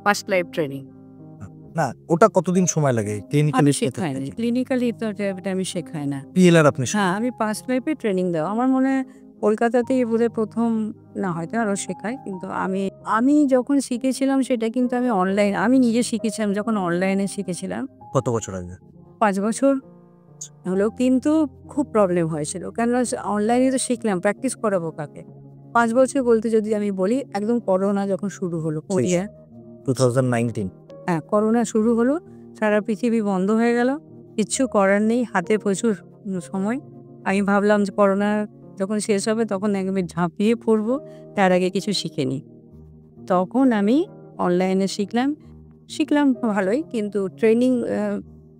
ফার্স্ট লাইফ ট্রেনিং। না, ওটা কতদিন সময় লাগে? ক্লিনিক্যাল আমি শেখাই না। ক্লিনিক্যাল হিপনোথেরাপিটা আমি শেখাই না। পিএলআর আপনি হ্যাঁ, আমি ফার্স্ট লাইফে ট্রেনিং দেওয়া। আমার মনে হয় কলকাতাতেই বোধহয় ১ম, না হয়তো আরও শেখায়। কিন্তু আমি যখন শিখেছিলাম সেটা কিন্তু আমি আমি নিজে শিখেছিলাম যখন অনলাইনে শিখেছিলাম। কত বছর আগে? ৫ বছর হলেও কিন্তু খুব প্রবলেম হয়েছিল। কেননা অনলাইনে তো শিখলাম, প্র্যাকটিস করাবো কাকে? ৫ বছর বলতে যদি আমি বলি, একদম করোনা যখন শুরু হলো, কোরিয়া। 2019। হ্যাঁ, করোনা শুরু হলো, সারা পৃথিবী বন্ধ হয়ে গেল। কিচ্ছু করার নেই, হাতে প্রচুর সময়। আমি ভাবলাম যে করোনা যখন শেষ হবে তখন একদম ঝাঁপিয়ে পড়বো, তার আগে কিছু শিখে নিই। তখন আমি অনলাইনে শিখলাম ভালোই, কিন্তু ট্রেনিং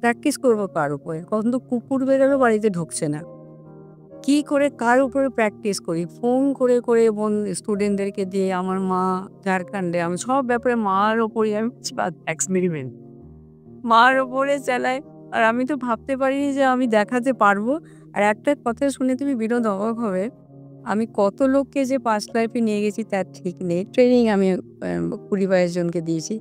প্র্যাকটিস করবো কার উপরে? কখন তো কুকুর বেরোলো বাড়িতে ঢুকছে না। কি করে কার উপরে প্র্যাকটিস করি? ফোন করে স্টুডেন্টদেরকে দিয়ে, আমার মা ঝাড়খণ্ডে, আমি সব ব্যাপারে মার ওপরেই আমি এক্সপেরিমেন্ট মার ওপরে চালাই। আর আমি তো ভাবতে পারিনি যে আমি দেখাতে পারবো। আর একটা কথা শুনে তুমি বিরোধ অবাক হবে, আমি কত লোককে যে পাস্ট লাইফে নিয়ে গেছি তার ঠিক নেই। ট্রেনিং আমি ২০-২২ জনকে দিয়েছি।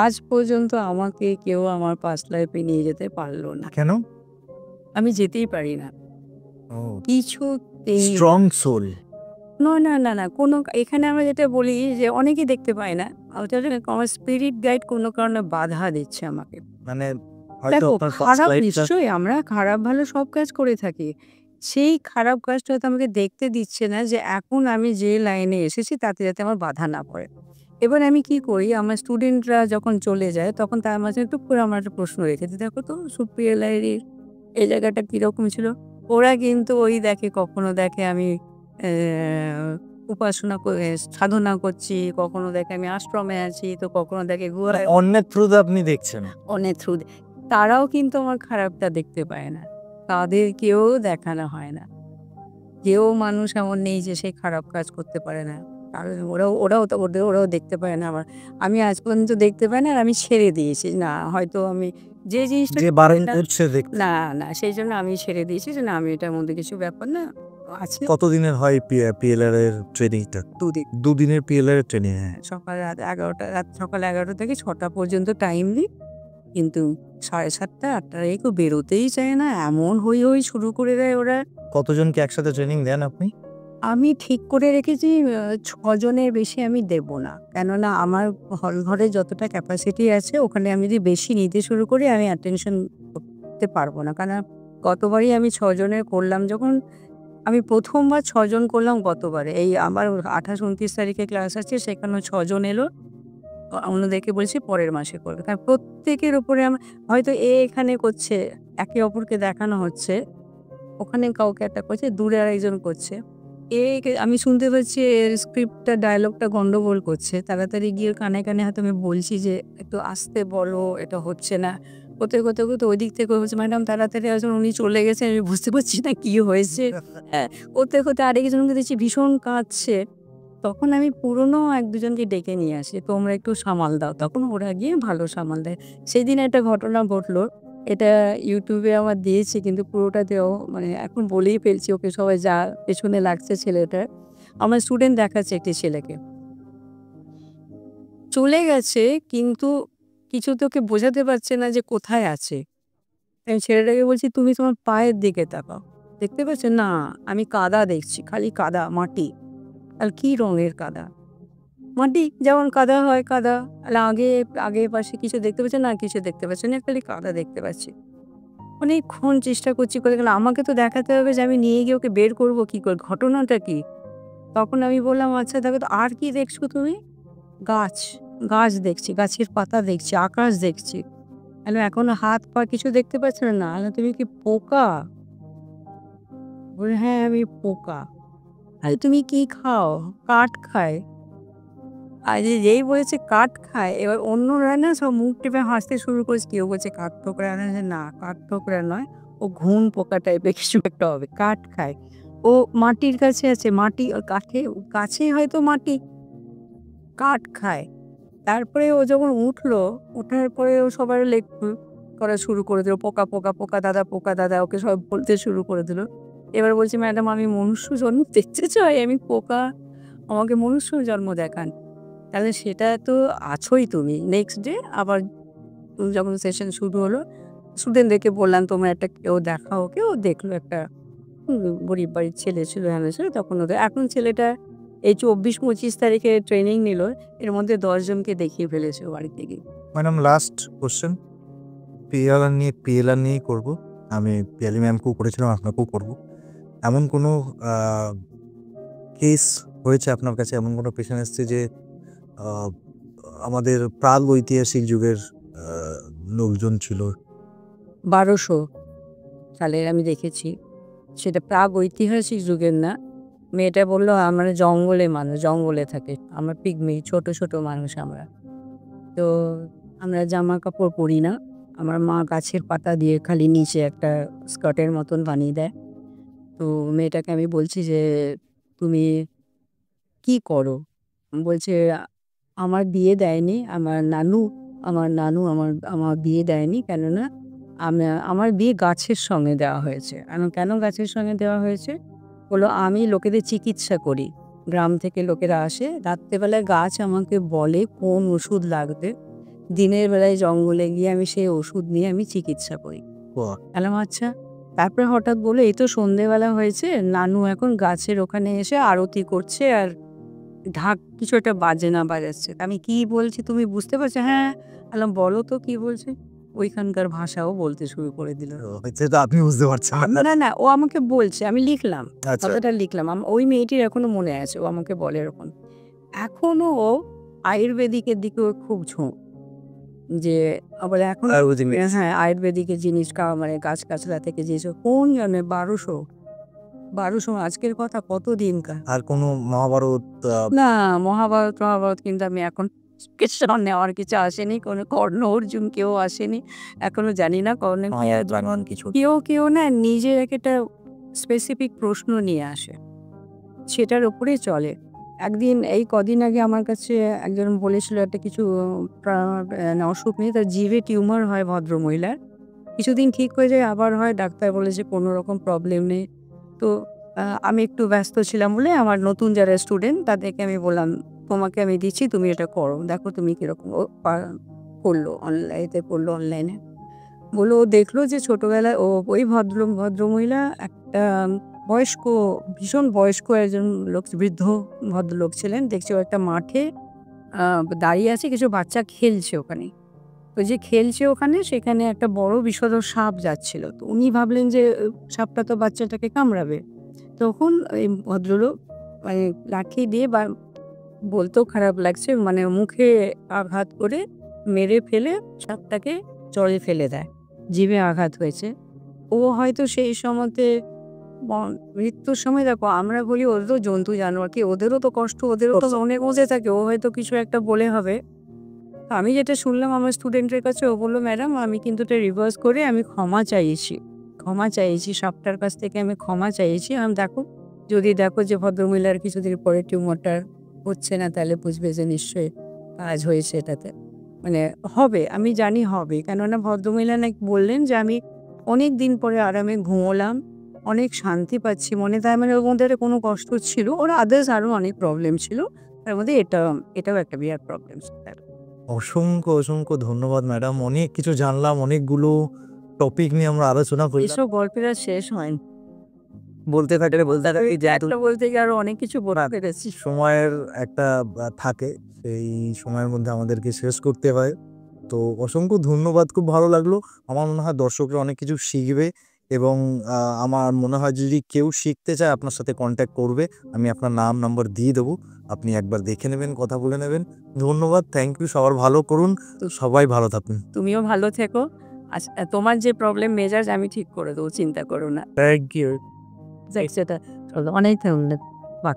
আজ পর্যন্ত আমাকে কেউ আমার পাস্ট লাইফে নিয়ে যেতে পারল না। কেন? আমি যেতেই পারি না। ও, কিছুতেই স্ট্রং সোল। না। এখানে আমরা যেটা বলি যে অনেকেই দেখতে পায় না। ওটা আমার স্পিরিট গাইড কোনো কারণে বাধা দিচ্ছে আমাকে। মানে হয়তো দেখো, আপনার ফার্স্ট খারাপ লাইফটা নিশ্চয়ই, আমরা খারাপ ভালো সব কাজ করে থাকি। সেই খারাপ কাজটা হয়তো আমাকে দেখতে দিচ্ছে না যে এখন আমি যে লাইনে এসেছি তাতে যাতে আমার বাধা না পড়ে। এবার আমি কি করি, আমার স্টুডেন্টরা যখন চলে যায় তখন তার মাঝে টুক করে আমার একটা প্রশ্ন রেখে দিই, দেখো তো সুপ্রিয়া লাহিড়ীর এই জায়গাটা কীরকম ছিল? ওরা কিন্তু ওই দেখে, কখনো দেখে আমি উপাসনা করে সাধনা করছি, কখনো দেখে আমি আশ্রমে আছি, তো কখনো দেখে গুহায় অন্যের থ্রুতে আপনি দেখছেন। অনেক থ্রু। তারাও কিন্তু আমার খারাপটা দেখতে পায় না। তাদেরকেও দেখানো হয় না। কেউ মানুষ এমন নেই যে সে খারাপ কাজ করতে পারে না। কারণ ওরাও দেখতে পায় না আমার। আমি আজ পর্যন্ত দেখতে পাই না, আর আমি ছেড়ে দিয়েছি। না, হয়তো আমি যে জিনিসটা যে বারণ করছে দেখতে। না, সেইজন্য আমি ছেড়ে দিয়েছি যে না, আমি এটার মধ্যে কিছু ব্যাপার না। আছে কতদিনের হয় পিএলআর এর ট্রেনিংটা? ২ দিন। 2 দিনের পিএলআর এর ট্রেনিং। হ্যাঁ। সকাল ১১টা থেকে ৬টা পর্যন্ত টাইম দিই। কিন্তু ৭:৩০ ৮টার আগে বেরোতেই চায় না। এমন হই শুরু করে দেয় ওরা। কতজনকে একসাথে ট্রেনিং দেন আপনি? আমি ঠিক করে রেখেছি ৬ জনের বেশি আমি দেব না। কেননা আমার হল ঘরে যতটা ক্যাপাসিটি আছে ওখানে আমি যদি বেশি নিতে শুরু করি আমি অ্যাটেনশন করতে পারব না। কারণ গতবারই আমি ৬ জনের করলাম যখন আমি ১ম বার ৬ জন করলাম গতবারে। এই আমার ২৮-২৯ তারিখে ক্লাস আছে সেখানেও ৬ জন এলো। অন্যদেরকে বলেছি পরের মাসে করবে। কারণ প্রত্যেকের উপরে হয়তো এখানে করছে, একে অপরকে দেখানো হচ্ছে। ওখানে কাউকে একটা করছে, দূরে আরেকজন করছে। আমি শুনতে পাচ্ছি এর স্ক্রিপ্টটা ডায়ালগটা গন্ডগোল করছে। তাড়াতাড়ি গিয়ে কানে, কানে হয়তো আমি বলছি যে, "একটু আস্তে বলো, এটা হচ্ছে না।" করতে ওইদিক থেকে বলছে, "ম্যাডাম তাড়াতাড়ি আসুন।" উনি চলে গেছেন। আমি বুঝতে পারছি না কি হয়েছে। হ্যাঁ, করতে আরেকজনকে দেখছি ভীষণ কাঁদছে। তখন আমি পুরনো ১-২ জনকে ডেকে নিয়ে আসি। "তোমরা একটু সামাল দাও।" তখন ওরা গিয়ে ভালো সামাল দেয়। সেদিন একটা ঘটনা ঘটলো। এটা YouTube এ আমার দিয়েছি কিন্তু পুরোটাতেও মানে এখন বলেই ফেলছি ওকে সবাই যা পেছনে লাগছে ছেলেটার। আমার স্টুডেন্ট দেখাচ্ছে একটি ছেলেকে। চলে গেছে কিন্তু কিছুতে ওকে বোঝাতে পারছে না যে কোথায় আছে। আমি ছেলেটাকে বলছি, "তুমি তোমার পায়ের দিকে তাকাও। দেখতে পাচ্ছ?" "না, আমি কাদা দেখছি। খালি কাদা, মাটি।" আর কি রঙের কাদা? মাটি যেমন কাদা হয় কাদা। আর আগে পাশে কিছু দেখতে পাচ্ছেন? না কিছু দেখতে পাচ্ছি না, খালি কাদা দেখতে পাচ্ছি। অনেকক্ষণ চেষ্টা করছি করে গেলাম। আমাকে তো দেখাতে হবে যে আমি নিয়ে গিয়ে ওকে বের করব কি করে? ঘটনাটা কি? তখন আমি বললাম, "আচ্ছা দেখো তো আর কি দেখছো তুমি?" "গাছ, গাছ দেখছি, গাছের পাতা দেখছি, আকাশ দেখছি।" আমি এখনো হাত পা কিছু দেখতে পাচ্ছ না? না, "তুমি কি পোকা?" বলে, "হ্যাঁ, আমি পোকা।" "আরে তুমি কি খাও?" "কাঠ খাই।" আর যেই বলেছে কাঠ খায়, এবার অন্যরা না সব মুখ টিপে হাসতে শুরু করেছে। কেউ বলছে কাঠঠোকরা, না কাঠঠোকরা নয়, ও ঘুন পোকা টাইপের কিছু একটা হবে। কাঠ খায়। ও মাটির কাছে আছে, মাটি ওর কাছেই হয়তো মাটি, কাঠ খায়। তারপরে ও যখন উঠলো, ওঠার পরে ও সবার করা শুরু করে দিল। পোকা, পোকা, পোকা দাদা, পোকা দাদা ওকে সব বলতে শুরু করে দিল। এবার বলছি, "ম্যাডাম আমি মনুষ্য জন্ম দেখতে চাই, আমি পোকা, আমাকে মনুষ্য জন্ম দেখান।" তাহলে সেটা তো আছোই তুমি। নেক্সট ডে আবার যখন সেশন শুরু হলো, স্টুডেন্টদেরকে বললাম, "তোমরা একটা কেউ দেখাও ওকে।" ও দেখলো একটা গরিব বাড়ির ছেলে ছিল, হ্যানা ছিল। তখন ওদের এখন ছেলেটা এই ২৪-২৫ তারিখে ট্রেনিং নিল। এর মধ্যে ১০ জনকে দেখিয়ে ফেলেছে ও বাড়িতে গিয়ে। ম্যাডাম লাস্ট কোয়েশ্চেন, পিএলআর নিয়েই করব। আমি পিয়ালি ম্যামকেও করেছিলাম, আপনাকেও করব। এমন কোনো কেস হয়েছে আপনার কাছে? এমন কোনো পেশেন্ট এসছে যে আ আমাদের প্রাগৈতিহাসিক যুগের আ লোকজন ছিল? ১২০০ সালের আমি দেখেছি। সেটা প্রাগৈতিহাসিক যুগের না। মেয়েটা বলল, "আমরা জঙ্গলে মানুষ, জঙ্গলে থাকি। আমরা পিগমি, ছোট, ছোট মানুষ আমরা। তো আমরা জামা কাপড় পরি না। আমার মা গাছের পাতা দিয়ে খালি নিচে একটা স্কার্টের মতন বানিয়ে দেয়।" তো মেয়েটাকে আমি বলছি যে, "তুমি কি করো?" বলছে, "আমার বিয়ে দেয়নি। আমার নানু আমার বিয়ে দেয়নি। কেননা আমার বিয়ে গাছের সঙ্গে দেওয়া হয়েছে।" আমি "কেন গাছের সঙ্গে দেওয়া হয়েছে?" বলল, "আমি লোকেদের চিকিৎসা করি। গ্রাম থেকে লোকেরা আসে। রাত্রেবেলায় গাছ আমাকে বলে কোন ওষুধ লাগবে। দিনের বেলায় জঙ্গলে গিয়ে আমি সেই ওষুধ নিয়ে আমি চিকিৎসা করি।" বাহ! বললাম, "আচ্ছা।" তারপরে হঠাৎ বলল, "এই তো সন্ধ্যেবেলা হয়েছে। নানু এখন গাছের ওখানে এসে আরতি করছে আর কিছু একটা বাজনা বাজাচ্ছে।" আমি, "কি বলছি তুমি বুঝতে পারছো?" "হ্যাঁ।" বললাম, "বলো তো কি বলছে?" ওইখানকার ভাষাও বলতে শুরু করে দিল। সেটা আপনি বুঝতে পারছেন না। না, না, ও আমাকে বলছে, আমি লিখলাম। আচ্ছা। কথাটা লিখলাম। ওই মেয়েটির এখনো মনে আছে। ও আমাকে বলে এরকম। এখনো ও আয়ুর্বেদিকের দিকেও খুব ঝোঁক। যে বলে এখন আয়ুর্বেদিক মেডিসিন। হ্যাঁ, আয়ুর্বেদিকের জিনিস মানে গাছ-গাছড়া থেকে যেসব কোন জানে ১২০০ আজকের কথা কত দিনকার। আর কোনো মহাভারত না মহাভারত কিন্তু আমি এখন চিকিৎসা নেওয়ার কিছু আসেনি। কোনো কর্ণ অর্জুন কেউ আসেনি। এখনো জানি না কর্ণে যেমন কিছু? কেউ না নিজের একটা স্পেসিফিক প্রশ্ন নিয়ে আসে। সেটার উপরেই চলে। একদিন এই কদিন আগে আমার কাছে একজন বলেছিল একটা কিছু প্রা অসুখ নিয়ে তার জিভে টিউমার হয় ভদ্রমহিলার। কিছুদিন ঠিক হয়ে যায় আবার হয়। ডাক্তার বলেছে কোনো রকম প্রবলেম নেই। তো আমি একটু ব্যস্ত ছিলাম বলে আমার নতুন যারা স্টুডেন্ট তাদেরকে আমি বললাম, "তোমাকে আমি দিচ্ছি তুমি এটা করো। দেখো তুমি কিরকম।" ও করলো করলো অনলাইনে। বলল ও দেখলো যে ছোটবেলায় ওই ভদ্রমহিলা একটা বয়স্ক, ভীষণ বয়স্ক একজন লোক, বৃদ্ধ ভদ্রলোক ছিলেন। দেখছি ও একটা মাঠে দাঁড়িয়ে আছে, কিছু বাচ্চা খেলছে ওখানে। ওই যে খেলছে ওখানে, সেখানে একটা বড় বিষধর সাপ যাচ্ছিল। তো উনি ভাবলেন যে সাপটা তো বাচ্চাটাকে কামড়াবে। তখন এই ভদ্রলোক মানে লাঠি দিয়ে, বা বলতেও খারাপ লাগছে, মানে মুখে আঘাত করে মেরে ফেলে সাপটাকে জলে ফেলে দেয়। জিভে আঘাত হয়েছে। ও হয়তো সেই সময়তে মৃত্যুর সময়, দেখো আমরা বলি ওদের তো জন্তু জানোয়ার, কি ওদেরও তো কষ্ট, ওদেরও তো অনেক মজে থাকে, ও হয়তো কিছু একটা বলে হবে। তো আমি যেটা শুনলাম আমার স্টুডেন্টের কাছে, ও বললো, ম্যাডাম আমি কিন্তু এটা রিভার্স করে আমি ক্ষমা চাইছি, সাপটার কাছ থেকে আমি ক্ষমা চাইছি। আমি দেখো, যদি দেখো যে ভদ্রমহিলার কিছুদিন পরে টিউমারটা হচ্ছে না, তাহলে বুঝবে যে নিশ্চয়ই কাজ হয়েছে এটাতে, মানে হবে, আমি জানি হবে। কেননা ভদ্রমহিলা নাকি বললেন যে আমি অনেক দিন পরে আরামে ঘুমোলাম, অনেক শান্তি পাচ্ছি মনে। তার মানে ওর মধ্যে একটা কোনো কষ্ট ছিল, ওর আদার্স আরও অনেক প্রবলেম ছিল, তার মধ্যে এটাও একটা বিরাট প্রবলেম ছিল। অসংখ্য ধন্যবাদ ম্যাডাম। অনেক কিছু জানলাম, অনেকগুলো টপিক নিয়ে আমরা আলোচনা করলাম। এসব গল্পের আর শেষ হয়নি, বলতে থাকলে একটা বলতে গিয়ে আরো অনেক কিছু বলতে পেরেছি। সময়ের একটা থাকে, সেই সময়ের মধ্যে আমাদেরকে শেষ করতে হয়। তো অসংখ্য ধন্যবাদ, খুব ভালো লাগলো। আমার মনে হয় দর্শকরা অনেক কিছু শিখবে, এবং আমার মনে হয় যদি কেউ শিখতে চায় আপনার সাথে কন্ট্যাক্ট করবে। আমি আপনার নাম নাম্বার দিয়ে দেবো, আপনি একবার দেখে নেবেন, কথা বলে নেবেন। ধন্যবাদ, থ্যাংক ইউ। সবার ভালো করুন, তো সবাই ভালো থাকুন। তুমিও ভালো থেকো। আচ্ছা, তোমার যে প্রবলেম মেজাজ আমি ঠিক করে দেবো, চিন্তা করো না। Thank you. সেটা অনেক ধন্যবাদ।